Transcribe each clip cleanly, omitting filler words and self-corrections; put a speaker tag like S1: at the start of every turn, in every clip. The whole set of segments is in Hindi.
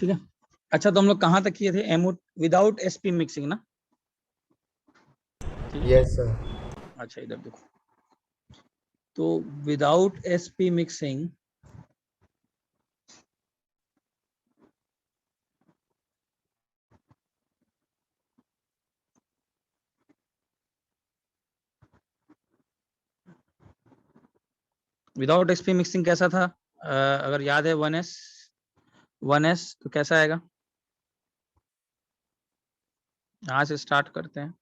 S1: ठीक है। अच्छा, तो हम लोग कहाँ तक किए थे? एमओ विदाउट एसपी मिक्सिंग ना?
S2: Yes sir.
S1: अच्छा, इधर देखो, तो without SP mixing without SP mixing कैसा था? अगर याद है 1s तो कैसा आएगा? यहाँ से स्टार्ट करते हैं।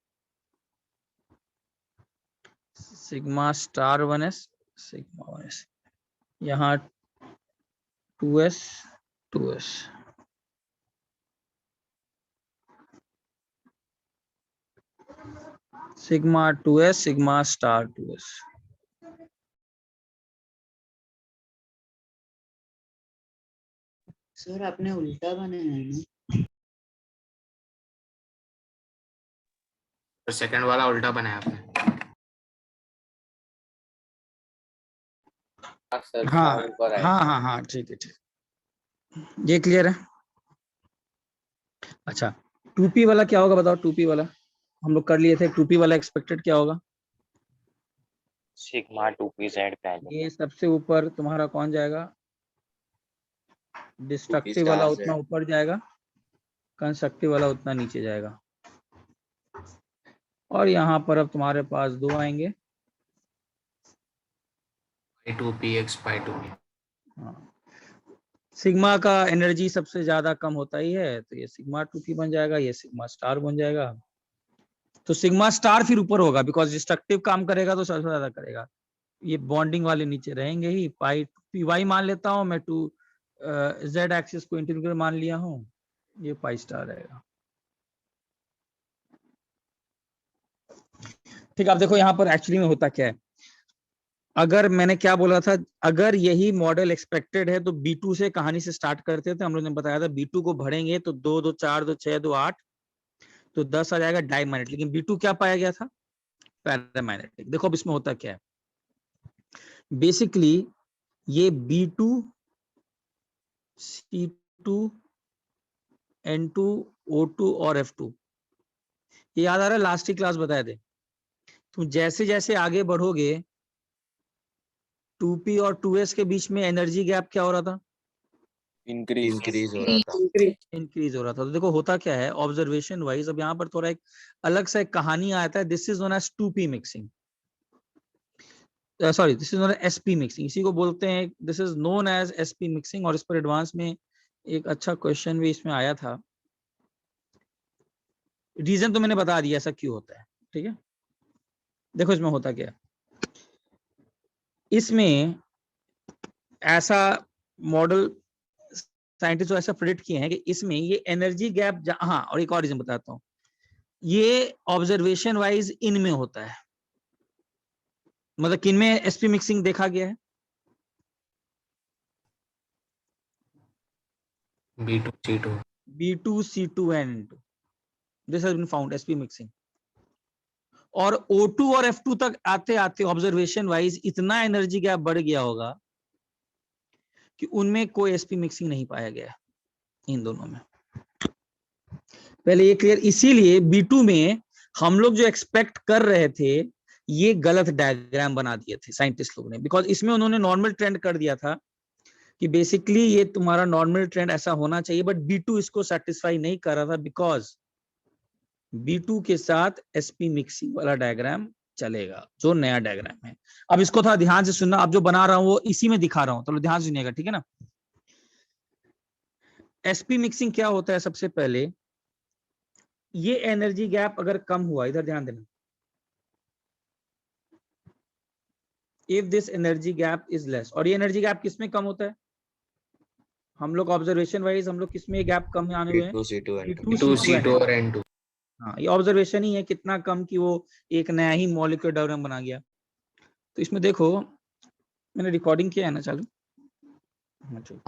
S1: Sigma star 1s, sigma 1s, यहाँ 2s 2s, sigma 2s, sigma star 2s।
S3: Sir आपने उल्टा बनाया है ना?
S2: तो सेकंड वाला उल्टा बनाया आपने।
S1: हाँ, ठीक है, ठीक, ये क्लियर है। अच्छा, 2p वाला क्या होगा बताओ? 2p वाला हम लोग कर लिए थे। 2p वाला एक्सपेक्टेड क्या होगा?
S4: सिग्मा 2pz पहले।
S1: ये सबसे ऊपर तुम्हारा कौन जाएगा? डिस्ट्रक्टिव वाला उतना ऊपर जाएगा, कंस्ट्रक्टिव वाला उतना नीचे जाएगा। और यहाँ पर अब तुम्हारे पास दो आएंगे,
S2: π2px π2p।
S1: हाँ। सिग्मा का एनर्जी सबसे ज्यादा कम होता ही है, तो ये सिग्मा 2p बन जाएगा, ये सिग्मा स्टार बन जाएगा। तो सिग्मा स्टार फिर ऊपर होगा, बिकॉज डिस्ट्रक्टिव काम करेगा तो सबसे ज्यादा करेगा। ये बॉन्डिंग वाले नीचे रहेंगे ही। पाई पी वाई मान लेता हूँ मैं, 2 जेड एक्सिस को इंटीग्रल मान लिया हूँ, ये पाई स्टार रहेगा। ठीक है, अब देखो यहाँ पर एक्चुअली में होता क्या है। अगर मैंने क्या बोला था, अगर यही मॉडल एक्सपेक्टेड है तो B2 से कहानी से स्टार्ट करते थे। हम लोग ने बताया था B2 को भरेंगे तो 2 2 4 2 6 2 8 तो 10 आ जाएगा डायमैग्नेटिक। लेकिन B2 क्या पाया गया था? पैरामैग्नेटिक। देखो अब इसमें होता क्या है, बेसिकली ये B2 C2 N2 O2 और F2, ये याद आ रहा है? लास्ट ही क्लास बताए थे। तुम जैसे जैसे आगे बढ़ोगे 2p और 2s के बीच में एनर्जी गैप क्या हो रहा था?
S4: इंक्रीज
S2: हो रहा था।
S1: इंक्रीज हो रहा था। तो देखो होता क्या है ऑब्जर्वेशन वाइज, अब यहाँ पर थोड़ा एक अलग सा एक कहानी आता है। This is known as 2p mixing, sorry this is known as sp mixing, इसी को बोलते हैं। This is known as sp mixing. और इस पर एडवांस में एक अच्छा क्वेश्चन भी इसमें आया था। रीजन तो मैंने बता दिया ऐसा क्यों होता है, ठीक है। देखो इसमें होता क्या है, इसमें ऐसा मॉडल साइंटिस्ट ऐसा प्रेडिक्ट किए हैं कि इसमें ये एनर्जी गैप, हाँ, और एक और रीजन बताता हूँ, ये ऑब्जर्वेशन वाइज इनमें होता है। मतलब किन में एसपी मिक्सिंग देखा गया है? B2 C2 and N2, this has been found S P mixing. और O2 और F2 तक आते आते ऑब्जर्वेशन वाइज इतना एनर्जी गैप बढ़ गया होगा कि उनमें कोई एसपी मिक्सिंग नहीं पाया गया इन दोनों में। पहले ये क्लियर। इसीलिए B2 में हम लोग जो एक्सपेक्ट कर रहे थे, ये गलत डायग्राम बना दिए थे साइंटिस्ट लोग ने, बिकॉज इसमें उन्होंने नॉर्मल ट्रेंड कर दिया था कि बेसिकली ये तुम्हारा नॉर्मल ट्रेंड ऐसा होना चाहिए, बट B2 इसको सेटिस्फाई नहीं कर रहा था, बिकॉज B2 के साथ एसपी मिक्सिंग वाला डायग्राम चलेगा, जो नया डायग्राम है। अब इसको थोड़ा ध्यान से सुनना, अब जो बना रहा हूं वो इसी में दिखा रहा हूं, तो ध्यान से सुनिएगा, ठीक है ना। एसपी मिक्सिंग क्या होता है? सबसे पहले ये एनर्जी गैप अगर कम हुआ, इधर ध्यान देना, if this energy gap is less, और ये एनर्जी गैप किसमें कम होता है? हम लोग ऑब्जर्वेशन वाइज हम लोग किसमें गैप कम आने हुए हैं?
S2: B2 C2 और N2।
S1: हाँ, ये ऑब्जर्वेशन ही है कितना कम कि वो एक नया ही मॉलिक्यूलर डायग्राम बना गया। तो इसमें देखो, मैंने रिकॉर्डिंग किया है ना चालू?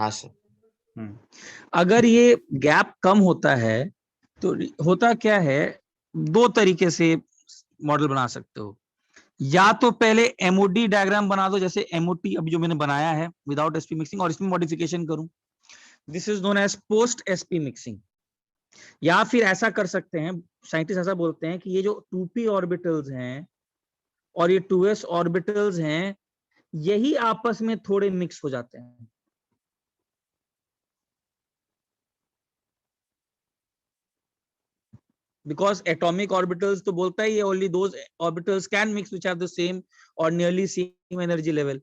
S2: हाँ सर।
S1: अगर ये गैप कम होता है तो होता क्या है, दो तरीके से मॉडल बना सकते हो। या तो पहले एमओडी डायग्राम बना दो, जैसे एमओटी अभी जो मैंने बनाया है विदाउट एसपी मिक्सिंग, और इसमें मॉडिफिकेशन करूं। This is known as post sp mixing. या फिर ऐसा कर सकते हैं, साइंटिस्ट ऐसा बोलते हैं कि ये जो 2p ऑर्बिटल्स हैं और ये 2s ऑर्बिटल्स हैं, यही आपस में थोड़े मिक्स हो जाते हैं। बिकॉज एटॉमिक ऑर्बिटल्स तो बोलता है ये only those orbitals can mix which have the same और नियरली सेम एनर्जी लेवल।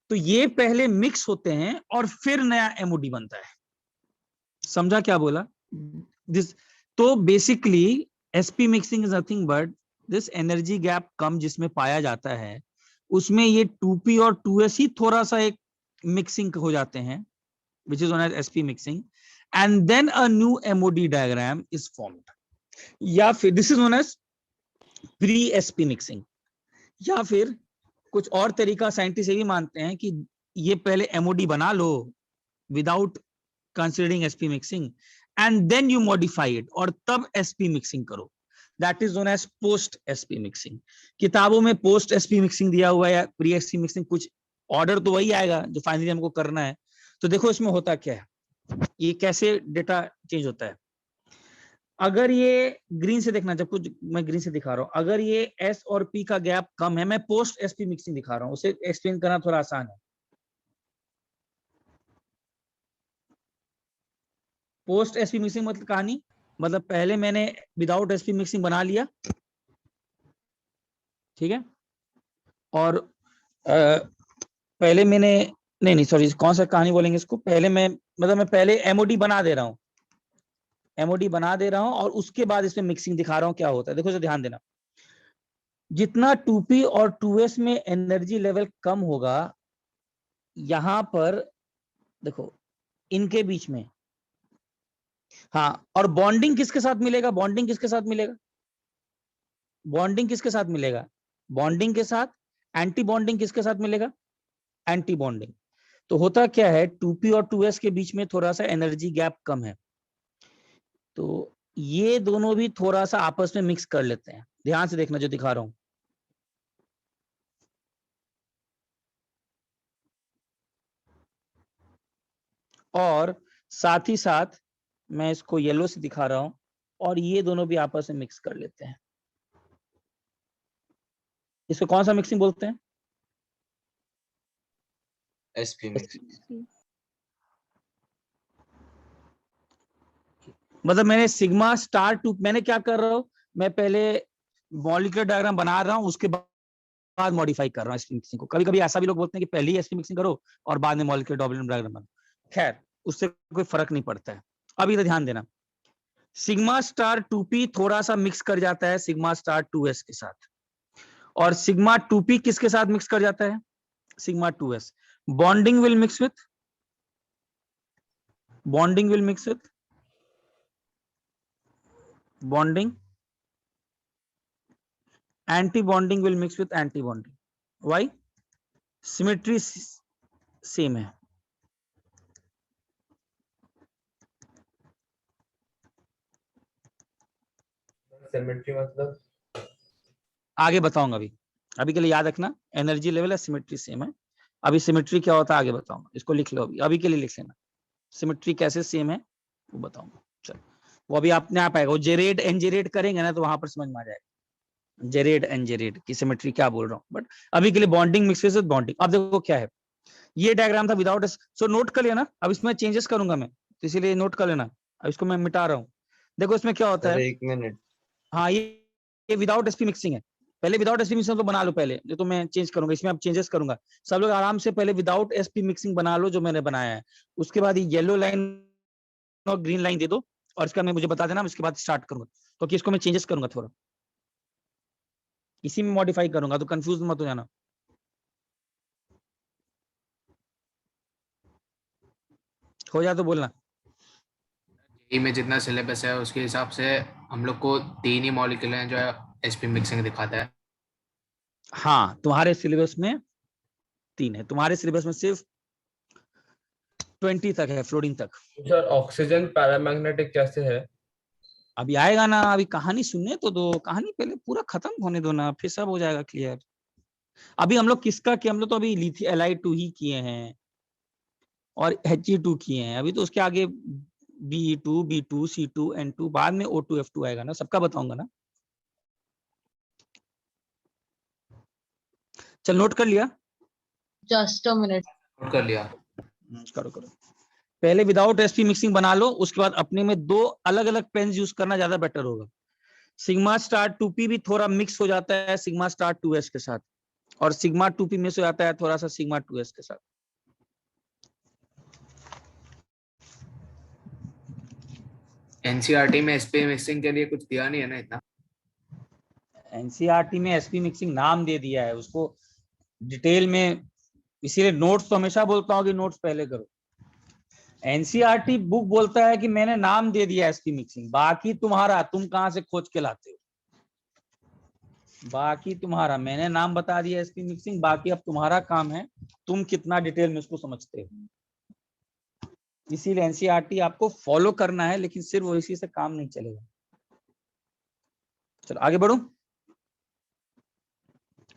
S1: तो ये पहले मिक्स होते हैं और फिर नया एमओडी बनता है। समझा क्या बोला? दिस, तो basically SP mixing is nothing but this energy gap कम जिसमें पाया जाता है, उसमें ये 2p और 2s ही थोड़ा सा एक मिक्सिंग हो जाते हैं, which is known as sp mixing, and then a new MOD diagram is formed. या फिर this is known as pre sp mixing। या फिर कुछ और तरीका साइंटिस्ट ये भी मानते हैं कि ये पहले MOD बना लो without considering sp mixing and then you modify it, और तब sp mixing करो। That is known as post sp mixing। किताबों में post sp mixing दिया हुआ है या pre sp mixing, कुछ ऑर्डर तो वही आएगा जो फाइनली हमको करना है। तो देखो इसमें होता क्या है, ये कैसे डेटा चेंज होता है। अगर ये ग्रीन से देखना, जब कुछ मैं ग्रीन से दिखा रहा हूं, अगर ये S और P का गैप कम है, मैं पोस्ट sp मिक्सिंग दिखा रहा हूं, उसे एक्सप्लेन करना थोड़ा आसान है। पोस्ट sp मिक्सिंग मतलब कहानी, मतलब पहले मैंने विदाउट sp मिक्सिंग बना लिया, ठीक है, और पहले मैंने, नहीं सॉरी, कौन सा कहानी बोलेंगे इसको, पहले मैं मतलब मैं पहले MOD बना दे रहा हूं, MOD बना दे रहा हूं और उसके बाद इसमें मिक्सिंग दिखा रहा हूं क्या होता है। देखो इसे ध्यान देना, जितना 2p और 2s में एनर्जी लेवल कम होगा, यहां पर देखो इनके बीच में, हाँ, और बॉन्डिंग किसके साथ मिलेगा, बॉन्डिंग किसके साथ मिलेगा, बॉन्डिंग किसके साथ मिलेगा, बॉन्डिंग के साथ, एंटी बॉन्डिंग किसके साथ मिलेगा, एंटी बॉन्डिंग। तो होता क्या है, 2p और 2s के बीच में थोड़ा सा एनर्जी गैप कम है, तो ये दोनों भी थोड़ा सा आपस में मिक्स कर लेते हैं। ध्यान से देखना जो दिखा रहा हूं, और साथ ही साथ मैं इसको येलो से दिखा रहा हूं, और ये दोनों भी आपस में मिक्स कर लेते हैं। इसको कौन सा मिक्सिंग बोलते हैं,
S2: sp mixing।
S1: मतलब मैंने सिग्मा स्टार 2, मैंने क्या कर रहा हूं, मैं पहले मॉलिक्यूलर डायग्राम बना रहा हूं, उसके बाद मॉडिफाई कर रहा हूं sp मिक्सिंग को। कभी कभी ऐसा भी लोग बोलते हैं कि पहले ही sp मिक्सिंग करो और बाद में मॉलिक्यूलर डायग्राम बनाओ, खैर उससे कोई फर्क नहीं पड़ता है। अब इधर ध्यान देना, सिग्मा स्टार 2p थोड़ा सा मिक्स कर जाता है सिग्मा स्टार 2s के साथ, और सिग्मा 2p किसके साथ मिक्स कर जाता है, sigma 2s। Bonding will mix with, bonding will mix with bonding, anti bonding will mix with anti bonding। why? symmetry same है।
S2: सिमेट्री मतलब
S1: आगे बताऊंगा, अभी के लिए याद रखना, एनर्जी लेवल है, सिमेट्री सेम है। अभी सिमेट्री क्या होता है आगे बताऊंगा, इसको लिख लो, अभी के लिए लिख लेना, सिमेट्री कैसे सेम है वो बताऊंगा। चलो वो अभी अपने आप आएगा, वो जेरेड एनजेरेड करेंगे ना तो वहां पर समझ में आ जाएगा जेरेड एनजेरेड की सिमेट्री क्या बोल रहा हूँ। बट अभी के लिए बॉन्डिंग मिक्स विद बॉन्डिंग। अब देखो क्या है, ये डायग्राम था विदाउट, सो नोट कर लेना, अब इसमें चेंजेस करूंगा मैं, तो इसीलिए नोट कर लेना। अब इसको मैं मिटा रहा हूँ, देखो इसमें क्या होता है,
S2: 1 मिनट।
S1: हाँ ये विदाउट एसपी मिक्सिंग है। पहले विदाउट एसपी मिक्सिंग तो बना लो पहले, जो तो मैं चेंज करूंगा, इसमें अब चेंजेस करूंगा। सब लोग आराम से पहले विदाउट एसपी मिक्सिंग बना लो जो मैंने बनाया है, उसके बाद ये येलो लाइन और ग्रीन लाइन दे दो, और इसका मैं मुझे बता देना, इसके बाद स्टार्ट करूंगा, क्योंकि इसको मैं चेंजेस करूंगा थोड़ा, इसी में मॉडिफाई करूंगा, तो कंफ्यूज मत हो जाना। हो जाए तो बोलना।
S2: में जितना सिलेबस है उसके हिसाब से हम लोग को 3 ही मॉलिक्यूल हैं जो sp मिक्सिंग दिखाता है।
S1: हाँ तुम्हारे सिलेबस में 3 है, तुम्हारे सिलेबस में सिर्फ 20 तक है, फ्लोरीन तक।
S5: सर ऑक्सीजन पैरामैग्नेटिक कैसे है?
S1: अभी आएगा ना, अभी कहानी सुनने तो दो, कहानी पहले पूरा खत्म होने दो ना, फिर सब हो जाएगा क्लियर। अभी हम लोग किसका कि हम लोग तो अभी लिथियम Li2 ही किए हैं, और He2 किए हैं अभी, तो उसके आगे Be2, B2, C2, N2, बाद में O2, F2 आएगा ना, सबका बताऊंगा ना। चल नोट कर लिया?
S6: Just a minute.
S2: नोट कर लिया।
S1: करो करो। पहले विदाउट एसपी मिक्सिंग बना लो, उसके बाद अपने में दो अलग अलग पेन्स यूज करना ज्यादा बेटर होगा। सिग्मा स्टार 2p भी थोड़ा मिक्स हो जाता है सिग्मा स्टार 2s के साथ, और सिग्मा 2p मिक्स हो जाता है थोड़ा सा सिग्मा 2s के साथ।
S2: एनसीईआरटी में एसपी मिक्सिंग के लिए कुछ दिया नहीं है ना इतना?
S1: एनसीईआरटी में एसपी मिक्सिंग नाम दे दिया है उसको डिटेल में, इसीलिए नोट्स तो हमेशा बोलता हूँ कि नोट्स पहले करो। एनसीईआरटी बुक बोलता है कि मैंने नाम दे दिया एसपी मिक्सिंग, बाकी तुम्हारा, तुम कहां से खोज के लाते हो, बाकी तुम्हारा। मैंने नाम बता दिया एसपी मिक्सिंग, बाकी अब तुम्हारा काम है तुम कितना डिटेल में उसको समझते हो। इसीलिए एनसीईआरटी आपको फॉलो करना है, लेकिन सिर्फ वो इसी से काम नहीं चलेगा। चलो आगे बढ़ो।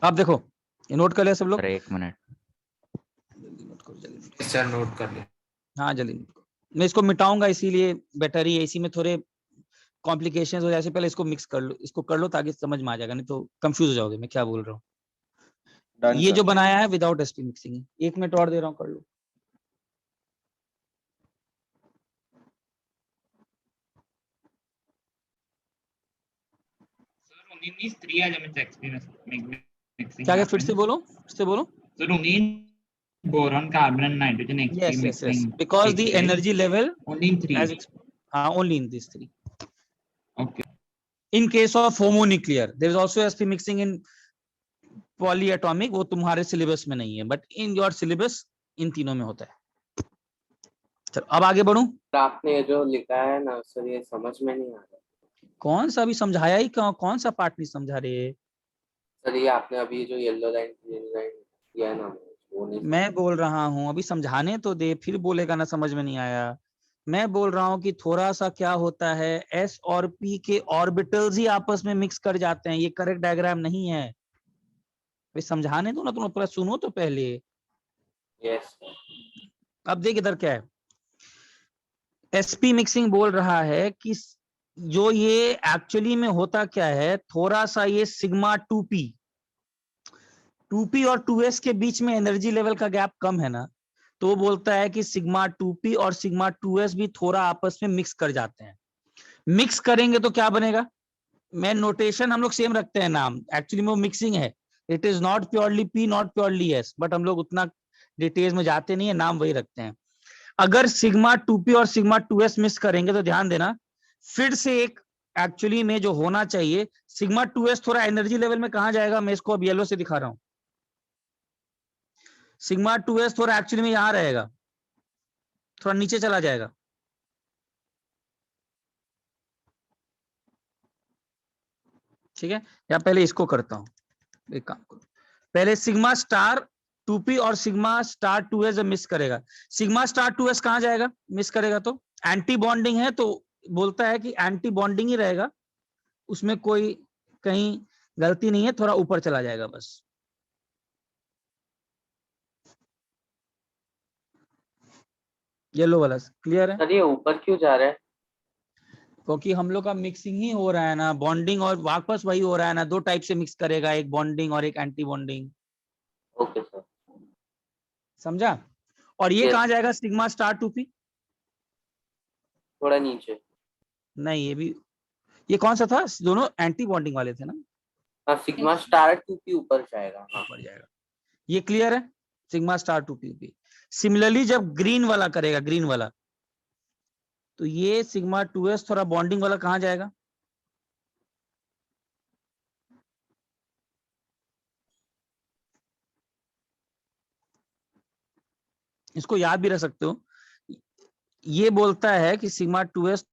S1: आप देखो ये नोट कर लिया सब लोग?
S7: Sir 1 minute.
S1: जल्दी नोट करो, जल्दी।
S2: सर नोट कर लिया।
S1: हाँ जल्दी नोट करो। मैं इसको मिटाऊंगा, इसीलिए बेटर ही है, इसी में थोड़े कॉम्प्लिकेशंस हो जाए, पहले इसको मिक्स कर लो, इसको कर लो ताकि समझ में आ जाएगा, नहीं तो कंफ्यूज हो जाओगे मैं क्या बोल रहा हूँ।
S4: Done,
S1: ये
S4: sir.
S1: जो बनाया है विदाउट एसपी मिक्सिंग, 1 मिनट और दे रहा हूँ, कर लो। क्या फिर से बोलो, फिर से बोलो।
S8: boron, carbon and nitrogen
S1: Yes, yes, yes. Because the energy level
S8: only in 3.
S1: Only in these 3.
S8: Okay.
S1: In case of homonuclear, there is also sp mixing in polyatomic, वो तुम्हारे सिलेबस में नहीं है, but in your syllabus in तीनों में होता है। चलो अब आगे बढ़ूं।
S9: आपने जो लिखा है ना सर, ये समझ में नहीं आ रहा।
S1: कौन सा अभी समझाया ही, कौन सा पार्ट नहीं समझा रहे
S9: सर? ये आपने अभी जो येलो लाइन ग्रीन लाइन किया है ना, वो नहीं।
S1: मैं बोल रहा हूँ अभी समझाने तो दे, फिर बोलेगा ना समझ में नहीं आया। मैं बोल रहा हूँ कि थोड़ा सा क्या होता है, s और p के ऑर्बिटल्स ही आपस में मिक्स कर जाते हैं, ये करेक्ट डायग्राम नहीं है। भाई समझाने दो ना, तुम पूरा सुनो तो पहले।
S9: यस।
S1: अब देख इधर क्या है, एसपी मिक्सिंग बोल रहा है कि जो ये एक्चुअली में होता क्या है, थोड़ा सा ये सिग्मा 2p और 2s के बीच में एनर्जी लेवल का गैप कम है ना, तो वो बोलता है कि सिग्मा 2p और सिग्मा 2s भी थोड़ा आपस में मिक्स कर जाते हैं। मिक्स करेंगे तो क्या बनेगा, मैं नोटेशन हम लोग सेम रखते हैं, नाम एक्चुअली में वो मिक्सिंग है, it is not purely p not purely s, but हम लोग उतना डिटेल्स में जाते नहीं है, नाम वही रखते हैं। अगर सिग्मा 2p और सिग्मा 2s मिक्स करेंगे तो ध्यान देना, फिर से एक एक्चुअली में जो होना चाहिए, सिग्मा 2s थोड़ा एनर्जी लेवल में कहां जाएगा, मैं इसको अब येलो से दिखा रहा हूं। सिग्मा 2s थोड़ा एक्चुअली में यहां रहेगा, थोड़ा नीचे चला जाएगा। ठीक है, या पहले इसको करता हूं, एक काम करो, पहले सिग्मा स्टार 2p और सिग्मा स्टार 2s जब मिस करेगा, सिग्मा स्टार 2s कहां जाएगा मिस करेगा, तो एंटी बॉन्डिंग है, तो बोलता है कि एंटी बॉन्डिंग ही रहेगा, उसमें कोई कहीं गलती नहीं है, थोड़ा ऊपर चला जाएगा बस। येलो वाला क्लियर है?
S9: सर ये ऊपर क्यों जा रहा है?
S1: क्योंकि हम लोग का मिक्सिंग ही हो रहा है ना, बॉन्डिंग और वापस वही हो रहा है ना, दो टाइप से मिक्स करेगा, एक बॉन्डिंग और एक एंटी बॉन्डिंग।
S9: ओके सर,
S1: समझा? और ये
S9: Yes.
S1: कहां जाएगा सिग्मा स्टार 2p?
S9: थोड़ा नीचे।
S1: नहीं ये भी, ये कौन सा था, दोनों एंटी बॉन्डिंग वाले थे ना।
S9: हाँ, सिग्मा स्टार 2p ऊपर जाएगा। हाँ
S1: ऊपर जाएगा, ये क्लियर है, सिग्मा स्टार 2p। सिमिलरली जब ग्रीन वाला करेगा, ग्रीन वाला, तो ये सिग्मा 2s थोड़ा बॉन्डिंग वाला कहां जाएगा, इसको याद भी रख सकते हो। ये बोलता है कि सिग्मा 2s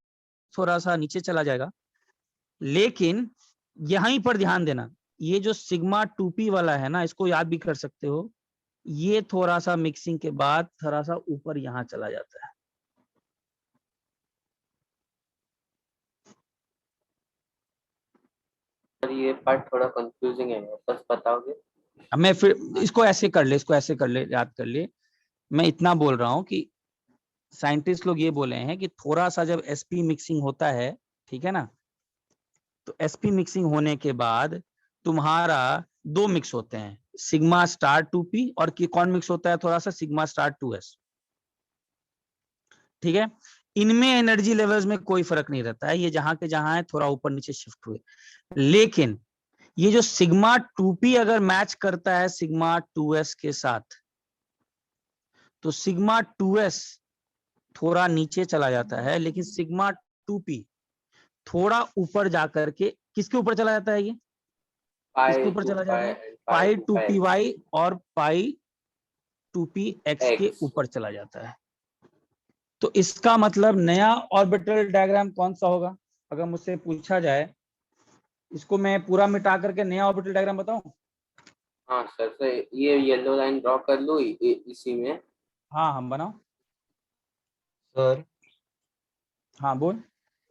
S1: थोड़ा सा नीचे चला जाएगा, लेकिन यहीं पर ध्यान देना, ये जो सिग्मा 2p वाला है ना, इसको याद भी कर सकते हो, ये थोड़ा सा मिक्सिंग के बाद थोड़ा सा ऊपर यहां चला जाता है।
S9: सर ये पार्ट थोड़ा कंफ्यूजिंग है, बस बताओगे?
S1: अब मैं फिर इसको ऐसे कर ले, इसको ऐसे कर ले, याद कर ले। मैं इतना बोल रहा हूं कि साइंटिस्ट लोग ये बोले हैं कि थोड़ा सा जब sp मिक्सिंग होता है, ठीक है ना, तो sp मिक्सिंग होने के बाद तुम्हारा दो मिक्स होते हैं, सिग्मा स्टार 2p और कौन मिक्स होता है थोड़ा सा, सिग्मा स्टार 2s। ठीक है, इनमें एनर्जी लेवल्स में कोई फर्क नहीं रहता है, ये जहां के जहां है, थोड़ा ऊपर नीचे शिफ्ट हुए। लेकिन ये जो सिग्मा 2p अगर मैच करता है सिग्मा 2s के साथ, तो सिग्मा 2s थोड़ा नीचे चला जाता है, लेकिन सिग्मा 2p थोड़ा ऊपर जाकर के किसके ऊपर चला जाता है, ये किसके ऊपर चला जाता है, पाई 2py और पाई 2px के ऊपर चला जाता है। तो इसका मतलब नया ऑर्बिटल डायग्राम कौन सा होगा? अगर मुझसे पूछा जाए, इसको मैं पूरा मिटा करके नया ऑर्बिटल डायग्राम बताऊं?
S9: हाँ सर, तो ये येलो लाइन ड्रॉ कर लो इसी में।
S1: हाँ हम बनाओ।
S7: सर
S1: हाँ बोल।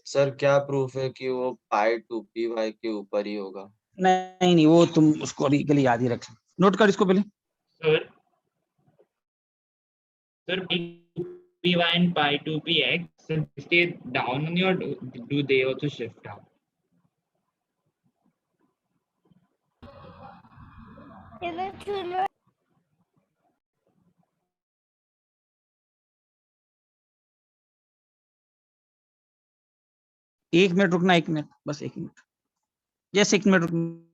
S7: सर क्या प्रूफ है कि वो पाई 2py के ऊपर ही होगा?
S1: नहीं नहीं, वो तुम उसको अभी के लिए याद ही रख, नोट कर इसको पहले।
S8: Sir, py and pi 2px, so they stay down only or do they also shift up?
S1: एक मिनट रुकना, एक मिनट, बस एक मिनट, यस एक मिनट रुकना।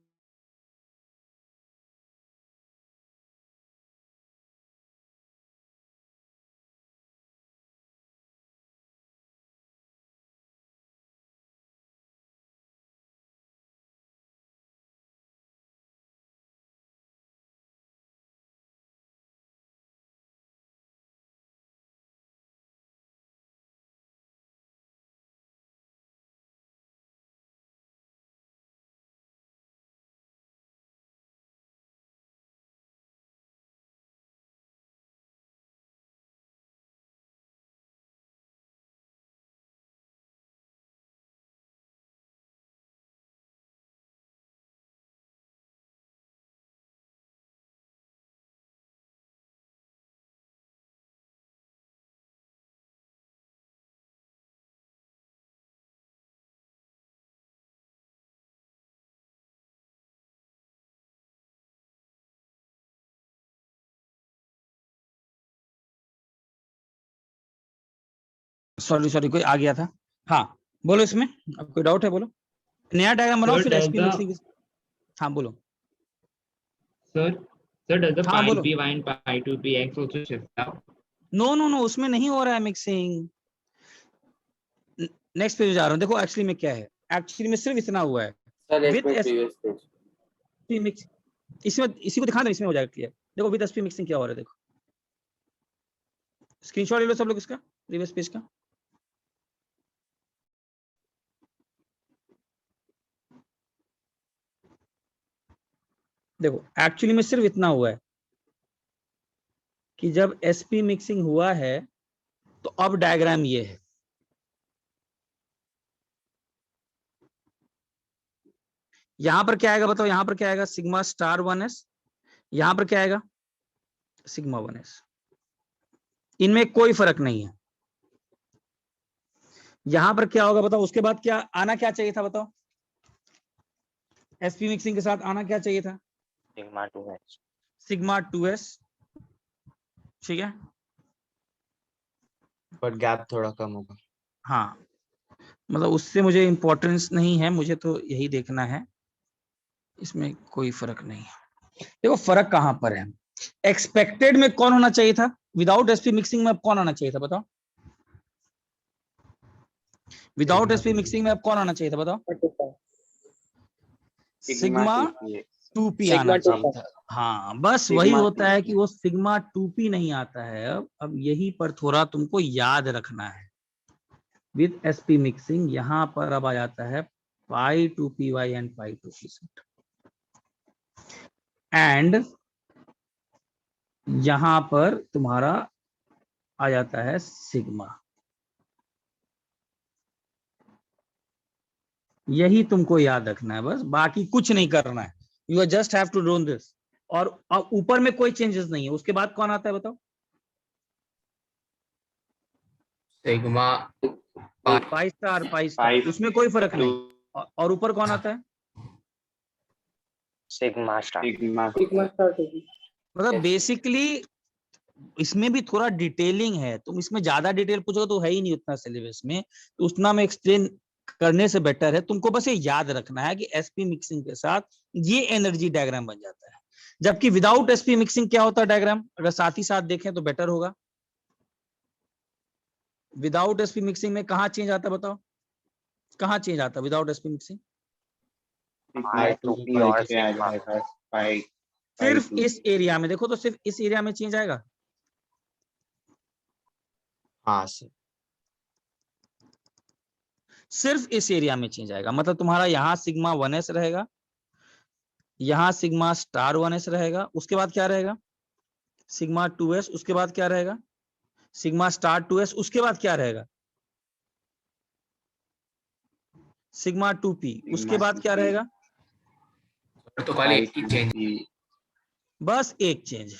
S1: सॉरी सॉरी, कोई आ गया था। हाँ बोलो, इसमें अब कोई डाउट है बोलो, नया डायग्राम बनाओ
S8: Sir,
S1: फिर
S8: does
S1: एसपी
S8: the
S1: मिक्सिंग। हाँ बोलो।
S8: sir sir does the
S1: हाँ
S8: pi
S1: बोलो।
S8: py and pi 2px also shift up?
S1: No no no, उसमें नहीं हो रहा है मिक्सिंग। नेक्स्ट पेज जा रहा हूँ, देखो एक्चुअली में क्या है, एक्चुअली में सिर्फ इतना हुआ है
S9: सर
S1: विद
S9: इसमें प्रीवियस पेज।
S1: एसपी मिक्स, इसमें इसी को दिखा दो, इसमें हो जाएगा क्लियर। देखो विद एसपी मिक्सिंग क्या हो रहा है, देखो स्क्रीनशॉट ले लो सब लोग इसका, प्रीवियस पेज का। देखो एक्चुअली में सिर्फ इतना हुआ है कि जब एसपी मिक्सिंग हुआ है तो अब डायग्राम ये है। यहां पर क्या आएगा बताओ, यहां पर क्या आएगा, सिग्मा स्टार 1s, यहां पर क्या आएगा, सिग्मा 1s। इनमें कोई फर्क नहीं है। यहां पर क्या होगा बताओ, उसके बाद क्या आना, क्या चाहिए था बताओ, एसपी मिक्सिंग के साथ आना क्या चाहिए था,
S4: सिग्मा 2s।
S1: सिग्मा 2s, ठीक है,
S7: बट गैप थोड़ा कम होगा।
S1: हाँ मतलब उससे मुझे इंपॉर्टेंस नहीं है, मुझे तो यही देखना है, इसमें कोई फर्क नहीं है। देखो फर्क कहां पर है, एक्सपेक्टेड में कौन होना चाहिए था, विदाउट एसपी मिक्सिंग में अब कौन आना चाहिए था बताओ, विदाउट एसपी मिक्सिंग में अब कौन आना चाहिए था बताओ, सिग्मा 2p आना चाहिए था। हाँ बस वही होता है कि वो सिग्मा 2p नहीं आता है। अब यही पर थोड़ा तुमको याद रखना है, विद एसपी मिक्सिंग यहां पर अब आ जाता है पाई 2py and pi 2p and यहां पर तुम्हारा आ जाता है सिग्मा। यही तुमको याद रखना है, बस बाकी कुछ नहीं करना है, you just have to do this. और ऊपर में कोई चेंजेस नहीं है, उसके बाद कौन आता है बताओ,
S2: सिग्मा
S1: पाई स्टार उसमें कोई फर्क नहीं। और ऊपर कौन आता है?
S4: Sigma star.
S9: सिग्मा स्टार्ट होगी।
S1: मतलब बेसिकली इसमें भी थोड़ा डिटेलिंग है, तुम इसमें ज्यादा डिटेल पूछोगे तो है ही नहीं उतना सिलेबस में, तो उतना में एक्सप्लेन करने से बेटर है तुमको बस ये याद रखना है कि एसपी मिक्सिंग के साथ ये एनर्जी डायग्राम बन जाता है। जबकि विदाउट एसपी मिक्सिंग क्या होता है डायग्राम, अगर साथ ही साथ देखें तो बेटर होगा। विदाउट एसपी मिक्सिंग में कहाँ चेंज आता है बताओ, कहाँ चेंज आता है विदाउट एसपी मिक्सिंग?
S4: I2P और सिग्मा।
S1: सिर्फ इस एरिया में देखो तो सिर्फ इस एरिया में चेंज आएगा।
S7: हाँ सर।
S1: सिर्फ इस एरिया में चेंज आएगा, मतलब तुम्हारा यहाँ सिग्मा 1s रहेगा, यहाँ सिग्मा स्टार 1s रहेगा, उसके बाद क्या रहेगा सिग्मा 2s, उसके बाद क्या रहेगा सिग्मा स्टार 2s, उसके बाद क्या रहेगा सिग्मा 2p, उसके बाद क्या रहेगा?
S2: तो खाली एक ही चेंज,
S1: बस एक चेंज है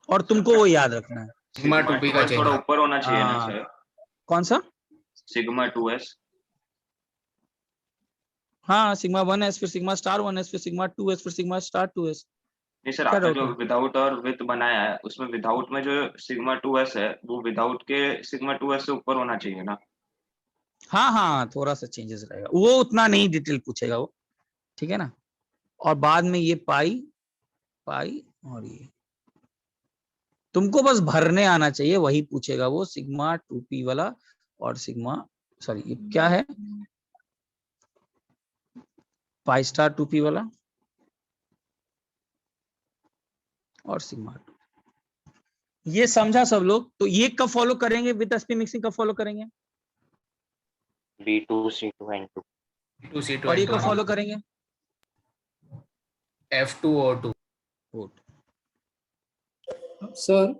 S1: और तुमको वो याद रखना है।
S2: सिग्मा 2p का चेंज।
S10: थोड़ा ऊपर होना चाहिए ना
S1: हाँ।
S10: सर,
S1: कौन सा?
S10: Sigma 2s।
S1: हाँ सिग्मा 1s फिर सिग्मा स्टार 1s फिर सिग्मा 2s फिर सिग्मा स्टार 2s।
S10: नहीं सर,
S1: क्या
S10: आपने
S1: डाउट
S10: जो
S1: है?
S10: विदाउट और विद बनाया है उसमें विदाउट में जो सिग्मा 2s है वो विदाउट के सिग्मा 2s से ऊपर होना चाहिए ना।
S1: हाँ हाँ थोड़ा सा चेंजेस रहेगा, वो उतना नहीं डिटेल पूछेगा वो, ठीक है ना। और बाद में ये पाई और ये तुमको बस भरने आना चाहिए, वही पूछेगा वो सिग्मा 2p वाला और सिग्मा सॉरी ये क्या है पाई स्टार 2p वाला और सिग्मा 2। ये समझा सब लोग? तो ये कब फॉलो करेंगे विद एसपी मिक्सिंग, कब फॉलो करेंगे?
S4: B2C2 N2।
S2: B2C2
S1: और ये कब फॉलो करेंगे?
S2: F2O2।
S3: सर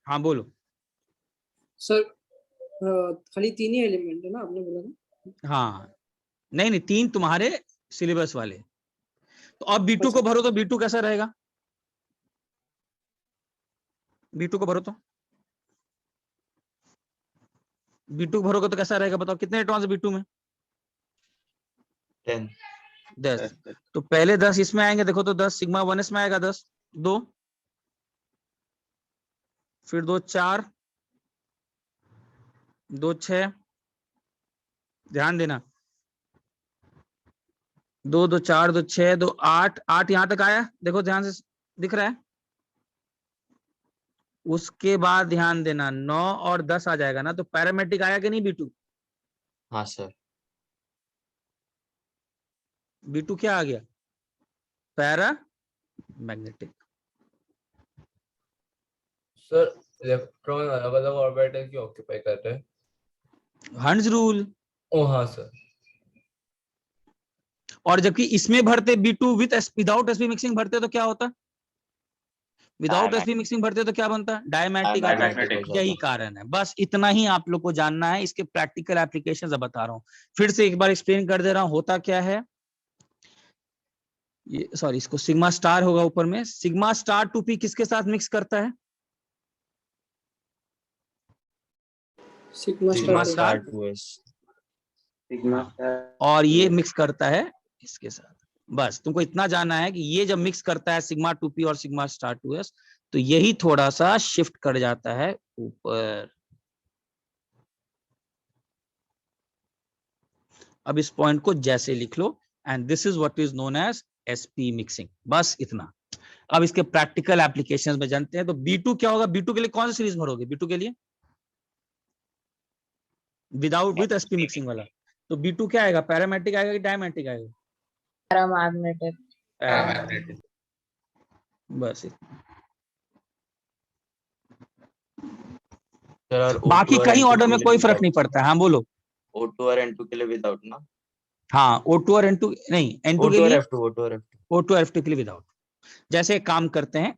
S1: हाँ बोलो।
S3: सर खाली 3 ही एलिमेंट है ना आपने बोला ना?
S1: हाँ नहीं तीन तुम्हारे सिलेबस वाले। तो अब B2 को भरो तो B2 कैसा रहेगा? B2 को भरो तो B2 भरोगे तो कैसा रहेगा बताओ, कितने इलेक्ट्रॉन्स है B2 में? 10। तो पहले 10 इसमें आएंगे, देखो तो 10 सिग्मा 1s में आएगा, 10 2 फिर 2 4 2 6, ध्यान देना 2 2 4 2 6 2 8 8 यहां तक आया, देखो ध्यान से दिख रहा है। उसके बाद ध्यान देना 9 और 10 आ जाएगा ना, तो पैरामेट्रिक आया कि नहीं B2?
S7: हाँ सर।
S1: B2 क्या आ गया? Para magnetic.
S5: सर इलेक्ट्रॉन अलग अलग ऑर्बिटल की ऑक्यूपाई करते हैं।
S1: Hund's rule.
S5: ओ हाँ सर।
S1: और जबकि इसमें भरते B2 विदाउट एसपी मिक्सिंग भरते तो क्या होता? विदाउट एसपी मिक्सिंग भरते तो क्या बनता? डायमैग्नेटिक आता।
S10: डायमैग्नेटिक।
S1: यही कारण है, बस इतना ही आप लोग को जानना है। इसके प्रैक्टिकल एप्लीकेशंस अब बता रहा हूँ, फिर से एक बार एक्सप्लेन कर दे रहा हूँ होता क्या है। ये सॉरी इसको सिग्मा स्टार होगा ऊपर में, सिग्मा स्टार 2p किसके साथ मिक्स करता है?
S3: Sigma
S1: star
S7: 2s।
S9: Sigma star
S1: और ये मिक्स करता है इसके साथ। बस तुमको इतना जानना है कि ये जब मिक्स करता है सिग्मा 2p और सिग्मा स्टार 2s, तो यही थोड़ा सा शिफ्ट कर जाता है ऊपर। अब इस पॉइंट को जैसे लिख लो, and this is what is known as SP mixing, बस इतना। अब इसके प्रैक्टिकल एप्लीकेशंस में जानते हैं। तो B2 क्या होगा? B2 के लिए कौन सा सीरीज भरोगे? B2 के लिए विदाउट विद एसपी मिक्सिंग वाला, तो B2 क्या आएगा? पैरामेट्रिक आएगा कि डायमैग्नेटिक आएगा?
S6: पैरामैग्नेटिक।
S2: पैरामैग्नेटिक।
S1: बस इतना।
S7: सर और
S1: बाकी
S7: O2 और
S1: कहीं
S7: N2
S1: ऑर्डर
S7: के
S1: में
S7: लिए
S1: कोई फर्क
S7: without।
S1: नहीं पड़ता है। हाँ बोलो।
S7: O2 और N2 के लिए विदाउट ना।
S1: हाँ O2 और N2 नहीं, N2 के
S7: O2 और
S1: लिए
S7: F2 O2 और F2।
S1: O2 और F2 के लिए विदाउट। जैसे एक काम करते हैं,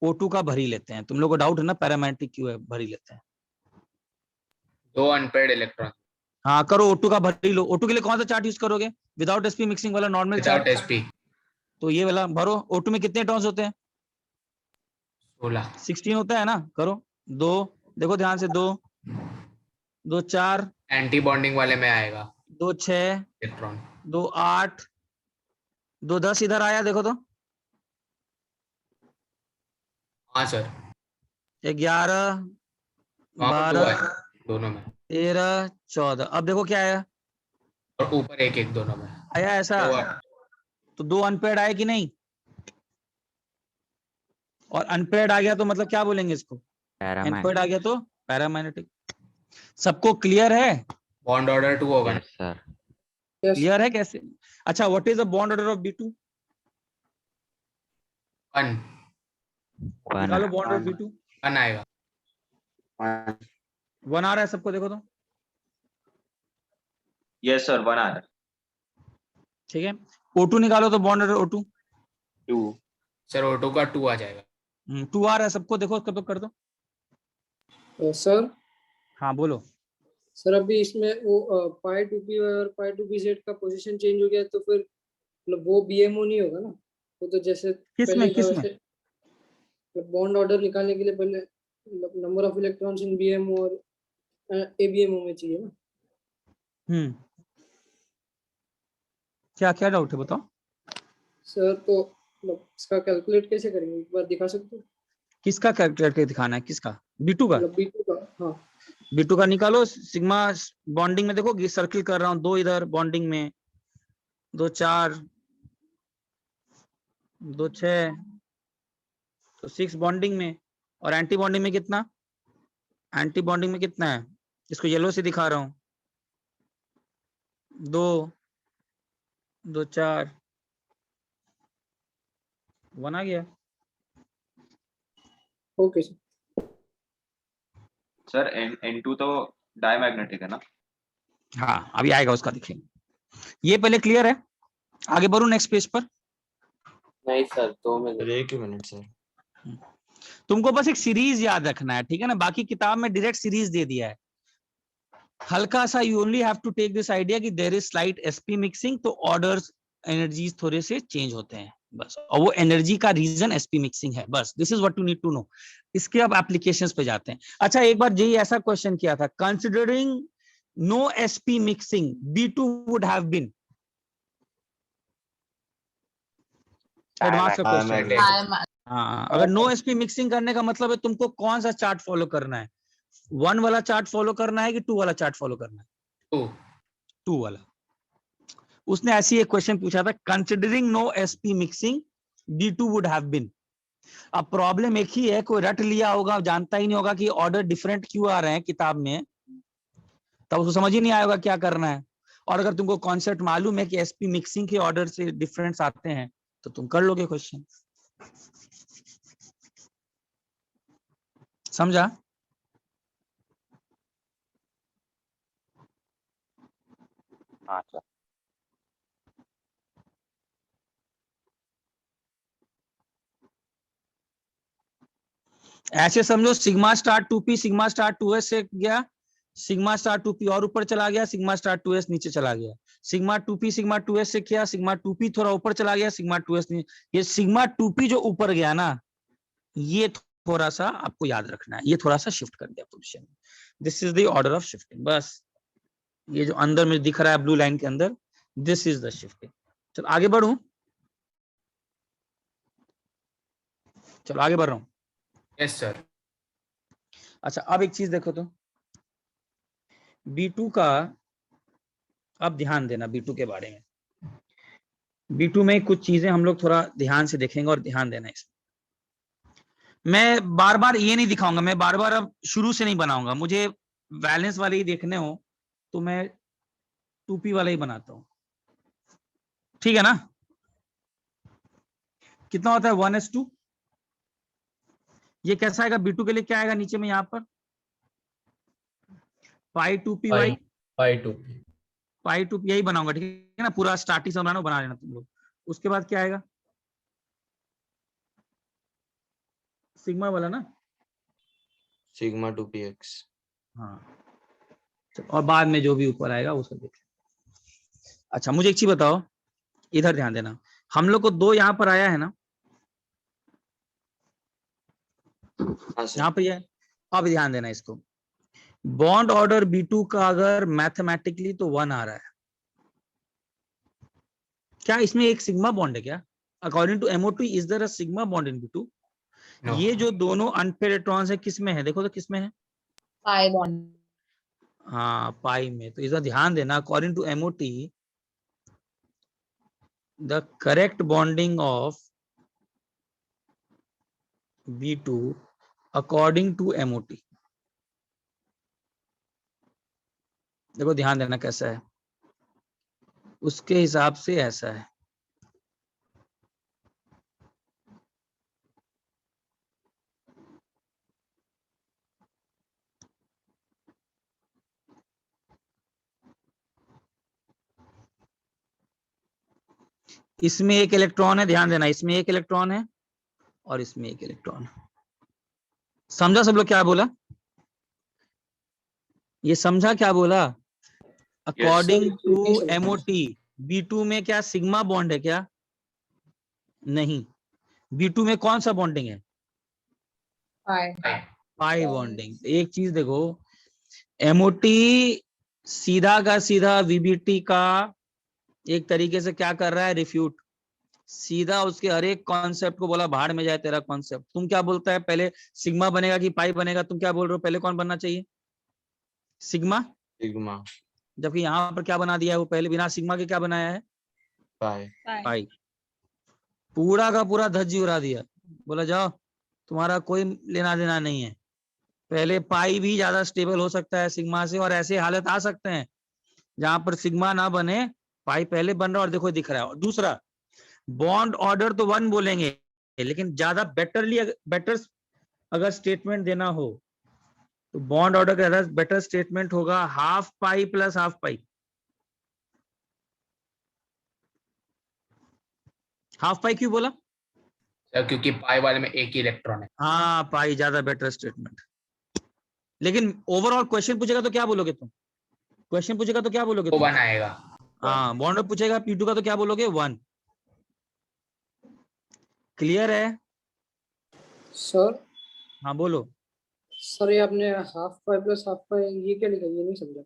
S1: O2 का भर ही लेते हैं। तुम लोग को डाउट है ना पैरामेट्रिक क्यों है, भर ही लेते हैं।
S2: 2 अनपेयर्ड इलेक्ट्रॉन
S1: हाँ करो, O2 का भर ही लो। O2 के लिए कौन सा चार्ट यूज करोगे? विदाउट एसपी मिक्सिंग वाला नॉर्मल
S2: विदाउट
S1: चार्ट।
S2: एसपी।
S1: तो ये वाला भरो। O2 में कितने इलेक्ट्रॉन्स होते हैं?
S2: 16।
S1: 16 होता है ना। करो 2, देखो ध्यान से 2 2 4
S2: एंटी बॉन्डिंग वाले में आएगा
S1: 2 6
S2: इलेक्ट्रॉन।
S1: 2 8 2 10 इधर आया देखो तो,
S2: हाँ सर,
S1: 11
S2: वहाँ पर 2
S1: 12
S2: आए दोनों में,
S1: 13 14। अब देखो क्या आया,
S2: और ऊपर एक एक दोनों में।
S1: आया ऐसा,
S2: 2 8।
S1: तो 2 अनपेयर्ड आए कि नहीं, और अनपेयर्ड आ गया तो मतलब क्या बोलेंगे इसको, अनपेयर्ड आ गया तो पैरामैग्नेटिक। सबको क्लियर है,
S2: बॉन्ड ऑर्डर 2 होगा ना?
S9: Sir
S3: Yes.
S1: क्लियर है कैसे? अच्छा, what is the bond order of B2?
S2: 1
S1: निकालो बॉन्ड ऑर्डर B2।
S2: 1 आएगा।
S1: 1 आ रहा है सबको, देखो तो,
S10: यस सर 1 आ रहा है।
S1: ठीक है। O2 निकालो तो bond order O2।
S4: 2
S2: sir O2 का 2 आ जाएगा।
S1: 2 आ रहा है सबको, देखो कब कर दो।
S3: सर
S1: हाँ बोलो।
S3: सर अभी इसमें वो पाई टू पी और पाई टू पी जेड का पोजीशन चेंज हो गया तो फिर मतलब वो बीएमओ नहीं होगा ना, वो तो जैसे
S1: किसमें किसमें?
S3: बॉन्ड ऑर्डर निकालने के लिए पहले number of electrons in BMO और एबीएमओ में चाहिए ना।
S1: क्या क्या डाउट है बताओ।
S3: सर तो मतलब इसका कैलकुलेट कैसे करेंगे, एक बार दिखा सकते हो?
S1: किसका कैलकुलेट करके दिखाना है, किसका? B2 का?
S3: मतलब B2 का, हाँ।
S1: B2 का निकालो, सिग्मा बॉन्डिंग में देखो, सर्किल कर रहा हूँ, 2 इधर बॉन्डिंग में, 2 4 2 6 तो 6 बॉन्डिंग में, और एंटी बॉन्डिंग में कितना? एंटी बॉन्डिंग में कितना है, इसको येलो से दिखा रहा हूँ, 2 2 4 1 आ गया।
S3: Okay sir.
S10: सर N2 तो डायमैग्नेटिक है ना?
S1: हाँ अभी आएगा उसका, देखेंगे। ये पहले क्लियर है, आगे बढ़ू नेक्स्ट पेज पर।
S9: नहीं सर 2 मिनट।
S7: एक ही मिनट सर।
S1: तुमको बस एक सीरीज याद रखना है, ठीक है ना, बाकी किताब में डायरेक्ट सीरीज दे दिया है। हल्का सा you only have to take this idea कि there is slight SP mixing, तो ऑर्डर्स एनर्जीज थोड़े से चेंज होते हैं बस, और वो एनर्जी का रीजन एसपी मिक्सिंग है, बस this is what you need to know. इसके अब एप्लीकेशंस पे जाते हैं। अच्छा, एक बार जेई ऐसा क्वेश्चन किया था, considering no S P mixing B2 would have been, advance का क्वेश्चन। हाँ, अगर नो एसपी मिक्सिंग करने का मतलब है तुमको कौन सा चार्ट फॉलो करना है, 1 वाला चार्ट फॉलो करना है कि 2 वाला चार्ट फॉलो करना है? 2 वाला। उसने ऐसी एक क्वेश्चन पूछा था, considering no S P mixing B2 would have been. अब प्रॉब्लम एक ही है, कोई रट लिया होगा, जानता ही नहीं होगा कि ऑर्डर डिफरेंट क्यों आ रहे हैं किताब में, तब उसको समझ ही नहीं आएगा क्या करना है। और अगर तुमको कॉन्सेप्ट मालूम है कि एसपी मिक्सिंग के ऑर्डर से डिफरेंस आते हैं तो तुम कर लोगे क्वेश्चन। समझा?
S4: हाँ सर।
S1: ऐसे समझो, sigma star 2p sigma star 2s से गया, सिग्मा स्टार 2p और ऊपर चला गया, सिग्मा स्टार 2s नीचे चला गया, सिग्मा 2p सिग्मा 2s से किया, सिग्मा 2p थोड़ा ऊपर चला गया, सिग्मा 2s ये सिग्मा 2p जो ऊपर गया ना, ये थोड़ा सा आपको याद रखना है, ये थोड़ा सा शिफ्ट कर दिया position. This is the order of shifting, बस ये जो अंदर में दिख रहा है ब्लू लाइन के अंदर, दिस इज द शिफ्टिंग। चलो आगे बढ़ू, चलो आगे बढ़ रहा हूं।
S2: Yes sir.
S1: अच्छा, अब एक चीज देखो तो, B2 का अब ध्यान देना, B2 के बारे में। B2 में कुछ चीजें हम लोग थोड़ा ध्यान से देखेंगे, और ध्यान देना इसमें। मैं बार बार ये नहीं दिखाऊंगा, मैं बार बार अब शुरू से नहीं बनाऊंगा, मुझे वैलेंस वाले ही देखने हो तो मैं 2p वाला ही बनाता हूं, ठीक है ना। कितना होता है 1s2, ये कैसा आएगा B2 के लिए, क्या आएगा नीचे में यहाँ पर, पाई 2p वाई,
S5: पाई 2p।
S1: पाई 2p यही बनाऊंगा, ठीक है ना, पूरा स्टार्टिंग से बना लेना तुम लोग। उसके बाद क्या आएगा, सिग्मा वाला ना,
S7: सिग्मा 2px।
S1: हाँ, और बाद में जो भी ऊपर आएगा वो सब देख। अच्छा, मुझे एक चीज बताओ, इधर ध्यान देना, हम लोग को 2 यहाँ पर आया है ना,
S7: हाँ सर।
S1: यहाँ पर ये, अब ध्यान देना इसको, बॉन्ड ऑर्डर B2 का अगर मैथमेटिकली तो 1 आ रहा है, क्या इसमें एक सिग्मा बॉन्ड है क्या? According to MO2 is there a sigma bond in B2?
S2: No.
S1: ये जो दोनों अनपेयर इलेक्ट्रॉन्स है किसमें है? देखो तो किसमें है?
S6: pi bond.
S1: हाँ पाई में। तो इसका ध्यान देना, according to MOT the correct bonding of B2 according to MOT, देखो ध्यान देना कैसा है, उसके हिसाब से ऐसा है। इसमें एक इलेक्ट्रॉन है, ध्यान देना, इसमें एक इलेक्ट्रॉन है और इसमें एक इलेक्ट्रॉन है। समझा सब लोग क्या बोला? ये समझा क्या बोला? अकॉर्डिंग टू MOT B2 में क्या सिग्मा बॉन्ड है क्या? नहीं। B2 में कौन सा बॉन्डिंग है?
S6: Pi.
S1: Pi bonding. एक चीज देखो, MOT सीधा का सीधा VBT का एक तरीके से क्या कर रहा है? रिफ्यूट। सीधा उसके हर एक कॉन्सेप्ट को बोला भाड़ में जाए तेरा कॉन्सेप्ट। तुम क्या बोलता है पहले, सिग्मा बनेगा कि पाई बनेगा? तुम क्या बोल रहे हो, पहले कौन बनना चाहिए? सिग्मा।
S7: सिग्मा।
S1: जबकि यहाँ पर क्या बना दिया है वो, पहले बिना सिग्मा के क्या बनाया है?
S7: पाई।
S1: पाई। पूरा का पूरा धज्जी उड़ा दिया, बोला जाओ तुम्हारा कोई लेना देना नहीं है। पहले पाई भी ज्यादा स्टेबल हो सकता है सिग्मा से, और ऐसे हालत आ सकते हैं जहां पर सिग्मा ना बने, पाई पहले बन रहा है और देखो दिख रहा है। और दूसरा, बॉन्ड ऑर्डर तो 1 बोलेंगे, लेकिन ज्यादा बेटर अगर स्टेटमेंट देना हो तो बॉन्ड ऑर्डर का बेटर स्टेटमेंट होगा हाफ पाई प्लस हाफ पाई। हाफ पाई क्यों बोला?
S2: सर क्योंकि पाई वाले में एक ही इलेक्ट्रॉन है।
S1: हाँ पाई ज्यादा बेटर स्टेटमेंट। लेकिन ओवरऑल क्वेश्चन पूछेगा तो क्या बोलोगे तुम? क्वेश्चन पूछेगा तो क्या बोलोगे
S2: वो
S1: तुम?
S2: 1 आएगा।
S1: हाँ बॉन्ड पूछेगा P2 का तो क्या बोलोगे? 1। क्लियर है?
S3: सर
S1: हाँ बोलो।
S3: सर ये आपने हाफ पाई प्लस हाफ पाई ये क्या लिखा, ये नहीं समझा।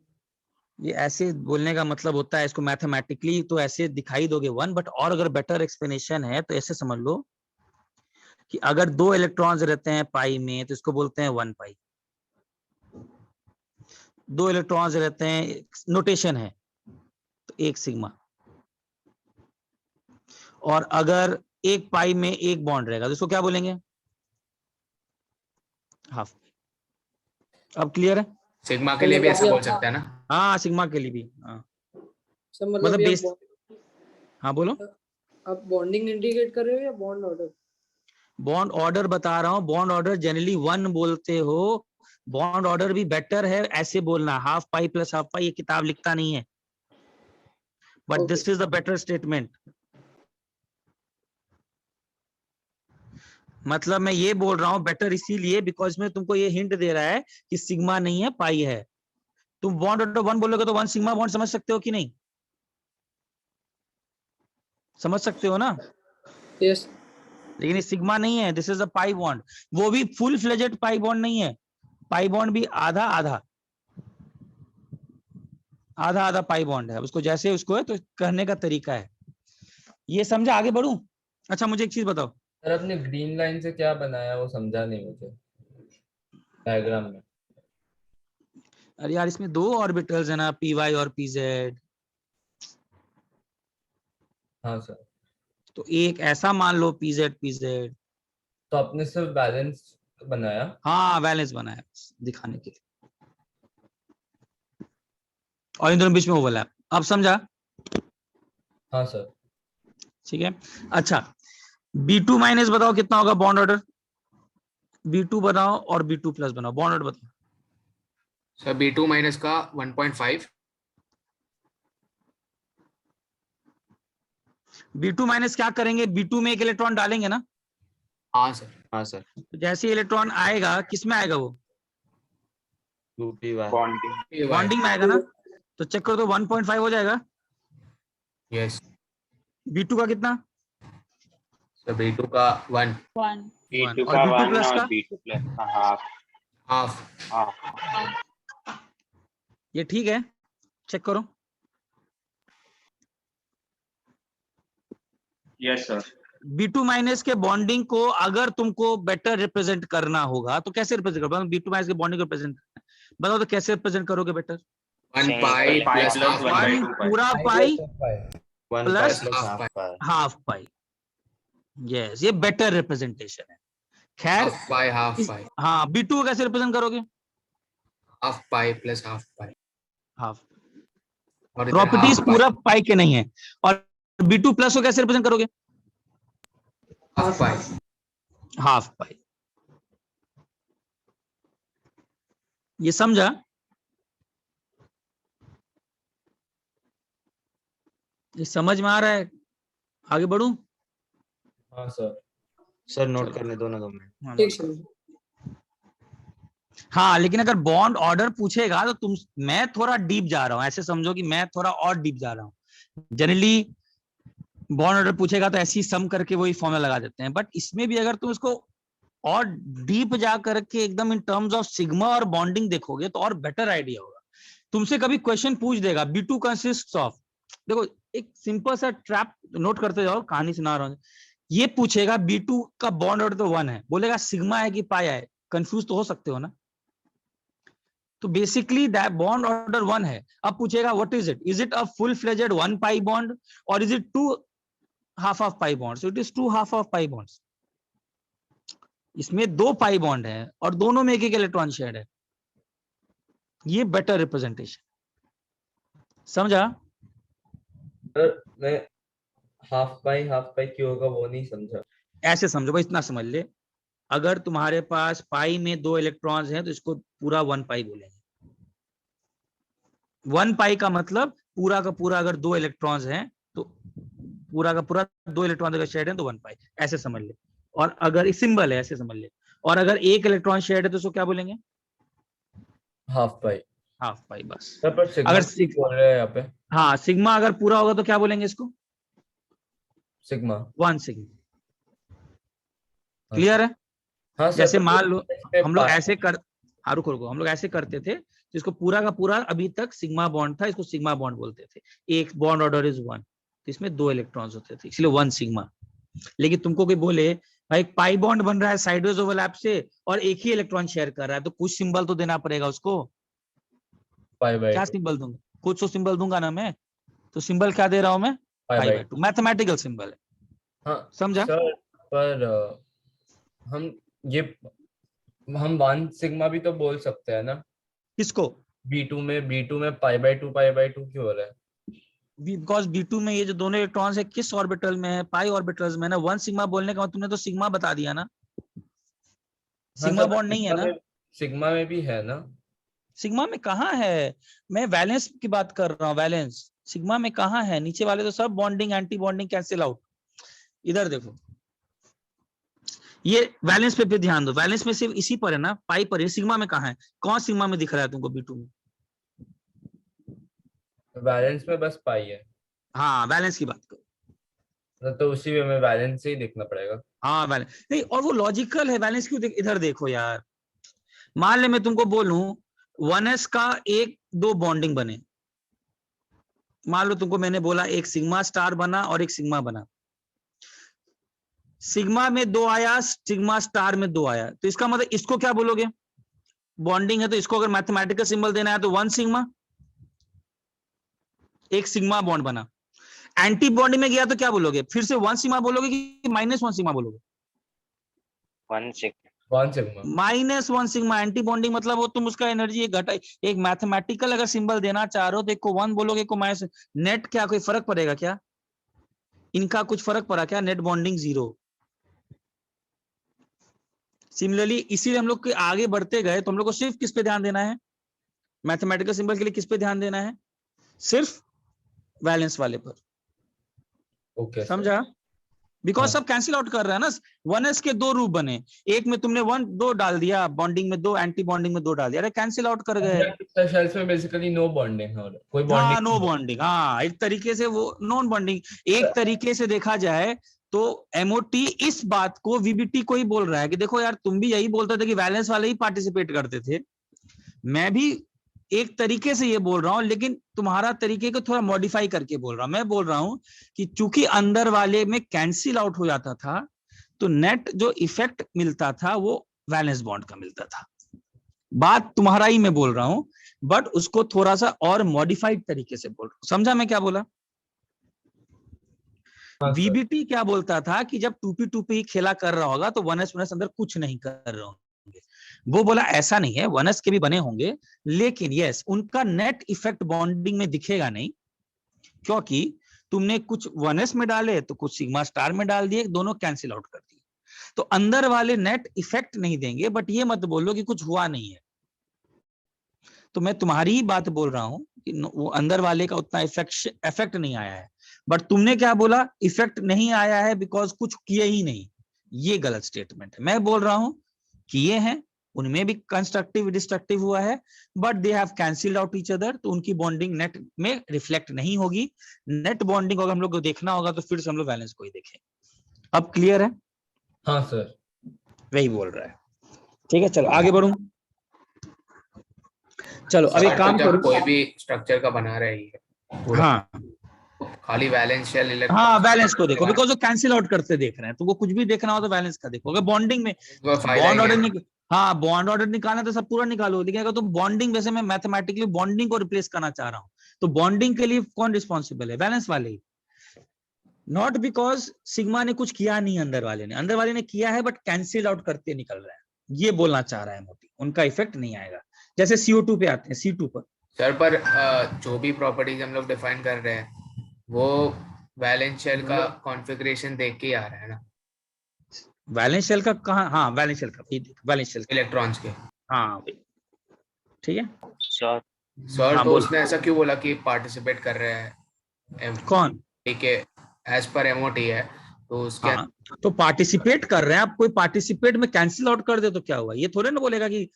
S1: ये ऐसे बोलने का मतलब होता है, इसको मैथमेटिकली तो ऐसे दिखाई दोगे 1, बट और अगर बेटर एक्सप्लेनेशन है तो ऐसे समझ लो कि अगर 2 इलेक्ट्रॉन्स रहते हैं पाई में तो इसको बोलते हैं 1 पाई। 2 इलेक्ट्रॉन्स रहते हैं, नोटेशन है, तो 1 सिग्मा। और अगर एक पाई में एक बॉन्ड रहेगा तो इसको क्या बोलेंगे? हाफ। अब क्लियर है?
S2: सिग्मा के लिए भी ऐसा बोल सकते हैं ना?
S1: हाँ सिग्मा के लिए भी। हाँ
S3: सर
S1: मतलब
S3: मतलब ये
S1: बेस। हाँ बोलो।
S3: आप बॉन्डिंग इंडिकेट कर रहे हो या बॉन्ड ऑर्डर?
S1: बॉन्ड ऑर्डर बता रहा हूँ। बॉन्ड ऑर्डर जनरली 1 बोलते हो, बॉन्ड ऑर्डर भी बेटर है ऐसे बोलना, हाफ पाई प्लस हाफ पाई। ये किताब लिखता नहीं है, but this is the better statement. मतलब मैं ये बोल रहा हूँ बेटर इसीलिए बिकॉज में तुमको ये हिंट दे रहा है कि सिग्मा नहीं है पाई है। तुम बॉन्ड ऑर्डर 1 बोलोगे तो 1 सिग्मा बॉन्ड समझ सकते हो कि नहीं? समझ सकते हो ना?
S3: यस।
S1: लेकिन ये सिग्मा नहीं है, this is a pi bond. वो भी फुल फ्लेजेड पाई बॉन्ड नहीं है, पाई बॉन्ड भी आधा आधा आधा आधा पाई बॉन्ड है। उसको जैसे उसको है तो कहने का तरीका है। ये समझा? आगे बढ़ूं? अच्छा मुझे एक चीज बताओ।
S5: सर आपने ग्रीन लाइन से क्या बनाया वो समझा नहीं मुझे डायग्राम में।
S1: अरे यार इसमें 2 ऑर्बिटल्स है ना, py और pz।
S5: हाँ सर।
S1: तो एक ऐसा मान लो pz pz।
S5: तो आपने सिर्फ बैलेंस बनाया?
S1: हाँ बैलेंस बनाया दिखाने के लिए, और इन दोनों बीच में ओवरलैप। अब समझा?
S5: हाँ सर।
S1: ठीक है। अच्छा B2 माइनस बताओ कितना होगा बॉन्ड ऑर्डर? B2 बनाओ और B2 प्लस बनाओ, बॉन्ड ऑर्डर बताओ।
S2: सर B2 माइनस का 1.5।
S1: B2 माइनस क्या करेंगे? B2 में एक इलेक्ट्रॉन डालेंगे ना?
S2: हाँ सर।
S7: हाँ सर।
S1: तो जैसे इलेक्ट्रॉन आएगा किस में आएगा? वो
S7: 2py।
S4: बॉन्डिंग।
S1: बॉन्डिंग में आएगा ना? तो चेक करो तो 1.5 हो जाएगा।
S2: यस।
S1: B2 का कितना?
S2: सर B2 का 1।
S4: B2
S1: और
S4: का
S1: B2
S4: 1
S1: प्लस
S4: और
S1: का
S4: B2 प्लस का हाफ।
S2: हाफ।
S4: हाफ।
S1: ये ठीक है, चेक करो।
S10: Yes sir.
S1: B2 माइनस के बॉन्डिंग को अगर तुमको बेटर रिप्रेजेंट करना होगा तो कैसे रिप्रेजेंट करोगे? B2 माइनस के बॉन्डिंग को रिप्रेजेंट बताओ तो कैसे रिप्रेजेंट करोगे better?
S2: 1
S4: Saying
S2: pi
S4: pi
S2: plus
S4: plus
S2: half
S4: 1 by
S2: pi
S4: 2 pi.
S1: पूरा पाई
S7: 1
S1: Plus
S7: pi plus
S2: half
S7: half pi.
S1: Half पाई। यस, ये बेटर रिप्रेजेंटेशन है। खैर
S2: half pi half pi
S1: हाँ, B2 को कैसे रिप्रेजेंट करोगे?
S2: half pi plus half pi
S1: half.
S2: और इधर
S1: प्रॉपर्टीज
S2: half pi
S1: पूरा पाई के नहीं है। और B2 प्लस को कैसे रिप्रेजेंट करोगे?
S2: half pi
S1: हाफ पाई। ये समझा? ये समझ में आ रहा है? आगे बढ़ूं?
S5: हाँ सर।
S7: सर नोट करने दो ना 2 मिनट।
S1: हाँ,
S3: एक सेकंड।
S1: हाँ, लेकिन अगर बॉन्ड ऑर्डर पूछेगा तो मैं थोड़ा डीप जा रहा हूं, ऐसे समझो कि मैं थोड़ा और डीप जा रहा हूं। जनरली बॉन्ड ऑर्डर पूछेगा तो ऐसी सम करके वही फॉर्मूला लगा देते हैं, बट इसमें भी अगर तुम इसको और डीप जा करके एकदम इन टर्म्स ऑफ सिग्मा और बॉन्डिंग देखोगे तो और बेटर आइडिया होगा। तुमसे कभी क्वेश्चन पूछ देगा B2 कंसिस्ट ऑफ, देखो एक सिंपल सा ट्रैप नोट करते जाओ, कहानी सुना रहा हूं। ये पूछेगा B2 का बॉन्ड ऑर्डर तो 1 है, बोलेगा सिग्मा है कि पाई है, कंफ्यूज तो हो सकते हो ना। तो बेसिकली दैट बॉन्ड ऑर्डर 1 है। अब पूछेगा what is it a full fledged 1 pi bond और is it 2 half of pi bond? So it is 2 half of pi bonds. इसमें 2 पाई बॉन्ड है और दोनों में एक एक इलेक्ट्रॉन शेयर है। ये बेटर रिप्रेजेंटेशन, समझा?
S5: सर मैं हाफ पाई क्यों होगा वो नहीं समझा।
S1: ऐसे समझो भाई, इतना समझ ले, अगर तुम्हारे पास पाई में 2 इलेक्ट्रॉन्स हैं तो इसको पूरा 1 पाई बोलेंगे। 1 पाई का मतलब पूरा का पूरा अगर 2 इलेक्ट्रॉन्स हैं तो पूरा का पूरा 2 इलेक्ट्रॉन अगर शेयर है तो 1 पाई, ऐसे समझ ले। और अगर एक सिंबल है ऐसे समझ ले, और अगर एक इलेक्ट्रॉन शेयर है तो उसको क्या बोलेंगे?
S5: हाफ पाई।
S1: हाफ पाई, बस।
S5: सर पर सिग्मा
S1: अगर
S5: बोल रहे हैं यहाँ पे।
S1: हाँ, सिग्मा अगर पूरा होगा तो क्या बोलेंगे इसको?
S5: सिग्मा।
S1: 1 सिग्मा। क्लियर है?
S5: हाँ सर।
S1: जैसे
S5: पर
S1: मान लो
S5: इसमें
S1: हम लोग
S5: पाई-
S1: ऐसे कर, हाँ रुको, हम लोग ऐसे करते थे, जिसको पूरा का पूरा अभी तक सिग्मा बॉन्ड था, इसको सिग्मा बॉन्ड बोलते थे। एक बॉन्ड ऑर्डर इज 1, तो इसमें 2 इलेक्ट्रॉन्स होते थे, इसलिए 1 सिग्मा। लेकिन तुमको कोई बोले भाई पाई बॉन्ड बन रहा है साइडवेज ओवरलैप से और एक ही इलेक्ट्रॉन शेयर कर रहा है, तो कुछ सिंबल तो देना पड़ेगा उसको।
S5: पाई बाई
S1: क्या
S5: 2।
S1: सिंबल दूंगा? कुछ तो सिंबल दूंगा ना मैं। तो सिंबल क्या दे रहा हूं मैं? पाई बाई 2, मैथमेटिकल सिंबल है।
S5: हाँ
S1: समझा?
S5: सर पर हम ये हम 1 सिग्मा भी तो बोल सकते हैं ना।
S1: किसको?
S5: B2 में पाई बाई 2 क्यों हो रहा है?
S1: बिकॉज B2 में ये जो दोनों इलेक्ट्रॉन्स है किस ऑर्बिटल में है? पाई ऑर्बिटल्स में ना। 1 सिग्मा बोलने का मतलब तुमने तो सिग्मा बता दिया ना। सिग्मा बॉन्ड नहीं है ना?
S5: सिग्मा में भी है ना।
S1: सिग्मा में कहाँ है? मैं वैलेंस की बात कर रहा हूँ, वैलेंस। सिग्मा में कहाँ है? नीचे वाले तो सब bonding anti bonding cancel out. इधर देखो, ये वैलेंस पे ध्यान दो। वैलेंस में सिर्फ इसी पर है ना, पाई पर है। सिग्मा में कहाँ है? कौन सिग्मा में दिख रहा है तुमको B2 में?
S5: बैलेंस में बस पाई है।
S1: हाँ, बैलेंस की बात करो
S5: तो उसी में बैलेंस से ही देखना पड़ेगा।
S1: हाँ बैलेंस नहीं, और वो लॉजिकल है। बैलेंस क्यों? इधर देखो यार, मान ले मैं तुमको बोलूं 1s का 1-2 बॉन्डिंग बने। मान लो तुमको मैंने बोला एक सिग्मा स्टार बना और एक सिग्मा बना। सिग्मा में 2 आया, सिग्मा स्टार में 2 आया, तो इसका मतलब इसको क्या बोलोगे? बॉन्डिंग है तो इसको अगर मैथमेटिकल सिंबल देना है तो 1 सिग्मा, एक सिग्मा बॉन्ड बना। एंटी बॉन्डिंग में गया तो क्या बोलोगे? फिर से 1 सिग्मा बोलोगे कि -1 सिग्मा बोलोगे?
S4: 1 sigma.
S5: -1
S1: सिग्मा एंटी बॉन्डिंग मतलब वो तुम उसका एनर्जी घटा। एक मैथमेटिकल अगर सिंबल देना चाह रहे हो तो एक को 1 बोलोगे, एक को माइनस। नेट क्या कोई फर्क पड़ेगा क्या? इनका कुछ फर्क पड़ा क्या? Net bonding 0। सिमिलरली इसीलिए हम लोग आगे बढ़ते गए तो हम लोग को सिर्फ किस पे ध्यान देना है? मैथमेटिकल सिंबल के लिए किस पे ध्यान देना है? सिर्फ वैलेंस वाले पर।
S5: ओके
S1: समझा? बिकॉज
S5: हाँ।
S1: सब कैंसिल आउट कर रहा है ना। 1s के 2 रूप बने, एक में तुमने 1-2 डाल दिया, बॉन्डिंग में 2, एंटी बॉन्डिंग में 2 डाल दिया, अरे कैंसिल आउट कर गए।
S5: शेल्स में बेसिकली नो बॉन्डिंग है, कोई
S1: हाँ,
S5: बॉन्डिंग
S1: नो बॉन्डिंग। हाँ, एक तरीके से वो नॉन बॉन्डिंग। एक तरीके से देखा जाए तो MOT इस बात को VBT को ही बोल रहा है कि देखो यार, तुम भी यही बोलते थे कि वैलेंस वाले ही पार्टिसिपेट करते थे, मैं भी एक तरीके से ये बोल रहा हूं, लेकिन तुम्हारा तरीके को थोड़ा मॉडिफाई करके बोल रहा हूं। मैं बोल रहा हूं कि चूंकि अंदर वाले में कैंसिल आउट हो जाता था, तो नेट जो इफेक्ट मिलता था वो वैलेंस बॉन्ड का मिलता था। बात तुम्हारा ही मैं बोल रहा हूं, बट उसको थोड़ा सा और मॉडिफाइड तरीके से बोल रहा हूं। समझा मैं क्या बोला? वीबीटी क्या बोलता था कि जब 2p ही खेला कर रहा होगा तो 1s अंदर कुछ नहीं कर रहे होंगे। वो बोला ऐसा नहीं है, 1s के भी बने होंगे, लेकिन यस उनका नेट इफेक्ट बॉन्डिंग में दिखेगा नहीं, क्योंकि तुमने कुछ 1s में डाले तो कुछ सिग्मा स्टार में डाल दिए, दोनों कैंसिल आउट कर दिए, तो अंदर वाले नेट इफेक्ट नहीं देंगे। बट ये मत बोलो कि कुछ हुआ नहीं है। तो मैं तुम्हारी ही बात बोल रहा हूं कि वो अंदर वाले का उतना इफेक्ट नहीं आया है, बट तुमने क्या बोला, इफेक्ट नहीं आया है बिकॉज कुछ किए ही नहीं। ये गलत स्टेटमेंट है। मैं बोल रहा हूं कि ये है, उनमें भी कंस्ट्रक्टिव डिस्ट्रक्टिव हुआ है, but they have cancelled out each other, तो उनकी बॉन्डिंग नेट में रिफ्लेक्ट नहीं होगी। नेट बॉन्डिंग अगर हम लोग को देखना होगा तो फिर से हम लोग बैलेंस को ही देखें। अब क्लियर है?
S5: हाँ सर।
S1: वही बोल रहा है। ठीक है, चलो आगे बढ़ूं। चलो अब एक काम करो,
S2: कोई भी स्ट्रक्चर का बना रही है पूरा,
S1: हाँ
S2: खाली वैलेंस शेल इलेक्ट्रॉन,
S1: हाँ बैलेंस को देखो, बिकॉज वो कैंसिल आउट करते देख रहे हैं, तो वो कुछ भी देखना हो तो बैलेंस का देखो। अगर बॉन्डिंग में बॉन्ड ऑर्डर हाँ बॉन्ड ऑर्डर निकालना तो सब पूरा निकालो, लेकिन अगर तुम बॉन्डिंग, वैसे मैं मैथमेटिकली बॉन्डिंग को रिप्लेस करना चाह रहा हूँ, तो बॉन्डिंग के लिए कौन रिस्पॉन्सिबल है? बैलेंस वाले ही। नॉट बिकॉज सिग्मा ने कुछ किया नहीं, अंदर वाले ने किया है, बट कैंसिल आउट करते निकल रहा है, ये बोलना चाह रहा है मोटी। उनका इफेक्ट नहीं आएगा। जैसे CO2 पे आते हैं, C2 पर।
S2: सर पर जो भी प्रॉपर्टीज हम लोग डिफाइन कर रहे हैं वो वैलेंस शेल का कॉन्फ़िगरेशन देख के आ रहा है ना,
S1: वैलेंस शेल का कहाँ? हाँ वैलेंस शेल का, वैलेंस शेल का,
S2: इलेक्ट्रॉन्स के।
S1: हाँ ठीक है।
S4: सर
S2: सर
S1: हाँ
S2: तो
S1: बोल।
S2: उसने ऐसा क्यों बोला कि पार्टिसिपेट कर रहे हैं
S1: कौन?
S2: ठीक है, एज पर MOT है तो उसके
S1: हाँ तो पार्टिसिपेट कर रहे हैं आप, कोई पार्टिसिपेट में कैंसिल आउट कर दे तो क्या हुआ? ये थोड़े ना बोलेगा कि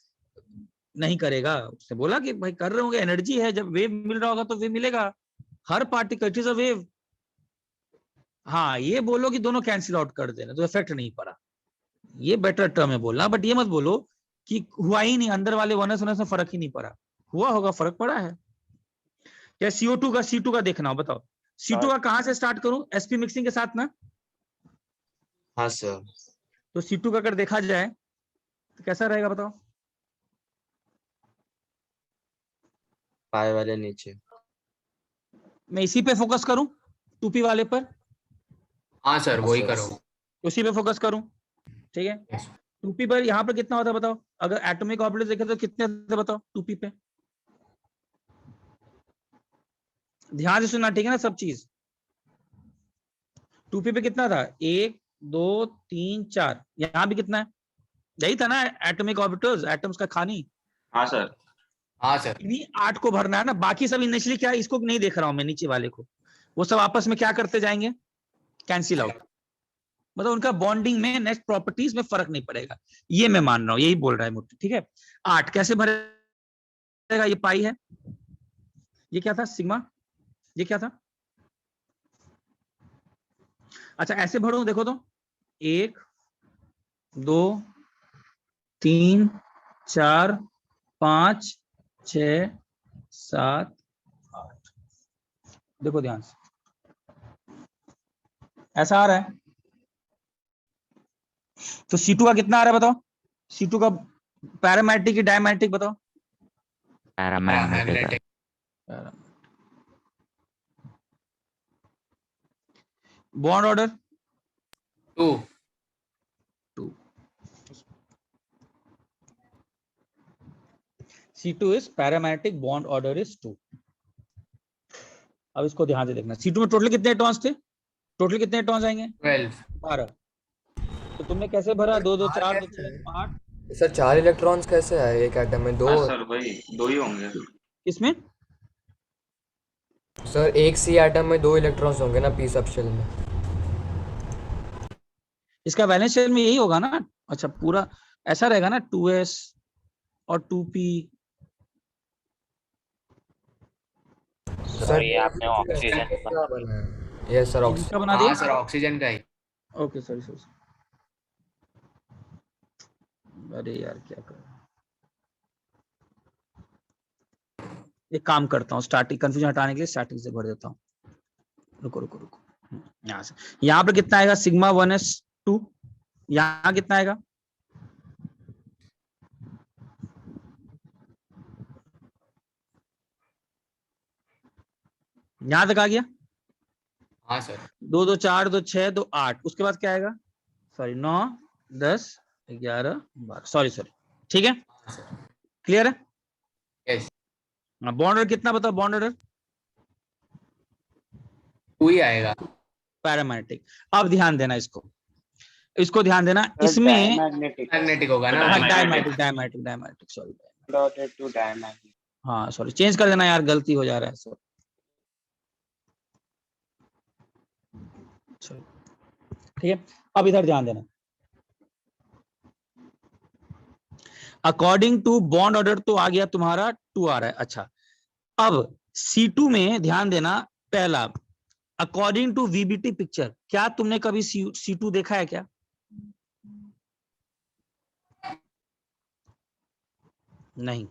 S1: नहीं करेगा। उसने बोला कि भाई कर रहे होंगे, एनर्जी है, जब वेव मिल रहा होगा तो वेव मिलेगा। हर particle it is a wave. हाँ ये बोलो कि दोनों कैंसिल आउट कर देना तो इफेक्ट नहीं पड़ा, ये बेटर टर्म है बोलना। बट ये मत बोलो कि हुआ ही नहीं, अंदर वाले 1s में फर्क ही नहीं पड़ा। हुआ होगा, फर्क पड़ा है। क्या CO2 का C2 का देखना हो, बताओ। C2 का कहां से स्टार्ट करूं? SP मिक्सिंग के साथ ना?
S7: हाँ सर।
S1: तो C2 का अगर देखा जाए तो कैसा रहेगा बताओ?
S7: पाए वाले नीचे।
S1: मैं इसी पे फोकस करूं, 2p वाले पर?
S2: हाँ सर वही करो,
S1: उसी पे फोकस करूं, ठीक है। 2p पर यहाँ पर कितना होता है बताओ? अगर एटॉमिक ऑर्बिटल देखे तो कितने होते बताओ 2p पे? ध्यान से सुनना, ठीक है ना सब चीज। 2p पे कितना था? 1 2 3 4। यहाँ भी कितना है? यही था ना एटॉमिक ऑर्बिटल्स, एटम्स का खानी।
S10: हाँ सर।
S2: हाँ सर
S1: इन्हीं 8 को भरना है ना। बाकी सब इनिशियली क्या, इसको नहीं देख रहा हूं मैं, नीचे वाले को। वो सब आपस में क्या करते जाएंगे? Cancel out. मतलब उनका बॉन्डिंग में, नेक्स्ट प्रॉपर्टीज में फर्क नहीं पड़ेगा, ये मैं मान रहा हूं। यही बोल रहा है मूर्ति, ठीक है। 8 कैसे भरेगा? ये पाई है, ये क्या था? सिग्मा, ये क्या था? अच्छा ऐसे भरो, देखो तो 1 2 3 4 5 6 7 8। देखो ध्यान से, ऐसा आ रहा है। तो C2 का कितना आ रहा है बताओ? C2 का पैरामैग्नेटिक की डायमैग्नेटिक बताओ?
S4: Paramagnetic.
S1: Bond order
S2: 2
S1: 2। C2 is paramagnetic, bond order is 2। अब इसको ध्यान से देखना। C2 में टोटल कितने इलेक्ट्रॉन्स थे? टोटल कितने इलेक्ट्रॉन्स आएंगे? 12। तो तुमने कैसे भरा? 2 2 4 2 6 8।
S11: सर 4 इलेक्ट्रॉन्स कैसे आए एक एटम में? 2
S10: हाँ सर वही 2 ही होंगे।
S1: किसमें?
S11: सर एक सी एटम में 2 इलेक्ट्रॉन्स होंगे ना पी सब शेल में।
S1: इसका वैलेंस शेल में यही होगा ना? अच्छा पूरा ऐसा रहेगा ना, 2s और 2p।
S4: सर ये आपने ऑक्सीजन
S11: का बना है। यस सर
S1: किसका
S11: ऑक्सीजन।
S1: बना दिया?
S2: हाँ सर ऑक्सीजन का ही।
S1: Okay sorry sorry. अरे यार क्या कर एक काम करता हूँ, स्टार्टिंग कंफ्यूजन हटाने के लिए स्टार्टिंग से भर देता हूँ। रुको रुको रुको, यहाँ से यहाँ पे कितना आएगा सिग्मा 1s2, यहाँ कितना आएगा यहाँ तक आ गया,
S2: हाँ सर
S1: 2 2 4 2 6 2 8, उसके बाद क्या आएगा, सॉरी 9 10 11 12, सॉरी ठीक है, क्लियर है।
S2: यस
S1: बॉन्ड ऑर्डर कितना बताओ, बॉन्ड ऑर्डर
S2: 2 ही आएगा।
S1: पैरामैग्नेटिक। अब ध्यान देना, इसको ध्यान देना, इसमें
S2: मैग्नेटिक होगा ना।
S1: डायमैग्नेटिक सॉरी हाँ सॉरी चेंज कर देना यार, गलती हो जा रहा है सर। ठीक है, अब इधर ध्यान देना, अकॉर्डिंग टू बॉन्ड ऑर्डर तो आ गया तुम्हारा 2 आ रहा है। अच्छा, अब C2 में ध्यान देना, पहला अकॉर्डिंग टू VBT पिक्चर, क्या तुमने कभी C2 देखा है क्या? नहीं,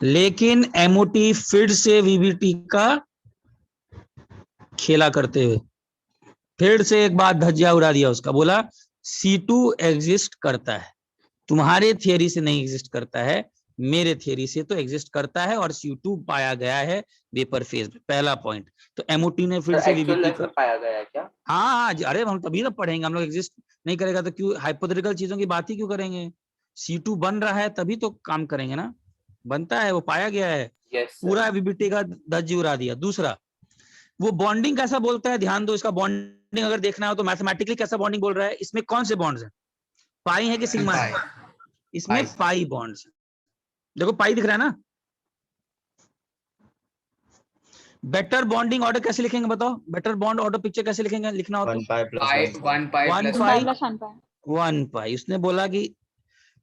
S1: लेकिन MOT फिर से VBT का खेला करते हुए फिर से एक बात धज्जिया उड़ा दिया उसका, बोला C2 एग्जिस्ट करता है, तुम्हारे थियरी से नहीं एग्जिस्ट करता है, मेरे थियरी से तो एग्जिस्ट करता है, और C2 पाया गया है वेपर फेज में, पहला पॉइंट। तो MOT ने फिर से VBT का
S9: पाया गया है क्या?
S1: हाँ, अरे हम तभी तो पढ़ेंगे, हम लोग एग्जिस्ट नहीं करेगा तो क्यों हाइपोथेटिकल चीजों की बात ही क्यों करेंगे? C2 बन रहा है तभी तो काम करेंगे ना, बनता है, वो पाया गया है। पूरा VBT का धज्जी उड़ा दिया। दूसरा, वो बॉन्डिंग कैसा बोलता है, ध्यान दो, इसका बॉन्डिंग अगर देखना हो तो मैथमेटिकली कैसा बॉन्डिंग बोल रहा है, इसमें कौन से बॉन्ड्स हैं, पाई है कि सिग्मा है? इसमें पाई बॉन्ड्स, देखो पाई दिख रहा है ना। बेटर बॉन्डिंग ऑर्डर कैसे लिखेंगे बताओ, बेटर बॉन्ड ऑर्डर पिक्चर कैसे लिखेंगे, लिखना हो तो
S2: 1 पाई। उसने बोला कि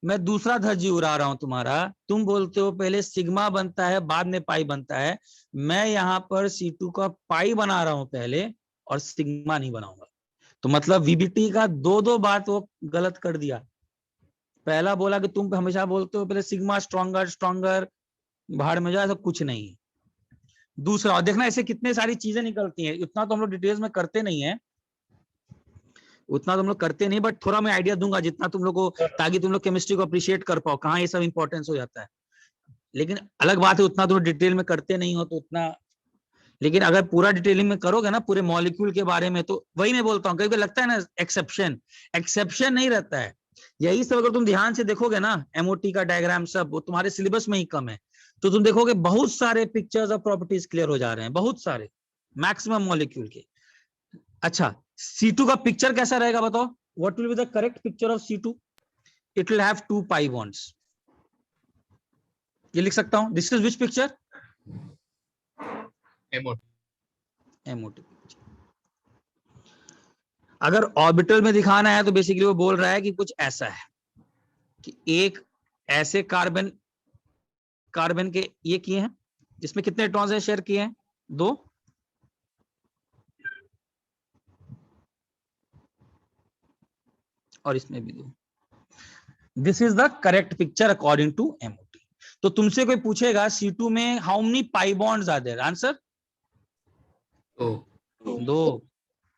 S2: मैं दूसरा धज्जी उड़ा रहा हूं तुम्हारा, तुम बोलते हो पहले सिग्मा बनता है बाद में पाई बनता है, मैं यहाँ पर C2 का पाई बना रहा हूं पहले और सिग्मा नहीं बनाऊंगा। तो मतलब VBT का दो बात वो गलत कर दिया। पहला बोला कि तुम हमेशा बोलते हो पहले सिग्मा स्ट्रॉन्गर भाड़ में जाए, ऐसा कुछ नहीं है। दूसरा, और देखना ऐसे कितने सारी चीजें निकलती हैं, उतना तो हम लोग डिटेल्स में करते नहीं है, बट थोड़ा मैं आइडिया दूंगा जितना तुम लोग को, ताकि तुम लोग केमिस्ट्री को अप्रिशिएट कर पाओ, कहाँ ये सब इंपॉर्टेंस हो जाता है। लेकिन अलग बात है उतना तुम डिटेल में करते नहीं हो तो उतना, लेकिन अगर पूरा डिटेलिंग में करोगे ना पूरे मॉलिक्यूल के बारे में, तो वही मैं बोलता हूँ, कभी लगता है ना एक्सेप्शन नहीं रहता है। यही सब अगर तुम ध्यान से देखोगे ना, MOT का डायग्राम सब वो तुम्हारे सिलेबस में ही कम है, तो तुम देखोगे बहुत सारे पिक्चर्स और प्रॉपर्टीज क्लियर हो जा रहे हैं, बहुत सारे, मैक्सिमम मॉलिक्यूल के। अच्छा, C2 का पिक्चर कैसा रहेगा बताओ, what will be the correct picture of C2? It will have 2 pi bonds. ये लिख सकता हूं, this is which picture? MOT। अगर ऑर्बिटल में दिखाना है तो बेसिकली वो बोल रहा है कि कुछ ऐसा है कि एक ऐसे कार्बन के ये किए हैं जिसमें कितने इलेक्ट्रॉन्स हैं, शेयर किए हैं 2, और इसमें भी 2। This is the correct picture according to MOT। तो तुमसे कोई पूछेगा C2 में how many pi bonds are there, answer 2।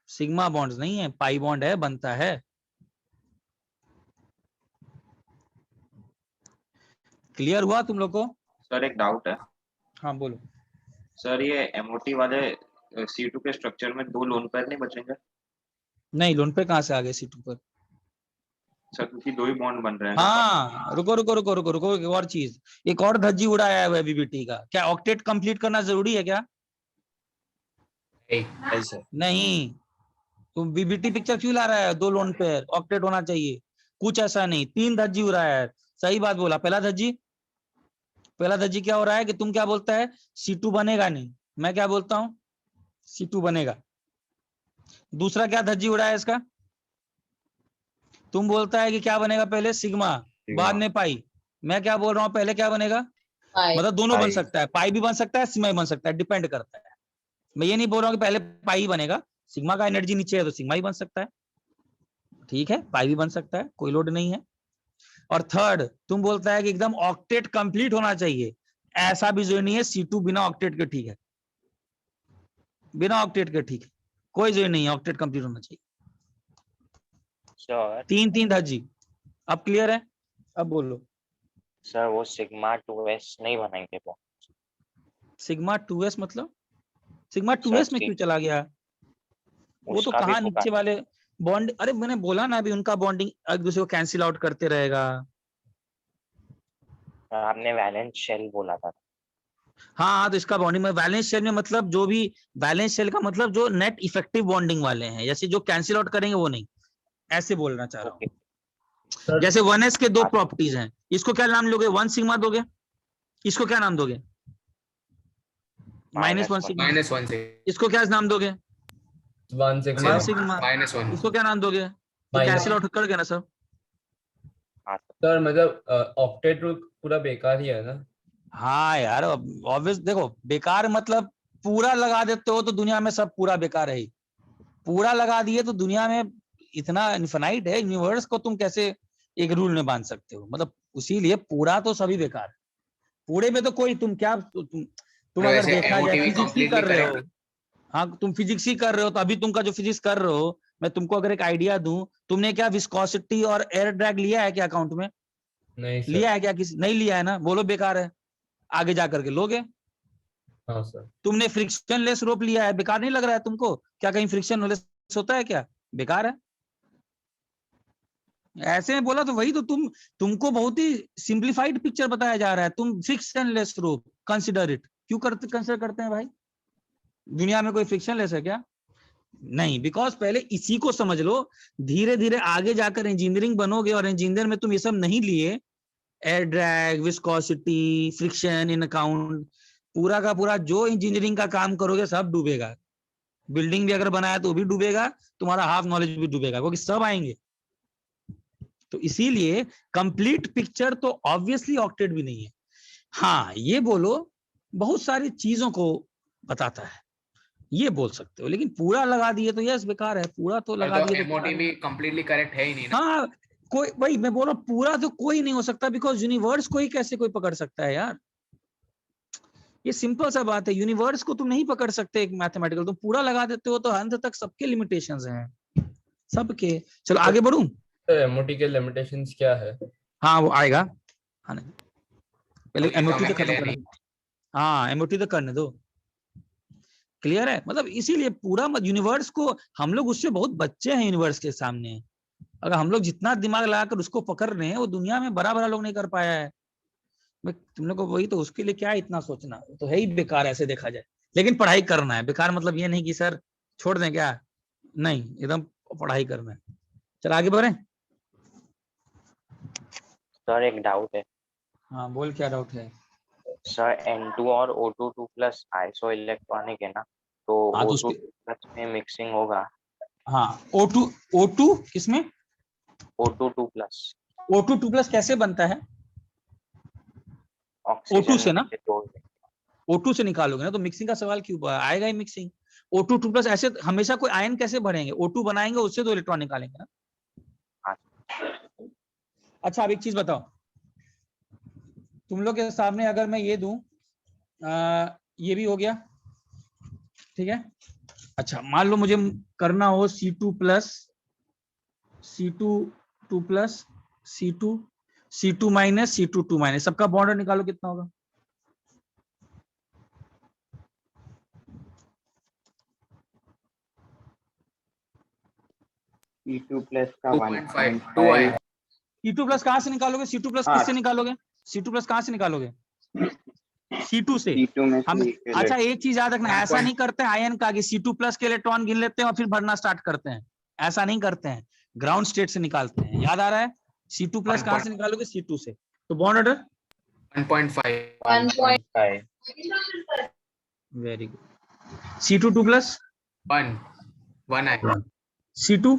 S2: Sigma bonds नहीं है, पाई बॉन्ड है, बनता है। क्लियर हुआ तुम लोग को?
S10: सर एक डाउट है।
S1: हाँ बोलो
S10: सर, ये MOT वाले C2 के स्ट्रक्चर में 2 लोन पेयर नहीं बचेंगे?
S1: नहीं, लोन पे कहां से आ गए C2 पर?
S10: सर क्योंकि 2 ही बॉन्ड बन रहे हैं।
S1: हाँ रुको एक और चीज, एक और धज्जी उड़ाया हुआ है VBT का, क्या ऑक्टेट कंप्लीट करना जरूरी है क्या? नहीं, तुम VBT पिक्चर क्यों ला रहा है, 2 लोन पेयर, ऑक्टेट होना चाहिए, कुछ ऐसा नहीं, 3 धज्जी उड़ाया है। सही बात बोला। पहला धज्जी क्या हो रहा है कि तुम क्या बोलता है, C2 बनेगा नहीं, मैं क्या बोलता हूं C2 बनेगा। दूसरा क्या धज्जी उड़ा है इसका, तुम बोलता है कि क्या बनेगा, पहले सिग्मा बाद में पाई, मैं क्या बोल रहा हूँ पहले क्या बनेगा, मतलब दोनों बन सकता है, पाई भी बन सकता है, सिग्मा भी बन सकता है, डिपेंड करता है। मैं ये नहीं बोल रहा हूँ कि पहले पाई ही बनेगा, सिग्मा का एनर्जी नीचे है तो सिग्मा ही बन सकता है, ठीक है, पाई भी बन सकता है, कोई लोड नहीं है। और थर्ड तुम बोलता है कि एकदम ऑक्टेट कंप्लीट होना चाहिए। ऐसा भी जो नहीं है, C2 बिना ऑक्टेट के ठीक है, बिना ऑक्टेट के ठीक है, कोई जो नहीं है, ऑक्टेट कंप्लीट होना चाहिए।
S4: सर
S1: 3 धज्जी। अब क्लियर है? अब बोलो।
S4: सर वो सिग्मा 2s नहीं बनाएंगे वो।
S1: सिग्मा 2s मतलब सिग्मा
S4: सर
S1: 2s में क्यों चला गया? वो तो
S4: उसका भी
S1: कहाँ
S4: होगा।
S1: नीचे वाले बॉन्ड, अरे मैंने बोला ना अभी उनका बॉन्डिंग एक दूसरे को कैंसिल आउट करते रहेगा।
S4: आपने वैलेंस शेल बोला था।
S1: हाँ तो इसका बॉन्डिंग में वैलेंस शेल में मतलब जो भी वैलेंस शेल का मतलब जो नेट इफेक्टिव बॉन्डिंग वाले हैं, जैसे जो कैंसिल आउट करेंगे वो नहीं, ऐसे बोलना चाह रहा हूँ। जैसे 1s के दो प्रॉपर्टीज हैं, इसको क्या नाम लोगे? 1 सिग्मा दोगे, इसको क्या नाम दोगे? -1 सिग्मा।
S5: -1 से
S1: इसको क्या नाम दोगे?
S5: 1
S1: 1
S5: सिग्मा
S1: सिग्मा।
S5: -1
S1: इसको क्या नाम दोगे? तो
S5: Minus.
S1: कैंसिल आउट कर गया ना सब।
S5: सर मतलब ऑक्टेट रूल पूरा बेकार ही है ना।
S1: हाँ यार ऑब्वियस, देखो बेकार मतलब पूरा लगा देते हो तो दुनिया में सब पूरा बेकार है ही। पूरा लगा दिए तो दुनिया में इतना इन्फिनाइट है यूनिवर्स को, तुम कैसे एक रूल में बांध सकते हो? मतलब इसीलिए पूरा तो सभी बेकार है। पूरे में तो कोई तुम क्या तुम अगर देखा जाए फिजिक्स ही कर रहे हो, हाँ तुम फिजिक्स ही कर रहे हो, तो अभी तुम का जो फिजिक्स कर रहे हो, मैं तुमको अगर एक आइडिया दूं, तुमने क्या विस्कोसिटी और एयर ड्रैग लिया है क्या अकाउंट में?
S5: नहीं सर।
S1: लिया है क्या? किसी नहीं लिया है ना, बोलो बेकार है। आगे जा करके लोगे।
S5: हाँ सर।
S1: तुमने फ्रिक्शनलेस रोप लिया है, बेकार नहीं लग रहा है तुमको? क्या कहीं फ्रिक्शनलेस होता है क्या? बेकार है। ऐसे में बोला तो वही तो तुमको बहुत ही सिंप्लीफाइड पिक्चर बताया जा रहा है। तुम फ्रिक्शनलेस रोप कंसिडर इट क्यों कंसिडर करते हैं भाई? दुनिया में कोई फ्रिक्शनलेस है क्या? नहीं, बिकॉज पहले इसी को समझ लो, धीरे धीरे आगे जाकर इंजीनियरिंग बनोगे और इंजीनियर में तुम ये सब नहीं लिए, एयर ड्रैग, विस्कोसिटी, फ्रिक्शन इन अकाउंट, पूरा का पूरा जो इंजीनियरिंग का काम करोगे सब डूबेगा। बिल्डिंग भी अगर बनाया तो भी डूबेगा, तुम्हारा हाफ नॉलेज भी डूबेगा, क्योंकि सब आएंगे। तो इसीलिए कंप्लीट पिक्चर तो ऑब्वियसली ऑक्टेट भी नहीं है। हाँ ये बोलो बहुत सारी चीजों को बताता है, ये बोल सकते हो, लेकिन पूरा लगा दिए तो यस बेकार है। पूरा तो लगा दिए तो
S5: एमओटी भी कंप्लीटली करेक्ट है ही नहीं ना।
S1: हाँ कोई भाई, मैं बोल रहा हूँ पूरा तो कोई नहीं हो सकता, बिकॉज यूनिवर्स को ही कैसे कोई पकड़ सकता है यार? ये सिंपल सा बात है, यूनिवर्स को तुम नहीं पकड़ सकते एक मैथमेटिकल, तुम पूरा लगा देते हो तो अंत तक सबके लिमिटेशंस हैं, सबके। चलो आगे बढ़ूं।
S5: एमओटी के लिमिटेशंस क्या है?
S1: हाँ वो आएगा, आने दो। पहले
S5: तो ये
S1: एमओटी तो
S5: comment के
S1: खत्म
S5: लिए
S1: करने दो। हाँ एमओटी तो करने दो। क्लियर है? मतलब इसीलिए पूरा यूनिवर्स को, हम लोग उससे बहुत बच्चे हैं यूनिवर्स के सामने। अगर हम लोग जितना दिमाग लगाकर उसको पकड़ रहे हैं, वो दुनिया में बड़ा बड़ा लोग नहीं कर पाया है। मैं तुम लोग को वही तो, उसके लिए क्या इतना सोचना, तो है ही बेकार ऐसे देखा जाए। लेकिन पढ़ाई करना है, बेकार मतलब ये नहीं कि सर छोड़ दें क्या, नहीं, एकदम पढ़ाई करना है। चल आगे बढ़े।
S4: सर एक डाउट है।
S1: हाँ बोल, क्या डाउट है?
S4: सर N2 और O2 2+ आइसो इलेक्ट्रॉनिक है ना, तो
S1: हाँ तो
S4: O2
S1: उसके,
S4: में मिक्सिंग होगा।
S1: हाँ O2 किसमें?
S4: O2 2+
S1: O2 2+ कैसे बनता है?
S4: ऑक्सीजन
S1: से ना?
S4: में तोड़ देंगे।
S1: O2 से निकालोगे ना, तो मिक्सिंग का सवाल क्यों आएगा ही? मिक्सिंग O2 2+ ऐसे हमेशा कोई आयन कैसे भरेंगे? O2 बनाएंगे, उससे तो इलेक्ट्रॉन निकालेंगे ना।
S4: हाँ।
S1: अच्छा अब एक चीज बताओ, तुम लोग के सामने अगर मैं ये दूं, ये भी हो गया, ठीक है। अच्छा मान लो मुझे करना हो C2+, C2 2+, C2 C2 - C2 सबका बॉन्ड निकालो, कितना होगा?
S9: C2+ का
S5: 2.5 आएगा।
S1: C2+ कहां से निकालोगे? C2+ किससे निकालोगे? C2+ कहां से निकालोगे? C2 से।
S9: C2 में
S1: हम,
S9: से
S1: अच्छा एक चीज याद रखना, ऐसा नहीं करते हैं आयन का कि C2+ के इलेक्ट्रॉन गिन लेते हैं और फिर भरना स्टार्ट करते हैं, ऐसा नहीं करते हैं, ग्राउंड स्टेट से निकालते हैं। याद आ रहा है? C2+ कहां से निकालोगे? C2 से। तो bond order
S5: 1.5
S1: very good. C2 2+
S5: 1 आएगा।
S1: C2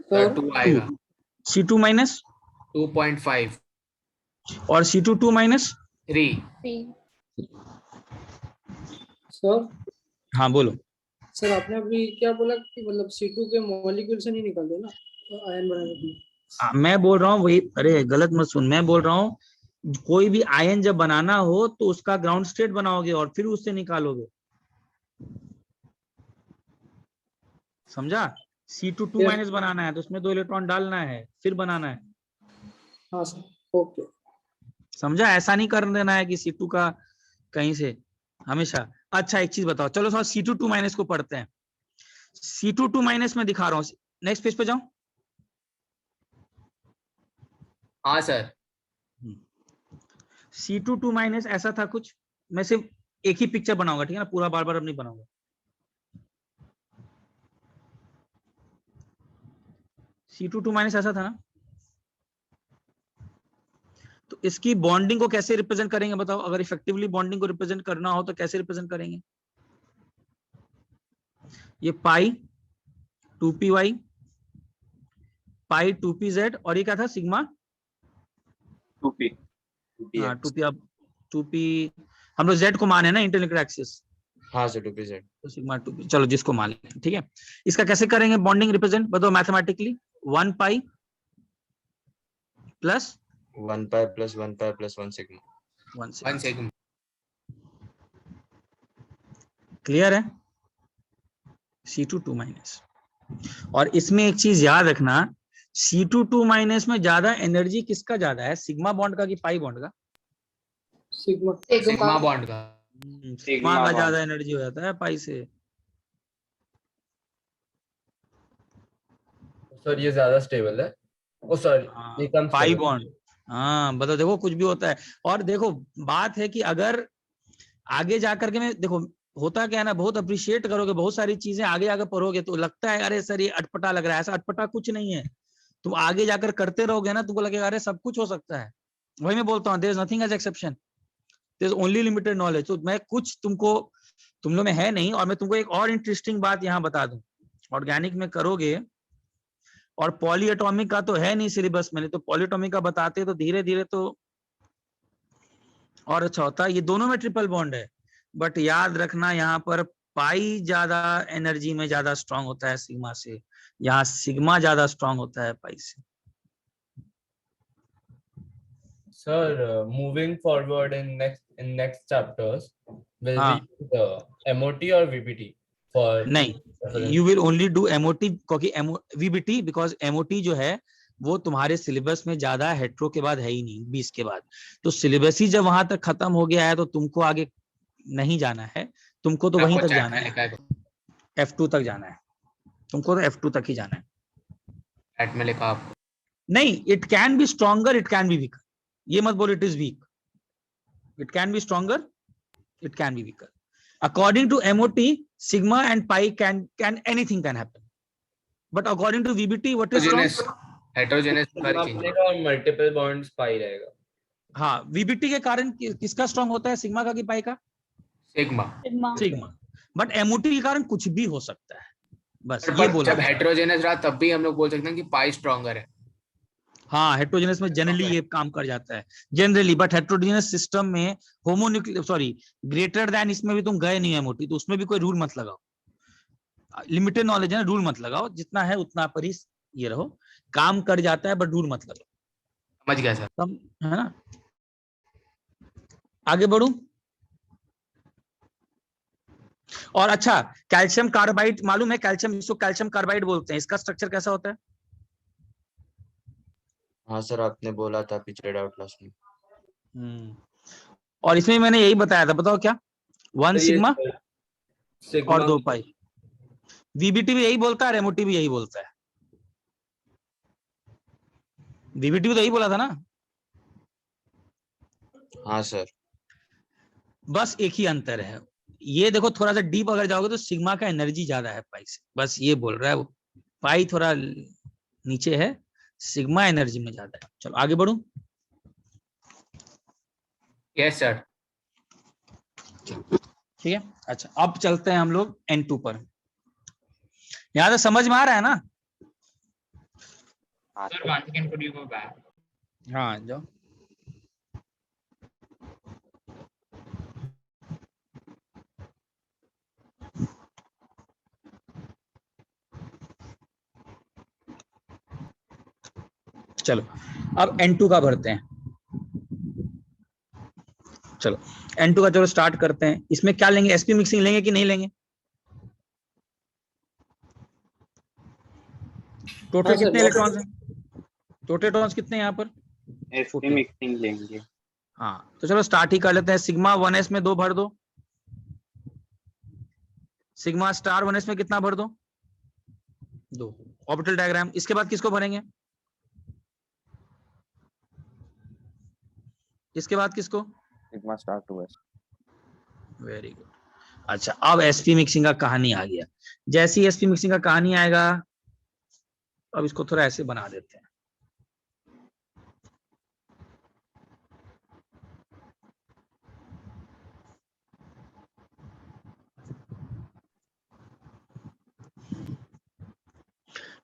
S5: सर 2 आएगा।
S1: C2 माइनस
S5: 2.5
S1: और C2 2 -
S5: 3
S3: सर
S1: हाँ बोलो।
S3: सर आपने अभी क्या बोला कि मतलब C2 के मॉलिक्यूल से नहीं निकालते ना आयन बनाने के लिए?
S1: मैं बोल रहा हूँ वही, अरे गलत मत सुन, मैं बोल रहा हूँ कोई भी आयन जब बनाना हो तो उसका ग्राउंड स्टेट बनाओगे और फिर उससे निकालोगे, समझा? C2 2 माइनस बनाना है तो उसमें 2 इलेक्ट्रॉन डालना है फिर बनाना है,
S3: हाँ सर, ओके।
S1: समझा? ऐसा नहीं कर देना है कि C2 का कहीं से हमेशा। अच्छा एक चीज बताओ, चलो थोड़ा C2 2 माइनस को पढ़ते हैं। C2 2 माइनस में दिखा रहा हूँ, नेक्स्ट पेज पे जाऊं।
S5: हाँ सर।
S1: C2 2 माइनस ऐसा था कुछ, मैं सिर्फ एक ही पिक्चर बनाऊंगा, ठीक है ना, पूरा बार बार अब नहीं बनाऊंगा। C2 2 माइनस ऐसा था ना, तो इसकी बॉन्डिंग को कैसे रिप्रेजेंट करेंगे बताओ? अगर इफेक्टिवली बॉन्डिंग को रिप्रेजेंट करना हो तो कैसे रिप्रेजेंट करेंगे? ये पाई 2py पाई 2pz और ये क्या था, सिग्मा
S10: 2p।
S1: हाँ 2p। अब 2p हम लोग z को माने ना इंटरलिंक्ड एक्सिस,
S7: हाँ सर 2pz।
S1: तो सिग्मा 2p, चलो जिसको मान लें, ठीक है। इसका कैसे करेंगे बॉन्डिंग रिप्रेजेंट बताओ mathematically? 1 pi plus
S7: 1 pi plus 1 pi plus 1 sigma।
S1: 1
S5: 1
S1: sigma.
S5: Second.
S1: Clear है? C2 2 minus. और इसमें एक चीज याद रखना, C2 2 माइनस में ज्यादा एनर्जी किसका ज्यादा है, सिग्मा बॉन्ड का कि पाई बॉन्ड का?
S3: सिग्मा।
S5: सिग्मा बॉन्ड का।
S1: सिग्मा का ज्यादा एनर्जी हो जाता है पाई से।
S5: सर ये ज्यादा स्टेबल है। ओ सॉरी, ये कम
S1: पाई
S5: stable है।
S1: बॉन्ड, हाँ बताओ, देखो कुछ भी होता है। और देखो बात है कि अगर आगे जाकर के मैं देखो होता क्या है ना, बहुत अप्रिशिएट करोगे, बहुत सारी चीजें आगे आगे पढ़ोगे तो लगता है अरे सर ये अटपटा लग रहा है, ऐसा अटपटा कुछ नहीं है। तुम आगे जाकर करते रहोगे ना तुमको लगेगा अरे सब कुछ हो सकता है। वही मैं बोलता हूँ, there is nothing as exception, there is only limited knowledge. तो मैं कुछ तुमको, तुम लोग में है नहीं। और मैं तुमको एक और इंटरेस्टिंग बात यहाँ बता दूं, ऑर्गेनिक में करोगे और पॉली एटॉमिक का तो है नहीं सिलेबस में, तो पॉली एटॉमिक का बताते तो धीरे धीरे तो और अच्छा होता। ये दोनों में ट्रिपल बॉन्ड है, बट याद रखना यहाँ पर पाई ज्यादा एनर्जी में ज्यादा स्ट्रांग होता है सिग्मा से, यहाँ सिग्मा ज्यादा स्ट्रांग होता है पाई से।
S5: Sir, moving forward in next chapters, will we
S1: हाँ
S5: use MOT or VBT for
S1: नहीं,
S5: reference?
S1: You will only do MOT, क्योंकि वीबीटी, बिकॉज एमओटी जो है वो तुम्हारे सिलेबस में ज्यादा हेट्रो के बाद है ही नहीं, 20 के बाद। तो सिलेबस ही जब वहां तक खत्म हो गया है तो तुमको आगे नहीं जाना है, तुमको तो वहीं
S5: आपको
S1: तक
S5: chat
S1: जाना
S5: में
S1: है,
S5: लिखा है,
S1: F2 तक जाना है, तुमको तो F2 तक ही जाना है।
S5: chat में लिखा आपको।
S1: नहीं, it can be stronger, it can be weaker, ये मत बोलो it is weak. It can be stronger, it can be weaker. According to MOT, sigma and pi can anything can happen. But according to VBT, what is strong?
S5: Heterogeneous
S1: Sigma
S5: change होगा और multiple bonds pi रहेगा।
S1: हाँ, VBT के कारण किसका स्ट्रांग होता है, सिग्मा का कि पाई का?
S5: सिग्मा।
S1: सिग्मा। बट MOT के कारण कुछ भी हो सकता है, बस ये बोलना।
S5: जब हेटेरोजेनस रहा तब भी हम लोग बोल सकते हैं कि पाई स्ट्रॉन्गर है।
S1: हाँ, हेट्रोजेनस में जनरली ये काम कर जाता है जनरली, बट हेट्रोजेनस सिस्टम में होमोन्यूक्लियर सॉरी ग्रेटर देन, इसमें भी तुम गए नहीं MOT, तो उसमें भी कोई रूल मत लगाओ, लिमिटेड नॉलेज है ना, रूल मत लगाओ, जितना है उतना पर ही ये रहो, काम कर जाता है बट रूल मत लगाओ।
S5: समझ गया सर।
S1: तब है ना, आगे बढ़ू। और अच्छा, कैल्शियम कार्बाइड मालूम है, कैल्शियम, इसको कैल्शियम कार्बाइड बोलते हैं, इसका स्ट्रक्चर कैसा होता है?
S7: हाँ सर आपने बोला था पिछले डाउट क्लास में।
S1: और इसमें मैंने यही बताया था, बताओ क्या? 1 सिग्मा और 2 पाई। वीबीटी भी यही बोलता है, एमओटी भी यही बोलता है। वीबीटी भी तो यही बोला था ना।
S7: हाँ सर।
S1: बस एक ही अंतर है, ये देखो थोड़ा सा डीप अगर जाओगे तो सिग्मा का एनर्जी ज्यादा है पाई से, बस ये बोल रहा है वो, पाई थोड़ा नीचे है, सिग्मा एनर्जी में ज्यादा है। चलो आगे बढ़ू।
S5: Yes sir.
S1: ठीक है, अच्छा अब चलते हैं हम लोग N2 पर। यहाँ तो समझ में आ रहा है ना?
S8: Sir, once again, could you go back?
S1: हाँ जाओ।
S2: चलो अब N2 का भरते हैं। चलो N2 का चलो स्टार्ट करते हैं। इसमें क्या लेंगे, sp मिक्सिंग लेंगे कि नहीं लेंगे? टोटल
S3: हाँ सर,
S2: कितने इलेक्ट्रॉन्स हैं? टोटल इलेक्ट्रॉन्स कितने हैं यहाँ पर?
S4: एसपी मिक्सिंग लेंगे।
S2: हाँ तो चलो स्टार्ट ही कर लेते हैं। सिग्मा 1s में 2 भर दो, सिग्मा स्टार 1s में कितना भर दो? 2। Orbital diagram. इसके बाद किसको भरेंगे? इसके बाद किसको?
S4: Sigma star 2s।
S2: Very good. अच्छा अब sp मिक्सिंग का कहानी आ गया। जैसे ही sp मिक्सिंग का कहानी आएगा, अब इसको थोड़ा ऐसे बना देते हैं।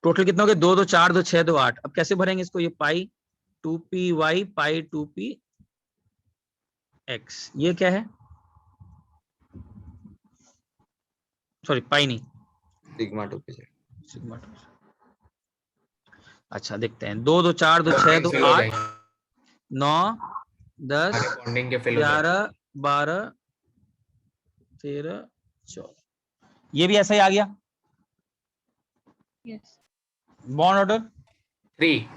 S2: टोटल कितना हो गया? 2 2 4 2 6 2 8। अब कैसे भरेंगे इसको? ये पाई 2py पाई 2px, ये क्या है? सॉरी पाई नहीं,
S7: सिग्मा 2p।
S2: सिग्मा 2। अच्छा देखते हैं। 2 2 4 2 6 2 8 9 10
S5: बॉन्डिंग के फिल हो
S2: 11 12 13 14। ये भी ऐसा ही आ गया।
S6: Yes.
S2: Bond order
S5: 3।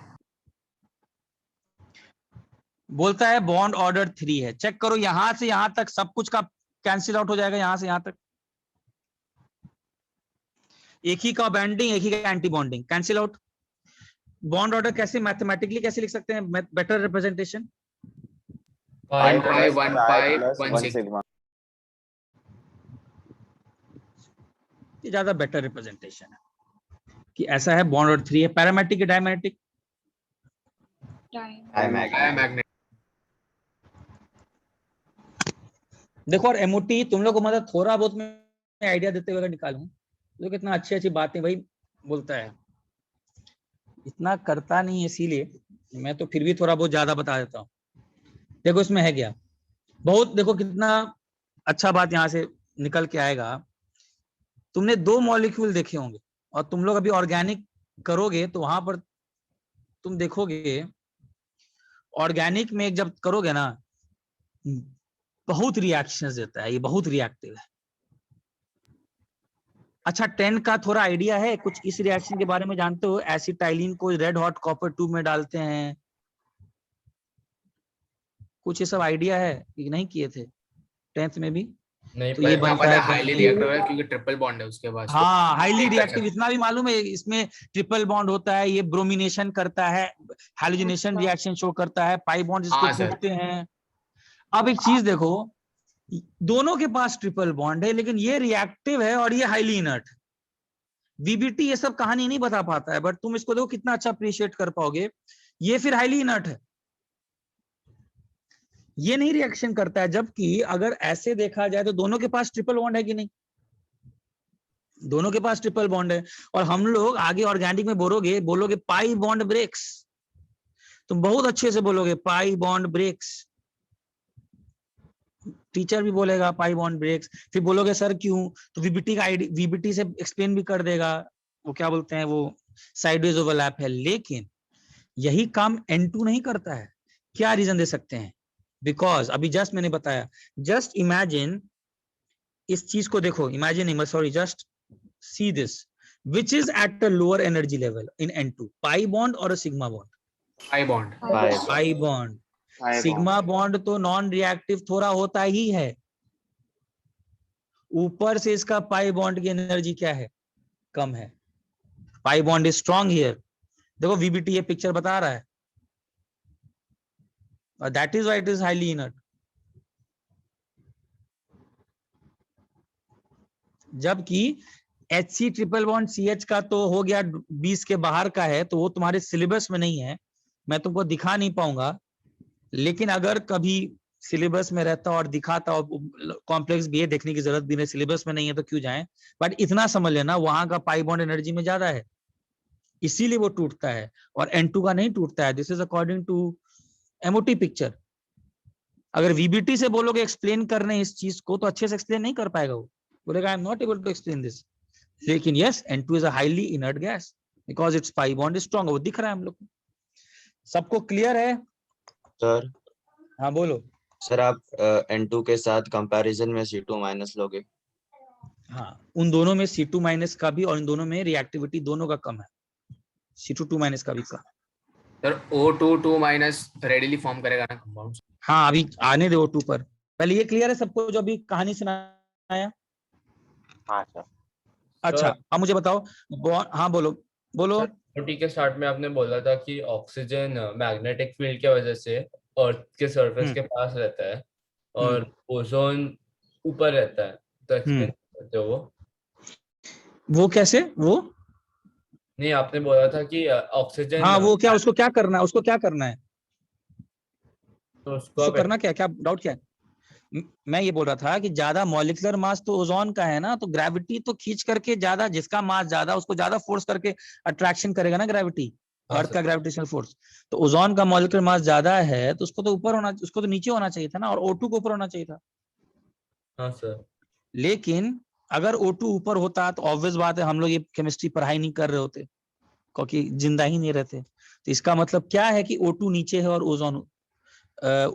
S2: बोलता है बॉन्ड ऑर्डर 3 है। चेक करो यहां से यहां तक सब कुछ का कैंसिल आउट हो जाएगा। यहां से यहां तक एक ही का बॉन्डिंग, एक ही का anti bonding, cancel out. Bond order कैसे मैथमेटिकली कैसे लिख सकते हैं? बेटर रिप्रेजेंटेशन,
S5: पाई 1 पाई 1
S4: 1
S5: 6।
S4: सिग्मा।
S2: ये ज्यादा बेटर रिप्रेजेंटेशन है कि ऐसा है। बॉन्ड ऑर्डर 3 है। पैरामेट्रिक या डायमेट्रिक?
S5: मैग्नेट।
S2: देखो और एमओटी तुम लोग को मतलब थोड़ा बहुत मैं आइडिया देते हुए अगर निकालूं तो कितना अच्छी अच्छी बातें भाई बोलता है। इतना करता नहीं है, इसीलिए मैं तो फिर भी थोड़ा बहुत ज्यादा बता देता हूँ। देखो इसमें है क्या, बहुत देखो कितना अच्छा बात यहाँ से निकल के आएगा। तुमने 2 मॉलिक्यूल देखे होंगे और तुम लोग अभी ऑर्गेनिक करोगे तो वहां पर तुम देखोगे ऑर्गेनिक में जब करोगे ना बहुत रिएक्शंस देता है, ये बहुत रिएक्टिव है। अच्छा 10 का थोड़ा आइडिया है कुछ इस रिएक्शन के बारे में जानते हो? एसिटाइलिन को रेड हॉट कॉपर ट्यूब में डालते हैं, कुछ ये सब आइडिया है कि नहीं किए थे 10th में भी?
S5: नहीं
S2: तो ये बनता है
S5: हाईली रिएक्टिव है क्योंकि ट्रिपल बॉन्ड है उसके पास।
S2: हाँ हाईली रिएक्टिव, इतना भी मालूम है इसमें ट्रिपल बॉन्ड होता है। ये ब्रोमिनेशन करता है, हैलोजिनेशन रिएक्शन शो करता है, पाई बॉन्ड जिसको टूटते हैं। अब एक चीज देखो, दोनों के पास ट्रिपल बॉन्ड है लेकिन ये रिएक्टिव है और ये हाईली इनर्ट। वीबीटी ये सब कहानी नहीं बता पाता है, बट तुम इसको देखो कितना अच्छा अप्रिशिएट कर पाओगे। ये फिर हाईली इनर्ट है, ये नहीं रिएक्शन करता है। जबकि अगर ऐसे देखा जाए तो दोनों के पास ट्रिपल बॉन्ड है कि नहीं? दोनों के पास ट्रिपल बॉन्ड है। और हम लोग आगे ऑर्गेनिक में बोलोगे पाई बॉन्ड ब्रेक्स, तुम बहुत अच्छे से बोलोगे पाई बॉन्ड ब्रेक्स, टीचर भी बोलेगा पाई बॉन्ड ब्रेक्स। फिर बोलोगे सर क्यों, तो वीबीटी का आईडी वीबीटी से एक्सप्लेन भी कर देगा, वो क्या बोलते हैं वो साइडवेज ओवरलैप है। लेकिन यही काम N2 नहीं करता है। क्या रीजन दे सकते हैं? बिकॉज अभी जस्ट मैंने बताया, जस्ट इमेजिन इस चीज को देखो, imagine sorry just see this which is at a lower energy level in N2, pi bond or a sigma bond?
S5: Pi bond.
S2: pi bond। Sigma bond तो नॉन रिएक्टिव थोड़ा होता ही है, ऊपर से इसका पाई बॉन्ड की एनर्जी क्या है? कम है। पाई बॉन्ड इज स्ट्रॉन्ग हियर। देखो वीबीटी ये पिक्चर बता रहा है, और that is why it is highly inert. जबकि HC ट्रिपल बॉन्ड CH का तो हो गया 20 के बाहर का है, तो वो तुम्हारे सिलेबस में नहीं है, मैं तुमको दिखा नहीं पाऊंगा। लेकिन अगर कभी सिलेबस में रहता और दिखाता, और कॉम्प्लेक्स भी है, देखने की जरूरत भी नहीं, सिलेबस में नहीं है तो क्यों जाएं। बट इतना समझ लेना वहां का पाई बॉन्ड एनर्जी में ज्यादा है, इसीलिए वो टूटता है, और N2 का नहीं टूटता है। This is according to MOT picture. अगर VBT से बोलोगे एक्सप्लेन करने इस चीज को, तो अच्छे से एक्सप्लेन नहीं कर पाएगा, वो बोलेगा I am not able to explain this. लेकिन yes N2 is a highly inert gas because its pi bond is strong, वो दिख रहा है हम लोग को। सबको क्लियर है?
S7: सर
S2: हाँ बोलो।
S7: सर आप N2 के साथ कंपैरिजन में C2 माइनस लोगे?
S2: हाँ, उन दोनों में C2 माइनस का भी और इन दोनों में रिएक्टिविटी दोनों का कम है, C2 2 माइनस का भी कम।
S9: Sir O2 2 minus readily form करेगा ना कंपाउंड?
S2: हाँ, अभी आने दो O2 पर। पहले ये क्लियर है सबको जो अभी कहानी सुनाया?
S4: हाँ सर।
S2: अच्छा, अब मुझे बताओ हाँ बोलो बोलो।
S5: ओटी के स्टार्ट में आपने बोला था कि ऑक्सीजन मैग्नेटिक फील्ड की वजह से अर्थ के सरफेस के पास रहता है और ओजोन ऊपर रहता है, तो एक्सप्लेन करते हो
S2: वो कैसे? वो
S5: नहीं, आपने बोला था कि ऑक्सीजन,
S2: हाँ वो क्या, उसको क्या करना है, उसको क्या करना है,
S5: तो
S2: उसको करना क्या, क्या डाउट क्या है? मैं ये बोल रहा था कि ज्यादा मॉलिक्यूलर मास तो ओजोन का है ना, तो ग्रेविटी तो खींच करके ज्यादा, जिसका मास ज्यादा उसको ज्यादा फोर्स करके अट्रैक्शन करेगा ना ग्रेविटी, अर्थ का ग्रेविटेशनल फोर्स। तो ओजोन का मॉलिक्यूलर मास ज्यादा है तो उसको तो ऊपर होना, उसको तो नीचे होना चाहिए था ना, और O2 को ऊपर होना चाहिए था।
S5: हाँ सर।
S2: लेकिन अगर O2 ऊपर होता तो ऑब्वियस बात है हम लोग ये केमिस्ट्री पढ़ाई नहीं कर रहे होते, क्योंकि जिंदा ही नहीं रहते। तो इसका मतलब क्या है कि O2 नीचे है और ओजोन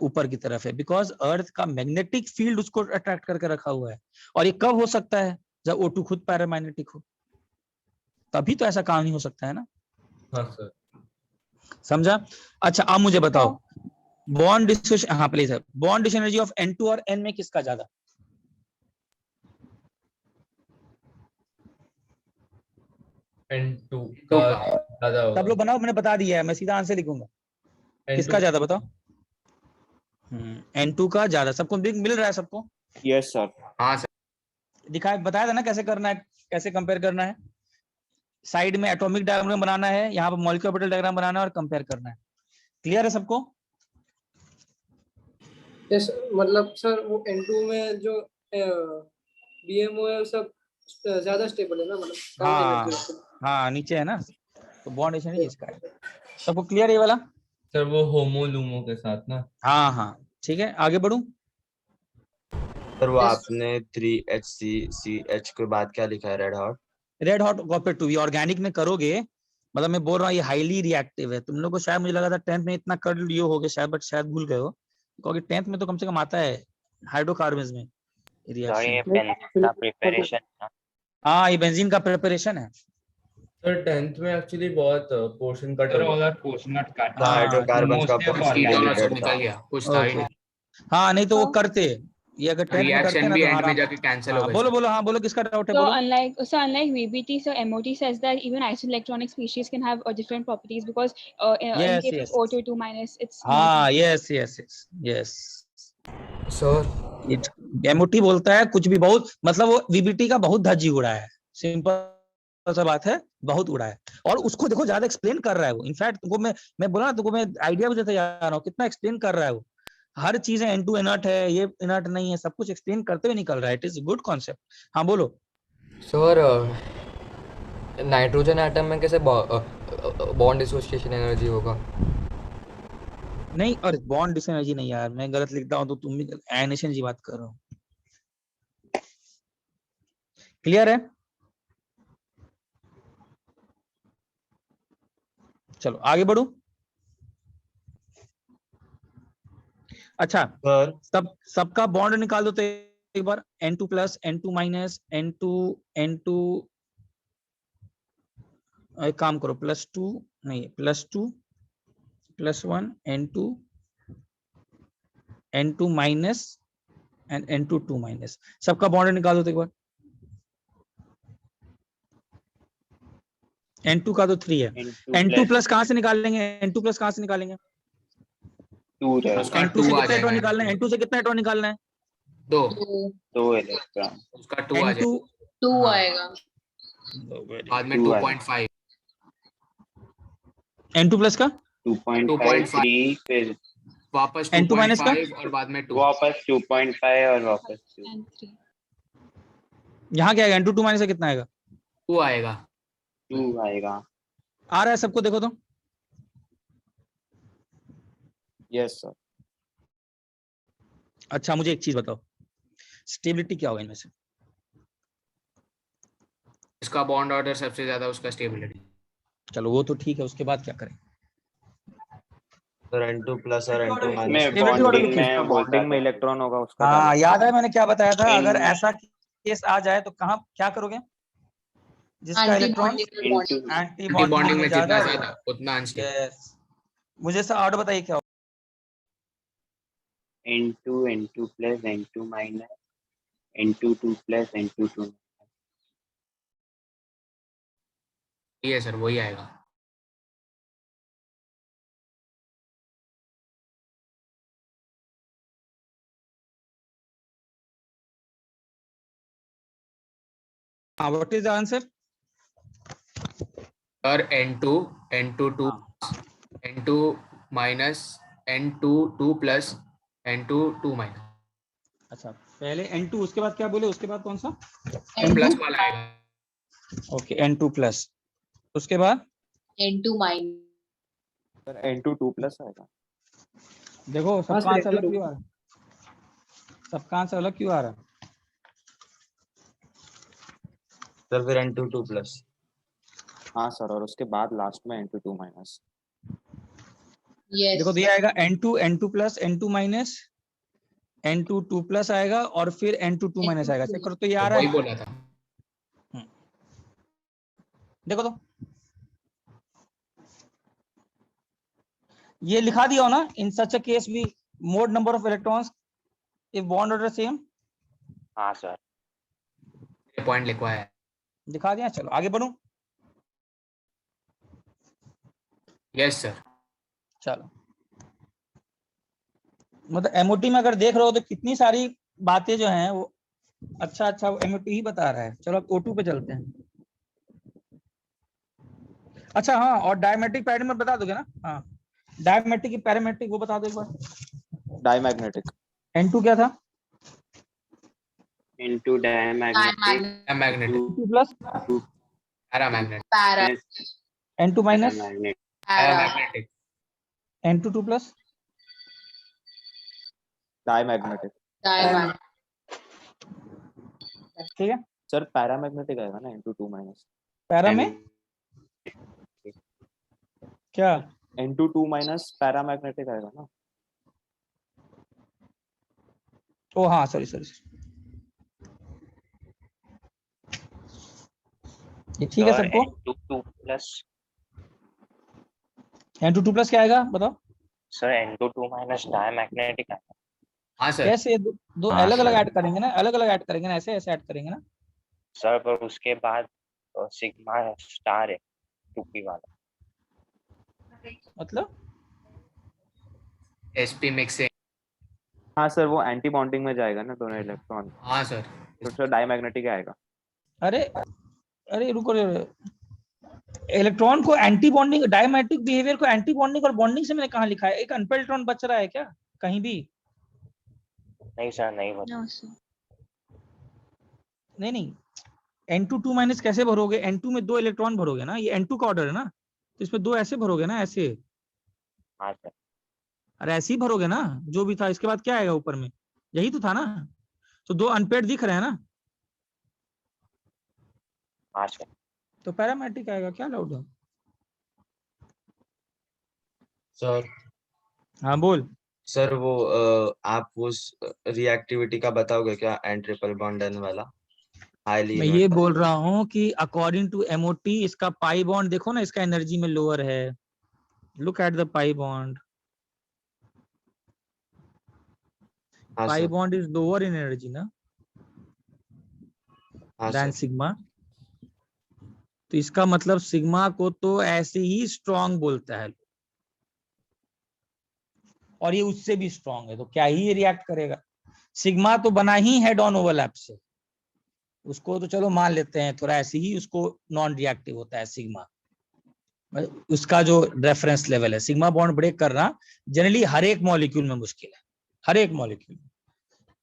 S2: ऊपर की तरफ है, बिकॉज अर्थ का मैग्नेटिक फील्ड उसको अट्रैक्ट करके रखा हुआ है। और ये कब हो सकता है? जब O2 खुद पैरामैग्नेटिक हो, तभी तो ऐसा काम नहीं हो सकता है ना।
S5: हाँ सर।
S2: समझा? अच्छा, अब मुझे बताओ बॉन्ड डिस्ट्रीब्यूशन, हाँ प्लीज है, bond distribution energy of N2 और N में किसका ज्यादा?
S5: N2 का ज्यादा होगा।
S2: सब लोग बनाओ, मैंने बता दिया है, मैं सीधा आंसर लिखूंगा। किसका ज्यादा बताओ? N2 का ज्यादा। सबको मिल रहा है सबको?
S4: Yes sir.
S9: हाँ सर।
S2: दिखाया, बताया था ना कैसे करना है, कैसे कंपेयर करना है। साइड में एटॉमिक डायग्राम बनाना है, यहाँ पर मॉलिक्यूलर ऑर्बिटल डायग्राम बनाना है और कंपेयर करना है। क्लियर है सबको?
S3: यस, मतलब सर वो N2 में जो BMO है सब ज्यादा स्टेबल है ना, मतलब कम
S2: हाँ
S3: एनर्जी।
S2: हाँ, नीचे है ना, तो बॉन्ड एनर्जी इसका है। सबको क्लियर है ये वाला?
S5: सर वो होमो लूमो के साथ ना।
S2: हाँ हाँ, ठीक है, आगे बढ़ू।
S7: सर वो आपने 3HCCH के बाद क्या लिखा है, red hot?
S2: Red hot copper two भी ऑर्गेनिक में करोगे, मतलब मैं बोल रहा हूँ ये हाईली रिएक्टिव है। तुम लोग को शायद मुझे लगा था 10th में इतना कर लियो होगे शायद, बट शायद भूल गए हो, क्योंकि 10th में तो कम से कम आता है हाइड्रोकार्बन्स में
S4: सर
S2: रिएक्शन।
S4: ये बेंजीन का प्रिपरेशन है।
S2: हाँ, ये बेंजीन का प्रिपरेशन है।
S5: सर 10th में एक्चुअली बहुत पोर्शन कट
S8: सर
S5: हो
S8: ऑल
S5: गया।
S8: Are portion not cut.
S7: हाँ, हाइड्रोकार्बन्स का
S8: मोस्टली ऑफ
S7: पोर्शन
S9: कीटोन और सब
S7: डिलीटेड
S9: निकल
S7: था।
S9: गया, कुछ था ही
S2: ओके,
S9: नहीं।
S2: हाँ नहीं तो वो करते, ये अगर 10th में करते
S9: रिएक्शन
S2: ना
S9: भी
S2: तो
S9: एंड में
S2: आराम।
S9: जाके कैंसिल हो
S2: हाँ
S9: गए।
S2: बोलो बोलो, हाँ बोलो, किसका डाउट है
S6: So
S2: बोलो।
S6: unlike VBT, so MOT says that even isoelectronic species can have different properties because in
S2: Yes,
S6: case
S2: yes.
S6: of O2 2 minus, it's
S2: हाँ, yes yes yes yes.
S11: Sir
S2: MOT बोलता है कुछ भी, बहुत मतलब वो वीबीटी का बहुत धज्जी उड़ा है, सिंपल सा बात है, बहुत उड़ा है। और उसको देखो ज्यादा एक्सप्लेन कर रहा है वो। इनफैक्ट तुमको मैं बोला ना, तुमको मैं आइडिया भी देता जा रहा हूँ, कितना एक्सप्लेन कर रहा है वो। हर चीज है, N2 इनर्ट है, ये इनर्ट नहीं है, सब कुछ एक्सप्लेन करते हुए निकल रहा है। It is good concept. हाँ बोलो।
S11: सर नाइट्रोजन एटम में कैसे बॉन्ड डिसोसिएशन एनर्जी होगा?
S2: नहीं, और बॉन्ड डिस एनर्जी नहीं यार, मैं गलत लिखता हूँ तो तुम भी आयनेशन की बात कर रहा हूँ। क्लियर है? चलो आगे बढ़ू। अच्छा, सबका बॉन्ड निकाल दो तो एक बार। N2 plus, N2 minus, N2 एक काम करो, +2 नहीं, +2 +1 N2 minus and N2 2 minus, सबका बॉन्ड निकाल दो तो एक बार। N2 का तो 3 है। N2 प्लस कहां से निकालेंगे? N2 प्लस कहां से निकालेंगे? N2 से कितना इलेक्ट्रॉन निकालना है? N2 से कितना इलेक्ट्रॉन निकालना है?
S4: 2 इलेक्ट्रॉन।
S9: उसका 2 आ जाएगा।
S6: 2 आएगा।
S9: बाद में 2.5।
S2: N2 प्लस का
S4: 2.5 फिर
S9: वापस
S2: N2 माइनस का
S9: 2.5 और बाद में 2।
S4: वापस 2.5 और वापस 2।
S2: यहाँ क्या आएगा? N2 2 माइनस का कितना आएगा?
S9: 2 आएगा।
S4: 2 आएगा।
S2: आ रहा है सबको? देखो तो।
S4: Yes sir.
S2: अच्छा मुझे एक चीज बताओ, स्टेबिलिटी क्या होगा इनमें से?
S9: इसका बॉन्ड ऑर्डर सबसे ज्यादा, उसका स्टेबिलिटी।
S2: चलो वो तो ठीक है, उसके बाद क्या करें?
S7: सर N2 प्लस और N2 माइनस
S10: में
S1: Stability order
S10: बॉन्डिंग
S1: लिखिए।
S10: में बॉन्डिंग में इलेक्ट्रॉन होगा उसका
S1: हाँ
S10: डालो।
S1: याद है मैंने क्या बताया था, अगर
S10: इन-
S1: ऐसा केस आ जाए तो कहाँ क्या करोगे, जिसका electron
S10: into
S1: anti
S11: bonding
S1: bonding
S11: में
S1: में
S11: जितना
S1: ज्यादा
S11: ज्यादा उतना अनस्टेबल।
S1: यस। मुझे सर ऑर्डर बताइए क्या
S4: N2 plus N2 minus N2 plus N2
S11: ये सर वही आएगा।
S1: हाँ, what is the answer?
S11: Sir N2 N2 minus N2 plus N2 minus.
S1: अच्छा पहले N2, उसके बाद क्या बोले, उसके बाद कौन सा?
S11: प्लस वाला आएगा।
S1: ओके N2 प्लस, उसके बाद
S12: N2 minus.
S10: Sir N2 2 plus आएगा।
S1: देखो
S3: हाँ
S1: सबका
S3: सर,
S1: आंसर अलग
S3: N2
S1: क्यों आ रहा है, सबका आंसर अलग क्यों आ रहा है?
S7: सर फिर N2 2 प्लस।
S10: हाँ सर, और उसके बाद लास्ट में N2 2 माइनस।
S12: Yes.
S1: देखो दिया आएगा N2 plus N2 minus N2 2 plus आएगा और फिर N2 2 माइनस आएगा। चेक करो तो ये आ रहा
S11: वही
S1: है,
S11: बोला था।
S1: देखो तो ये लिखा दिया हो ना, इन सच अ केस भी mode number of electrons if bond order same.
S4: हाँ सर।
S11: पॉइंट लिखवाया है।
S1: दिखा दिया, चलो आगे बढ़ो।
S11: Yes sir.
S1: चलो मतलब एमओटी में अगर देख रहे हो तो कितनी सारी बातें जो हैं वो अच्छा एमओटी ही बता रहा है। चलो अब O2 पे चलते हैं। अच्छा हाँ, और डायमेट्रिक पैरामीटर बता दोगे ना? हाँ, डायमेट्रिक की पैरामेट्रिक वो बता दो एक बार।
S10: डायमैग्नेटिक।
S1: N2 क्या था?
S4: N2 diamagnetic
S11: magnetic
S1: 2 plus
S11: paramagnetic
S12: Para.
S1: N2 minus
S4: paramagnetic
S12: Para.
S11: Paramagnetic
S1: N2 2 plus
S10: diamagnetic.
S12: Diamond.
S1: ठीक है।
S10: सर पैरामैग्नेटिक आएगा ना N2 2 माइनस।
S1: पैरा में क्या?
S10: N2 2 माइनस पैरामैग्नेटिक आएगा ना।
S1: ओ हाँ सॉरी, ये ठीक है
S4: सर
S1: सबको?
S4: N2 2 plus
S1: N2 2 प्लस क्या आएगा बताओ?
S4: सर N2 2 minus diamagnetic आएगा।
S11: हाँ सर।
S1: कैसे दो
S4: हाँ,
S1: अलग अलग
S4: सर।
S1: ऐड करेंगे ना, अलग अलग ऐड करेंगे ना, ऐसे ऐसे ऐड करेंगे ना।
S4: सर पर उसके बाद सिग्मा स्टार है 2p वाला।
S1: मतलब
S11: sp मिक्सिंग।
S10: हाँ सर, वो एंटी बॉन्डिंग में जाएगा ना दोनों इलेक्ट्रॉन,
S11: हाँ सर।
S10: तो सर डायमैग्नेटिक आएगा।
S1: अरे अरे रुको, इलेक्ट्रॉन को एंटी बॉन्डिंग, डायमेट्रिक बिहेवियर को एंटी बॉन्डिंग और बॉन्डिंग से मैंने कहाँ लिखा है? एक अनपेड इलेक्ट्रॉन बच रहा है क्या कहीं भी?
S4: नहीं सर, नहीं बता।
S6: No, sir.
S1: नहीं N2 2 माइनस कैसे भरोगे? N2 में 2 इलेक्ट्रॉन भरोगे ना, ये N2 का ऑर्डर है ना, तो इसमें 2 ऐसे भरोगे ना, ऐसे।
S4: हाँ सर।
S1: अरे ऐसे ही भरोगे ना, जो भी था। इसके बाद क्या आएगा ऊपर में? यही तो था ना, तो 2 अनपेड दिख रहे हैं ना,
S4: हाँ सर।
S1: तो पैरामेट्रिक आएगा। क्या डाउट है?
S7: सर
S1: हाँ बोल।
S7: सर वो आप उस रिएक्टिविटी का बताओगे क्या, N ट्रिपल बॉन्ड N वाला हाईली
S1: मैं ये बोल रहा हूँ कि अकॉर्डिंग टू MOT इसका पाई बॉन्ड देखो ना, इसका एनर्जी में लोअर है। Look at the pi bond, pi bond is lower in energy ना देन सिग्मा। तो इसका मतलब सिग्मा को तो ऐसे ही स्ट्रॉन्ग बोलता है, और ये उससे भी स्ट्रॉन्ग है, तो क्या ही ये रिएक्ट करेगा? सिग्मा तो बना ही हेड ऑन ओवरलैप से, उसको तो चलो मान लेते हैं, थोड़ा ऐसे ही उसको नॉन रिएक्टिव होता है सिग्मा। उसका जो रेफरेंस लेवल है, सिग्मा बॉन्ड ब्रेक करना जनरली हर एक मॉलिक्यूल में मुश्किल है, हर एक मॉलिक्यूल में,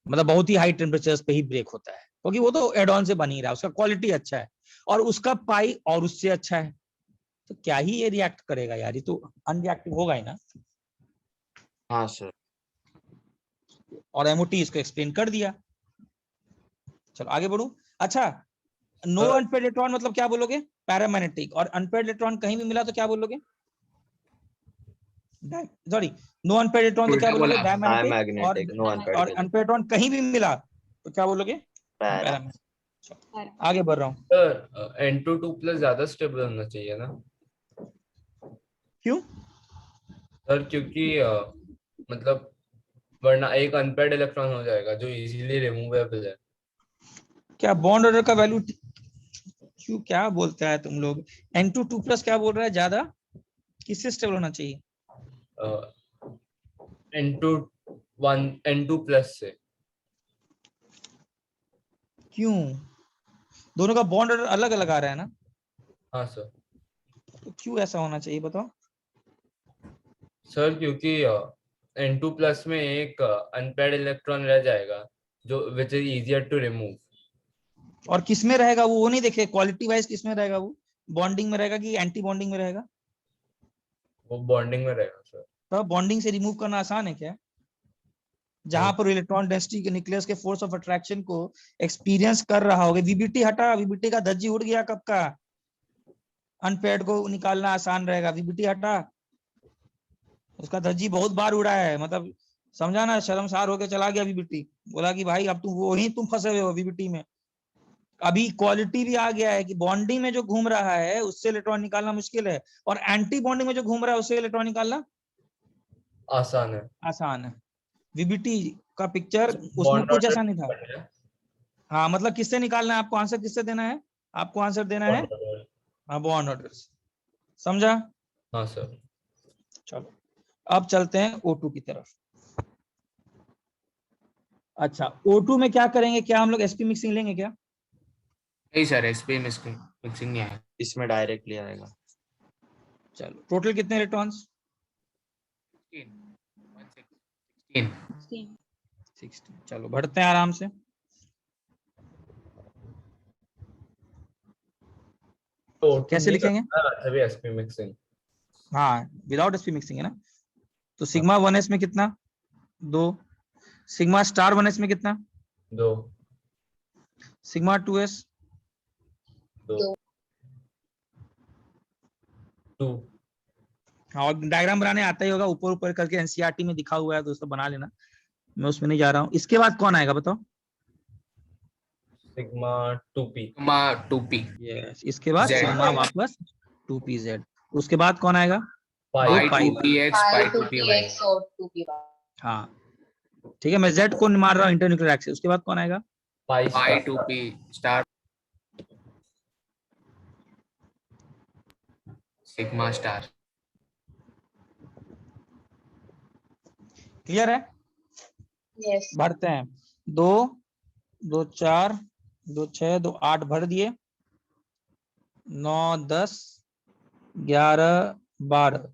S1: मतलब बहुत ही हाई टेम्परेचर्स पे ही ब्रेक होता है, क्योंकि वो तो एड ऑन से बन ही रहा है, उसका क्वालिटी अच्छा है और उसका पाई और उससे अच्छा है, तो क्या ही ये रिएक्ट करेगा यार? ये तो अनरिएक्टिव होगा ही ना।
S7: हाँ सर।
S1: और एमओटी इसको एक्सप्लेन कर दिया। चलो आगे बढ़ू। अच्छा, नो अनपेड इलेक्ट्रॉन मतलब क्या बोलोगे? पैरामैग्नेटिक। और अनपेड इलेक्ट्रॉन कहीं भी मिला तो क्या बोलोगे?
S2: सॉरी नो अनपेयर्ड इलेक्ट्रॉन तो क्या
S8: उल्टा
S2: बोलोगे?
S8: बोला आपने।
S2: डायमैग्नेटिक।
S7: डायमैग्नेटिक, नो
S2: और
S7: अनपेयर्ड
S2: अनपेयर्ड इलेक्ट्रॉन कहीं भी मिला तो क्या बोलोगे?
S7: पैरा।
S2: पैरा। आगे बढ़ रहा हूँ।
S5: सर N2 2+ ज्यादा स्टेबल होना चाहिए ना
S2: क्यों?
S5: सर? क्योंकि मतलब वरना एक अनपेयर्ड इलेक्ट्रॉन हो जाएगा जो इजीली रिमूवेबल है।
S2: क्या बॉन्ड ऑर्डर का वैल्यू क्यों, क्या बोलता है तुम लोग? N2 2+ क्या बोल रहा है? ज्यादा किससे स्टेबल होना चाहिए?
S5: N2 से।
S2: क्यों? दोनों का बॉन्ड ऑर्डर अलग अलग आ रहा है ना,
S5: हाँ सर।
S2: तो क्यों ऐसा होना चाहिए बताओ?
S5: सर क्योंकि N2+ में एक अनपेयर्ड इलेक्ट्रॉन रह जाएगा जो which is easier to remove.
S2: और किस में रहेगा वो नहीं देखे, क्वालिटी वाइज किस में रहेगा वो? बॉन्डिंग में रहेगा कि एंटी बॉन्डिंग में रहेगा?
S5: वो बॉन्डिंग में रहेगा सर।
S2: तो बॉन्डिंग से रिमूव करना आसान है क्या? जहां पर इलेक्ट्रॉन डेंसिटी के न्यूक्लियस के फोर्स ऑफ अट्रैक्शन को एक्सपीरियंस कर रहा होगा। वीबीटी हटा, वीबीटी का धज्जी उड़ गया कब का? अनपेयर्ड को निकालना आसान रहेगा, वीबीटी हटा, उसका धज्जी बहुत बार उड़ा है, मतलब समझा ना, शर्मसार होके चला गया वीबीटी, बोला कि भाई अब तुम फंसे हुए हो वीबीटी में। अभी क्वालिटी भी आ गया है कि बॉन्डिंग में जो घूम रहा है उससे इलेक्ट्रॉन निकालना मुश्किल है, और एंटी बॉन्डिंग में जो घूम रहा है उससे इलेक्ट्रॉन निकालना
S5: आसान है।
S2: आसान है। वीबीटी का पिक्चर उसमें
S5: बॉन्ड
S2: कुछ
S5: ऑर्डर
S2: ऐसा नहीं था। हाँ मतलब किससे निकालना है आपको? आंसर किससे देना है आपको? आंसर देना है हाँ बॉन्ड ऑर्डर। समझा?
S5: हाँ सर।
S2: चलो अब चलते हैं O2 की तरफ। अच्छा O2 में क्या करेंगे? क्या हम लोग sp मिक्सिंग लेंगे क्या?
S8: नहीं सर, एसपी मिक्सिंग नहीं आएगा।
S7: इसमें डायरेक्टली आएगा।
S2: चलो टोटल कितने इलेक्ट्रॉन्स? 16। चलो बढ़ते हैं आराम से।
S5: तो
S2: कैसे लिखेंगे?
S5: अभी एसपी मिक्सिंग।
S2: हाँ विदाउट sp मिक्सिंग है ना। तो सिग्मा 1s में कितना? 2। सिग्मा स्टार 1s में कितना?
S5: 2।
S2: Sigma 2s
S5: 2।
S2: हाँ, और डायग्राम बनाने आता ही होगा, ऊपर ऊपर करके एनसीईआरटी में दिखा हुआ है, दोस्तों बना लेना, मैं उसमें नहीं जा रहा हूँ। इसके बाद कौन आएगा बताओ?
S5: Sigma 2p।
S2: यस, इसके बाद
S8: Z।
S2: सिग्मा वापस 2pz। उसके बाद कौन आएगा?
S8: पाई
S2: पाई
S8: 2px, पाई 2py।
S12: और 2py।
S2: हाँ ठीक है, मैं z को मार रहा हूँ इंटरन्यूक्लियर एक्सिस। उसके बाद कौन आएगा?
S5: पाई
S8: पाई 2p star, sigma star.
S2: Clear है?
S12: Yes.
S2: भरते हैं। 2 2 4 2 6 2 8 भर दिए। 9 10 11 12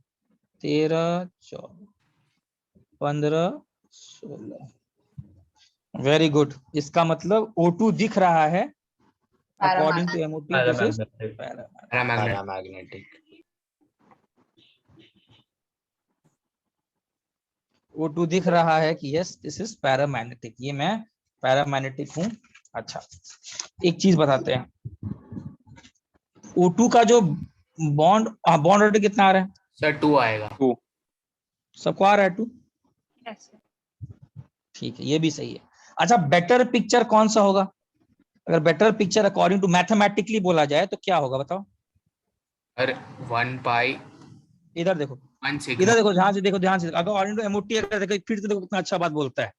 S2: 13 14 15 16। Very good. इसका मतलब O2 दिख रहा है according to MOT this is
S7: paramagnetic.
S2: O2 दिख रहा है कि यस दिस इज पैरामैग्नेटिक, ये मैं पैरामैग्नेटिक हूं। अच्छा एक चीज बताते हैं, O2 का जो बॉन्ड ऑर्डर कितना आ रहा है
S8: सर 2 आएगा।
S2: सबको? आ रहा है 2? ठीक है, ये भी सही है। अच्छा बेटर पिक्चर कौन सा होगा? अगर better picture according to mathematically बोला जाए तो क्या होगा बताओ?
S8: सर 1 पाई,
S2: इधर देखो,
S8: 1 सिग्मा।
S2: इधर देखो, ध्यान से देखो, ध्यान से। अगर अकॉर्डिंग टू MOT अगर देखो, फिर से देखो कितना अच्छा बात बोलता है,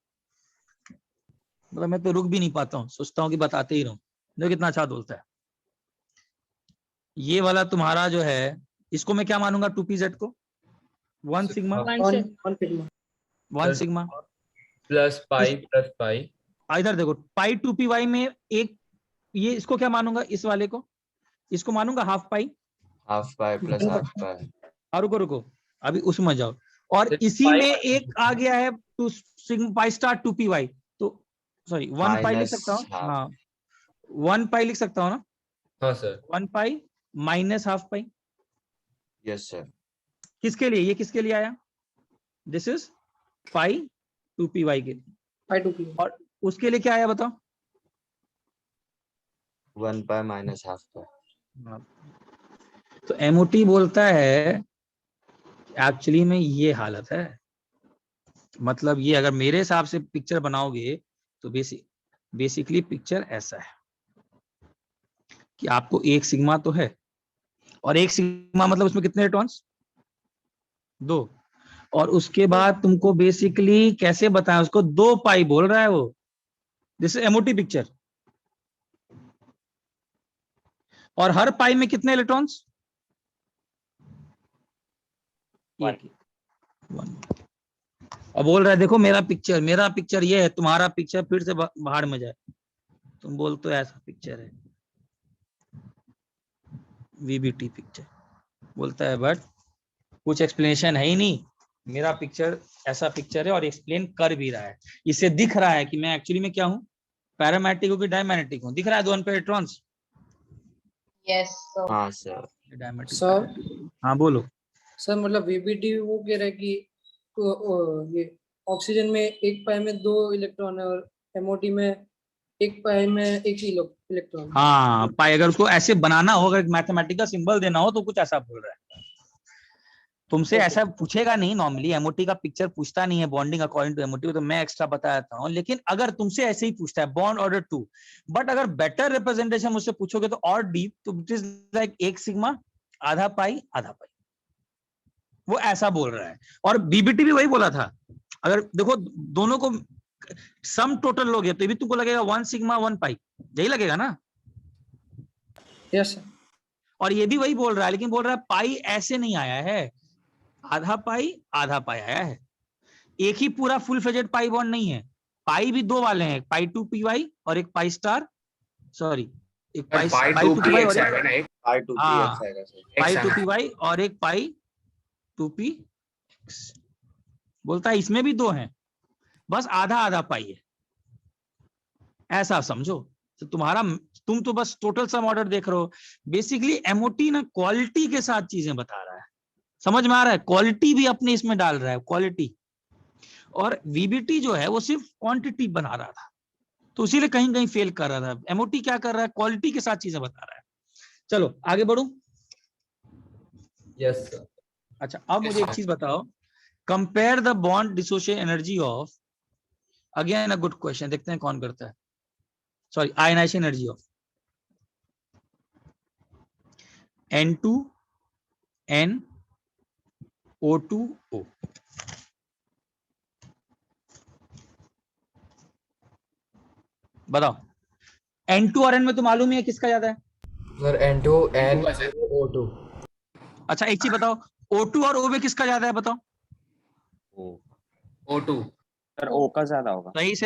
S2: मतलब मैं तो रुक भी नहीं पाता हूँ, सोचता हूँ कि बताते ही रहूं। देखो कितना अच्छा बोलता है। ये वाला तुम्हारा जो है, इसको मैं क्या मानूंगा? 2pz को 1 सिग्मा, 1 सिग्मा
S5: प्लस पाई।
S2: इधर देखो पाई 2py में एक, ये इसको क्या मानूंगा? इस वाले को, इसको मानूंगा हाफ पाई
S7: प्लस हाफ पाई।
S2: रुको रुको, अभी उसमें जाओ। और इसी में एक आ गया है 2 सिग्मा पाई स्टार 2py, तो सॉरी 1 पाई लिख सकता हूँ। हाँ 1 पाई लिख सकता हूँ ना?
S5: हाँ सर।
S2: 1 पाई माइनस हाफ पाई।
S7: Yes sir.
S2: किसके लिए? ये किसके लिए आया? दिस इज पाई 2py के लिए।
S3: पाई 2p।
S2: और उसके लिए क्या आया बताओ?
S7: 1 पाई माइनस हाफ पाई।
S2: तो MOT बोलता है एक्चुअली में ये हालत है, मतलब ये अगर मेरे हिसाब से पिक्चर बनाओगे तो बेसिकली पिक्चर ऐसा है कि आपको एक सिग्मा तो है, और एक सिग्मा मतलब उसमें कितने इलेक्ट्रॉन्स, 2, और उसके बाद तुमको बेसिकली कैसे बताएं उसको, 2 पाई बोल रहा है वो, दिस इज एमओटी पिक्चर। और हर पाई में कितने इलेक्ट्रॉन्स, 1। और बोल रहा है देखो मेरा पिक्चर ये है, तुम्हारा पिक्चर फिर से बाहर में जाए, तुम बोलते हो ऐसा पिक्चर है वीबीटी पिक्चर, बोलता है बट कुछ एक्सप्लेनेशन है ही नहीं, मेरा पिक्चर ऐसा पिक्चर है और एक्सप्लेन कर भी रहा है, इससे दिख रहा है कि मैं एक्चुअली में क्या हूँ, पैरामैग्नेटिक हूँ कि डायमैग्नेटिक हूँ, दिख रहा है 2 अनपेयर इलेक्ट्रॉन्स।
S12: Yes, sir.
S7: हाँ सर।
S3: सर
S2: हाँ बोलो।
S3: सर मतलब वीबीटी वो कह रहा है कि ये ऑक्सीजन में एक पाई में 2 इलेक्ट्रॉन है और एमओटी में एक पाई में एक ही इलेक्ट्रॉन।
S2: हाँ पाई, अगर उसको ऐसे बनाना हो, अगर मैथमेटिकल सिंबल देना हो तो कुछ ऐसा बोल रहा है, तुमसे ऐसा पूछेगा नहीं, नॉर्मली एमओटी का पिक्चर पूछता नहीं है बॉन्डिंग अकॉर्डिंग टू एमओटी, तो मैं एक्स्ट्रा बता देता हूँ, लेकिन अगर तुमसे ऐसे ही पूछता है बॉन्ड ऑर्डर 2, बट अगर बेटर रिप्रेजेंटेशन मुझसे पूछोगे तो और डीप, तो इट इज लाइक 1 सिग्मा आधा पाई, वो ऐसा बोल रहा है। और बीबीटी भी वही बोला था, अगर देखो दोनों को सम टोटल लोगे तो भी तुमको लगेगा 1 सिग्मा 1 पाई, यही लगेगा ना।
S3: Yes sir.
S2: और ये भी वही बोल रहा है, लेकिन बोल रहा है पाई ऐसे नहीं आया है, आधा पाई आया है, एक ही पूरा फुल फ्लेजेड पाई बॉन्ड नहीं है, पाई भी 2 वाले हैं, पाई 2 पी वाई और एक पाई स्टार, सॉरी एक पाई 2 पी वाई और एक
S7: पाई 2 पी
S2: हाँ,
S7: एक्स आएगा सर।
S2: पाई 2 पी वाई और एक पाई 2 पी एक्स, बोलता है इसमें भी 2 हैं, बस आधा पाई है, ऐसा समझो। तो तुम तो बस टोटल सम ऑर्डर देख रहे हो, बेसिकली एमओटी ना क्वालिटी के साथ चीजें बता रहा है, समझ में आ रहा है, क्वालिटी भी अपने इसमें डाल रहा है, क्वालिटी, और वीबीटी जो है वो सिर्फ क्वांटिटी बना रहा था, तो इसीलिए कहीं कहीं फेल कर रहा था। एमओटी क्या कर रहा है, क्वालिटी के साथ चीजें बता रहा है। चलो आगे बढ़ो।
S5: Yes sir.
S2: अच्छा अब मुझे एक चीज बताओ, compare the bond dissociation energy of, again a good question, देखते हैं कौन करता है, sorry ionization energy of N2 N O2O, बताओ N2 और N में तो मालूम ही है किसका ज्यादा है
S11: सर N2 N O2।
S2: अच्छा एक चीज बताओ, O2 और O में किसका ज्यादा है बताओ,
S5: O2
S4: सर O का ज्यादा होगा।
S2: सही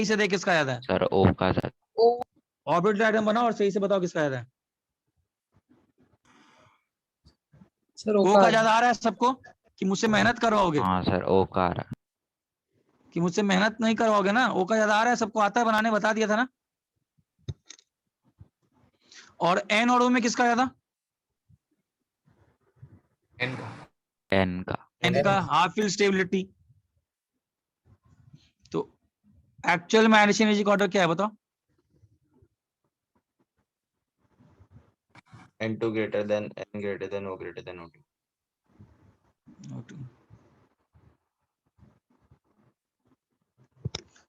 S2: से देख किसका ज्यादा है
S4: सर O का ज्यादा।
S2: ऑर्बिटल डायग्राम बनाओ और सही से बताओ किसका ज्यादा है।
S3: सर
S2: O का ज्यादा आ रहा है सबको कि मुझसे मेहनत करवाओगे,
S4: हाँ सर O का आ रहा है।
S2: कि मुझसे मेहनत नहीं करवाओगे ना, O का ज्यादा आ रहा है, सबको आता है बनाने, बता दिया था ना। और N और O में किसका ज्यादा,
S4: N का
S2: हाफ फील्ड स्टेबिलिटी। तो एक्चुअल में आयनाइजेशन एनर्जी का ऑर्डर क्या है बताओ,
S7: N2 greater than N greater than O greater than O2।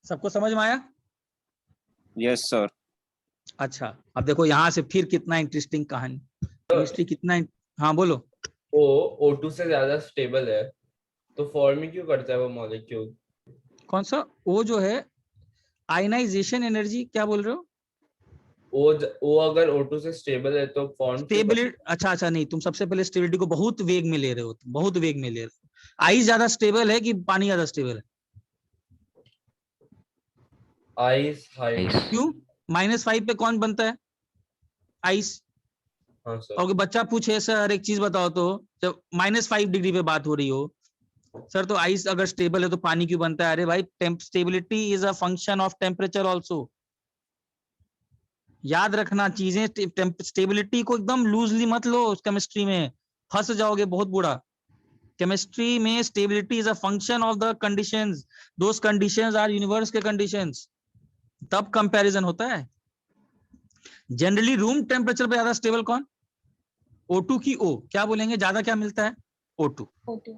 S2: सबको समझ में आया?
S13: Yes sir.
S2: अच्छा अब देखो यहाँ से फिर कितना इंटरेस्टिंग कहानी, केमिस्ट्री कितना हाँ बोलो।
S5: O2 से ज्यादा स्टेबल है तो फॉर्मिंग क्यों करता है वो मॉलिक्यूल?
S2: कौन सा O जो है, आयनाइजेशन एनर्जी क्या बोल रहे हो?
S5: O अगर O2 से स्टेबल है तो फॉर्म
S2: स्टेबिलिटी, अच्छा नहीं, तुम सबसे पहले स्टेबिलिटी को बहुत वेग में ले रहे हो, बहुत वेग में ले रहे हो। आइस ज्यादा स्टेबल है कि पानी ज्यादा स्टेबल है?
S5: Ice high.
S2: क्यों? -5 पे कौन बनता है? आइस।
S5: हाँ सर।
S2: और बच्चा पूछे सर एक चीज बताओ तो, जब -5 डिग्री पे बात हो रही हो सर, तो आइस अगर स्टेबल है तो पानी क्यों बनता है? अरे भाई stability is a function of temperature also, याद रखना चीजें, स्टेबिलिटी को एकदम लूजली मत लो, केमिस्ट्री में फंस जाओगे बहुत बुरा। केमिस्ट्री में stability is a function of the conditions, those conditions are universe के कंडीशंस, तब कंपैरिजन होता है। जनरली रूम टेम्परेचर पे ज्यादा स्टेबल कौन? O2 की O क्या बोलेंगे, ज्यादा क्या मिलता है
S1: O2।
S6: O2.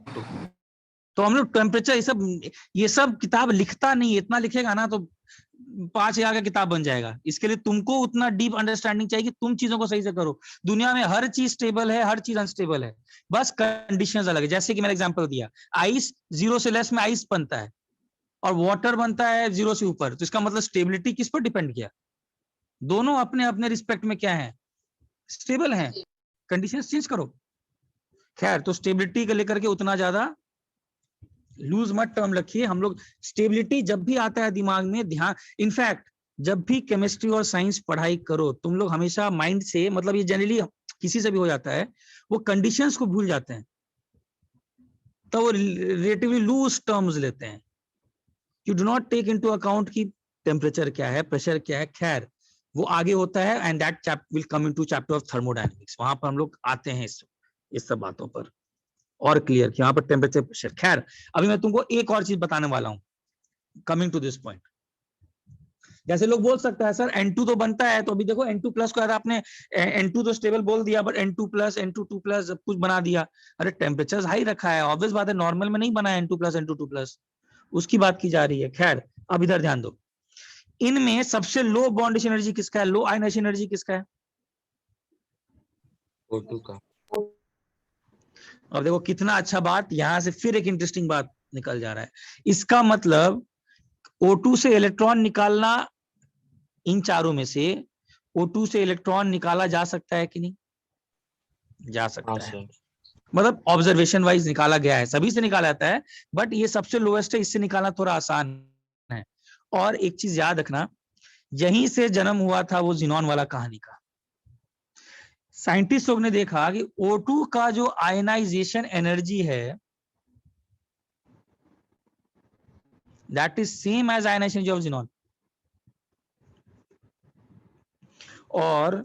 S1: तो हम लोग टेम्परेचर ये सब किताब लिखता नहीं, इतना लिखेगा ना तो 5000 का किताब बन जाएगा। इसके लिए तुमको उतना डीप अंडरस्टैंडिंग चाहिए कि तुम चीजों को सही से करो। दुनिया में हर चीज स्टेबल है, हर चीज अनस्टेबल है, बस कंडीशंस अलग है। जैसे कि मैंने एग्जांपल दिया, आइस 0 से लेस में आइस बनता है और वाटर बनता है 0 से ऊपर, तो इसका मतलब स्टेबिलिटी किस पर डिपेंड किया? दोनों अपने अपने रिस्पेक्ट में क्या है, स्टेबल हैं। कंडीशंस चेंज करो। खैर, तो स्टेबिलिटी को लेकर के उतना ज्यादा लूज मत टर्म रखिए। हम लोग स्टेबिलिटी जब भी आता है दिमाग में, ध्यान, इनफैक्ट जब भी केमिस्ट्री और साइंस पढ़ाई करो तुम लोग हमेशा माइंड से, मतलब ये जनरली किसी से भी हो जाता है, वो कंडीशंस को भूल जाते हैं, तो वो रिलेटिवली लूज टर्म्स लेते हैं। You do not take into account कि टेम्परेचर क्या है, प्रेशर क्या है। खैर, वो आगे होता है, and that will come into chapter of thermodynamics. वहां पर हम लोग आते हैं इस सब बातों पर और क्लियर कि यहाँ पर टेम्परेचर, प्रेशर। खैर, अभी मैं तुमको एक और चीज बताने वाला हूं, कमिंग टू दिस पॉइंट। जैसे लोग बोल सकता है सर N2 तो बनता है, तो अभी देखो N2 प्लस को आपने N2 तो स्टेबल बोल दिया, but N2 plus N2 2 plus सब कुछ बना दिया। अरे टेम्परेचर हाई रखा है, ऑब्वियस बात है, नॉर्मल में नहीं बना है N2 प्लस N2 2 प्लस, उसकी बात की जा रही है। खैर, अब इधर ध्यान दो, इनमें सबसे लो बॉन्डिश एनर्जी किसका है, लो आयनाइजेशन एनर्जी किसका है?
S7: O2 का।
S1: अब देखो कितना अच्छा बात, यहां से फिर एक इंटरेस्टिंग बात निकल जा रहा है। इसका मतलब O2 से इलेक्ट्रॉन निकालना, इन चारों में से O2 से इलेक्ट्रॉन निकाला जा सकता है कि नहीं? जा सकता है, मतलब ऑब्जर्वेशन वाइज निकाला गया है, सभी से निकाला जाता है, बट ये सबसे लोएस्ट है, इससे निकालना थोड़ा आसान है। और एक चीज याद रखना, यहीं से जन्म हुआ था वो जिनॉन वाला कहानी का। साइंटिस्ट लोग ने देखा कि O2 का जो आयनाइजेशन एनर्जी है, that is same as ionization energy of xenon. और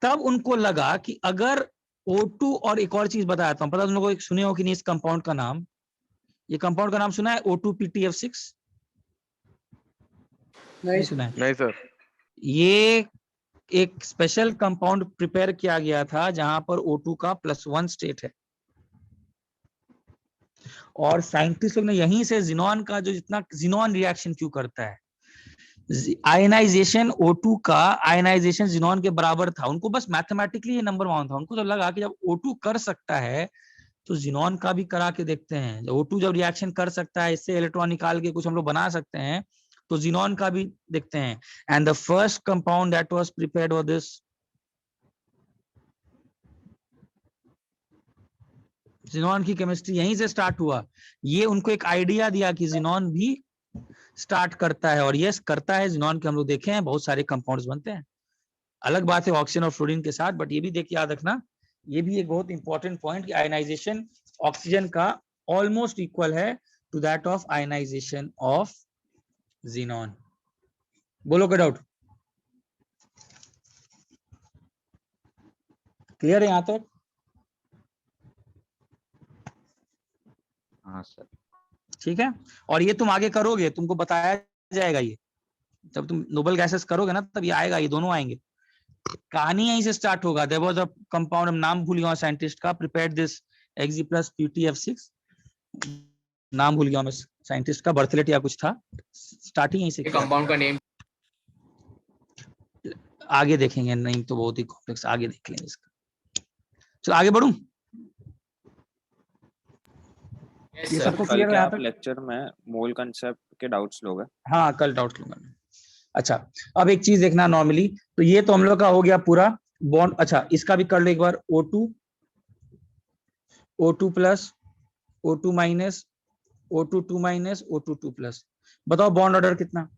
S1: तब उनको लगा कि अगर O2, और एक और चीज बताता हूं, पता तुम लोगों को सुने हो कि नहीं इस कंपाउंड का नाम? ये कंपाउंड का नाम सुना है O2PTF6? नहीं सुना है?
S9: नहीं सर।
S1: ये एक स्पेशल कंपाउंड प्रिपेयर किया गया था जहां पर O2 का +1 स्टेट है, और साइंटिस्ट लोग ने यहीं से जिनॉन का जो जितना जिनॉन रिएक्शन क्यों करता है, आयनाइजेशन O2 का आयनाइजेशन जिनॉन के बराबर था। उनको बस मैथमेटिकली ये नंबर मालूम था। उनको तो लगा कि जब O2 कर सकता है तो जिनॉन का भी करा के देखते हैं। O2 जब रिएक्शन कर सकता है, इससे इलेक्ट्रॉन निकाल के कुछ हम लोग बना सकते हैं, तो जिनॉन का भी देखते हैं। And the first compound that was prepared for this, xenon की केमिस्ट्री यहीं से स्टार्ट हुआ। ये उनको एक आइडिया दिया कि जिनॉन भी स्टार्ट करता है, और यस करता है। जिनॉन के हम लोग देखे हैं बहुत सारे कंपाउंड्स बनते हैं, अलग बात है ऑक्सीजन और फ्लोरीन के साथ, बट ये भी देख के याद रखना, ये भी एक बहुत इंपॉर्टेंट पॉइंट कि आयनाइजेशन ऑक्सीजन का ऑलमोस्ट इक्वल है to that of ionization of xenon. बोलो कोई डाउट? क्लियर है यहां तक?
S4: हाँ सर।
S1: ठीक है, और ये तुम आगे करोगे, तुमको बताया जाएगा। ये जब तुम नोबल गैसेस करोगे ना, तब ये आएगा, ये दोनों आएंगे। कहानी यहीं से स्टार्ट होगा। देयर वाज अ कंपाउंड, नाम भूल गया साइंटिस्ट का, प्रिपेयर्ड दिस Ag+PTF6, नाम भूल गया मैं साइंटिस्ट का, बर्थलेट या कुछ था, स्टार्टिंग यहीं से।
S11: कंपाउंड का नेम
S1: आगे देखेंगे, नहीं तो बहुत ही कॉम्प्लेक्स, आगे देख लेंगे इसका। चलो आगे बढ़ूं। ये सबको
S10: कल
S1: क्लियर
S10: के
S1: है
S10: आप
S1: यहाँ तक?
S10: लेक्चर में मोल कंसेप्ट के डाउट्स लोगे?
S1: हाँ, कल डाउट लूंगा मैं। अच्छा, अब एक चीज देखना, नॉर्मली तो ये तो हम लोग का हो गया पूरा बॉन्ड। अच्छा, इसका भी कर लो एक बार, O2 plus, O2 minus, O2 2 minus, O2 2 plus. बताओ बॉन्ड ऑर्डर कितना?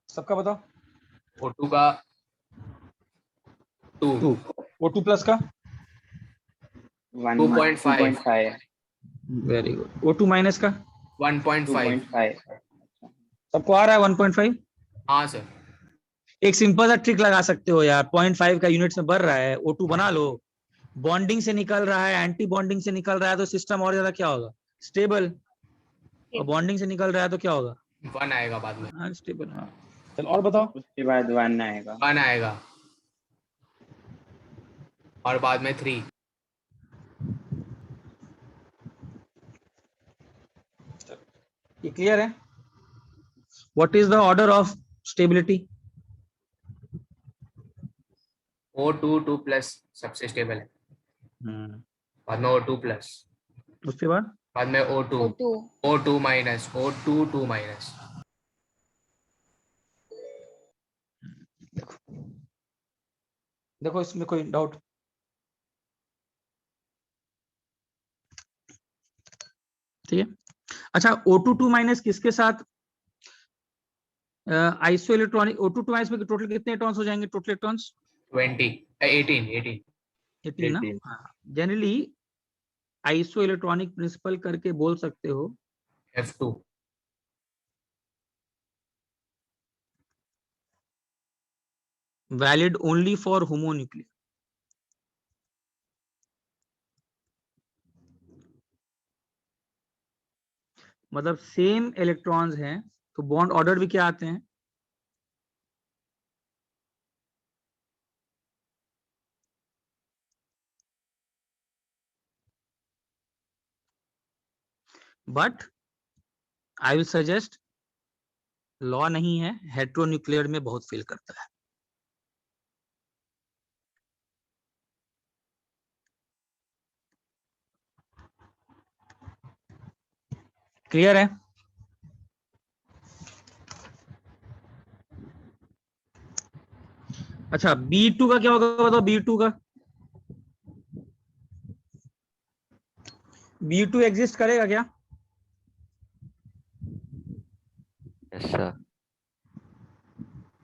S1: सबका बताओ।
S11: O2 का 2,
S1: O2 प्लस का
S11: 2.5,
S1: वेरी गुड। O2 माइनस का
S11: 1.5।
S1: सबको आ रहा है 1.5?
S11: हाँ सर।
S1: एक सिंपल सा ट्रिक लगा सकते हो यार, 0.5 का यूनिट्स में बढ़ रहा है, O2 बना लो। बॉन्डिंग से निकल रहा है, एंटी बॉन्डिंग से निकल रहा है, तो सिस्टम और ज्यादा क्या होगा, स्टेबल। और बॉन्डिंग से निकल रहा है तो क्या होगा,
S11: 1 आएगा बाद में।
S1: अनस्टेबल। हाँ, चलो और बताओ।
S8: उसके बाद 1 आएगा।
S11: 1 आएगा।
S14: और बाद में 3।
S1: ये क्लियर है? What is the order of stability?
S14: O2 2 plus सबसे स्टेबल है, बाद में O2 प्लस,
S1: उसके बाद
S14: में O2 माइनस, O2 2 माइनस।
S1: देखो इसमें कोई डाउट? ठीक है। अच्छा, O2 2 माइनस किसके साथ? आइसो इलेक्ट्रॉनिक O2 2 माइनस में टोटल कितने इलेक्ट्रॉन्स हो जाएंगे? टोटल इलेक्ट्रॉन्स 18 ना? जनरली आइसो इलेक्ट्रॉनिक प्रिंसिपल करके बोल सकते हो
S14: F2।
S1: Valid only for homonuclear. मतलब सेम इलेक्ट्रॉन्स हैं तो बॉन्ड ऑर्डर भी क्या आते हैं? But I will suggest, law नहीं है, हेट्रोन्यूक्लियर में बहुत फेल करता है। क्लियर है? अच्छा, B2 का क्या होगा बताओ? B2 का, B2 एग्जिस्ट करेगा क्या?
S15: Yes sir.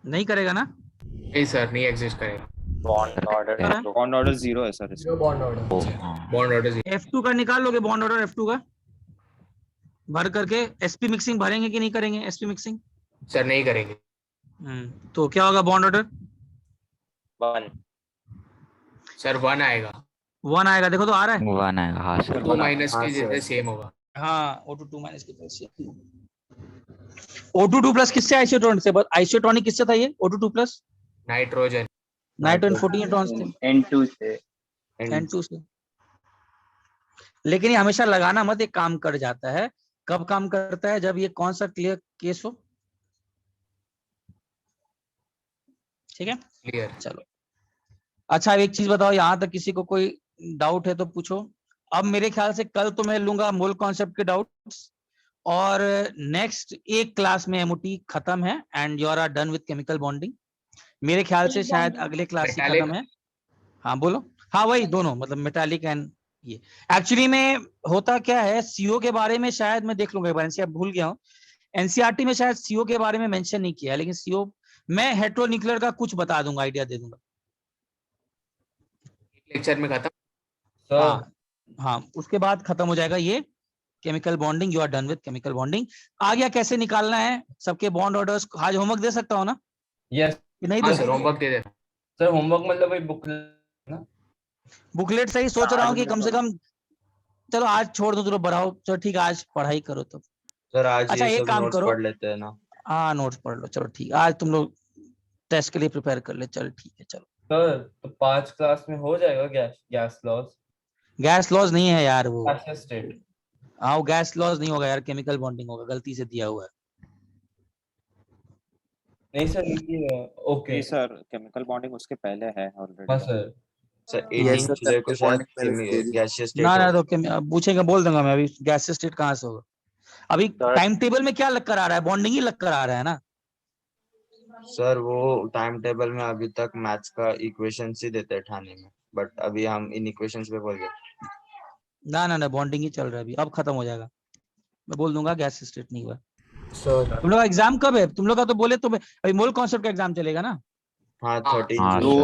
S1: नहीं करेगा ना?
S14: नहीं सर, नहीं एग्जिस्ट करेगा।
S10: बॉन्ड ऑर्डर 0 है सर इसमें।
S14: बॉन्ड ऑर्डर
S1: F2 का निकाल लोगे बॉन्ड ऑर्डर? F2 का भर करके sp मिक्सिंग भरेंगे कि नहीं करेंगे? sp मिक्सिंग
S14: सर नहीं करेंगे।
S1: तो क्या होगा बॉन्ड ऑर्डर?
S10: 1
S14: सर 1 आएगा।
S1: 1 आएगा, देखो तो आ रहा है
S15: 1 आएगा। हाँ सर।
S14: 2 माइनस के जैसे सेम होगा।
S1: हाँ, O2 2 माइनस के तरह से। O2 2 प्लस किससे? आइसोटोनिक से। आइसोटोनिक किससे था ये? O2 2 प्लस
S14: नाइट्रोजन
S1: 14 इलेक्ट्रॉन्स थे N2 से। लेकिन ये हमेशा लगाना मत, एक काम कर जाता है। कब काम करता है? जब ये कौन सा क्लियर केस हो। ठीक है,
S14: क्लियर।
S1: चलो अच्छा, एक चीज बताओ, यहां तक किसी को कोई डाउट है तो पूछो। अब मेरे ख्याल से कल तो मैं लूंगा मोल कॉन्सेप्ट के डाउट्स, और नेक्स्ट एक क्लास में एमओटी खत्म है and you are done with chemical bonding. मेरे ख्याल से शायद अगले क्लास ही खत्म है। हाँ बोलो। हाँ वही दोनों, मतलब मेटालिक एंड ये। एक्चुअली में होता क्या है, सीओ के बारे में शायद मैं देख लूंगा एक बार, एनसीआर भूल गया हूँ। एनसीईआरटी में शायद सीओ के बारे में मेंशन नहीं किया, लेकिन सीओ मैं हेट्रोन्यूक्लियर का कुछ बता दूंगा, आइडिया दे दूंगा
S14: लेक्चर में खत्म।
S1: हाँ हाँ, उसके बाद खत्म हो जाएगा ये chemical bonding. You are done with chemical bonding. आ गया कैसे निकालना है सबके बॉन्ड ऑर्डर्स। आज होमवर्क दे सकता हूँ ना?
S5: यस
S1: नहीं
S14: हाँ
S1: दे
S14: सर, होमवर्क दे देना।
S5: सर होमवर्क मतलब वही बुकलेट ना?
S1: बुकलेट सही सोच रहा हूँ कि कम से कम, चलो आज छोड़ दो, चलो बढ़ाओ, चलो ठीक है आज पढ़ाई करो तो।
S7: सर आज
S1: अच्छा
S7: ये
S1: एक
S7: सब
S1: काम
S7: नोट्स
S1: करो,
S7: पढ़ लेते हैं ना।
S1: हाँ नोट्स पढ़ लो, चलो ठीक। आज तुम लोग टेस्ट के लिए प्रिपेयर कर ले, चल ठीक है। चलो
S5: सर तो 5 क्लास में हो जाएगा गैस लॉस?
S1: गैस लॉस नहीं है यार वो।
S5: Gaseous state.
S1: हाँ वो गैस लॉस नहीं होगा यार, केमिकल बॉन्डिंग होगा, गलती से दिया हुआ है।
S5: नहीं सर ये ओके
S10: सर केमिकल बॉन्डिंग उसके पहले है
S5: हाँ
S10: ऑलरेडी।
S5: सर।
S7: सर 18 जुलाई को शायद गैसियस स्टेट
S1: ना ना,
S7: होगा।
S1: तो पूछेगा, बोल दूंगा मैं। अभी गैस स्टेट कहाँ से होगा? अभी टाइम टेबल में क्या लग कर आ रहा है? बॉन्डिंग ही लग कर आ रहा है ना।
S7: सर वो टाइम टेबल में अभी तक मैथ्स का इक्वेशंस ही देते हैं ठाने में, बट अभी हम इन इक्वेशंस पे बोल गए।
S1: ना ना ना, बॉन्डिंग ही चल रहा है अभी, अब खत्म हो जाएगा। मैं बोल दूंगा गैस स्टेट नहीं हुआ।
S11: सर
S1: तुम लोग का एग्जाम कब है? तुम लोग का तो बोले तो अभी मोल कॉन्सेप्ट का एग्जाम चलेगा ना?
S7: हाँ 13
S15: हाँ
S7: जुलाई।
S15: सर।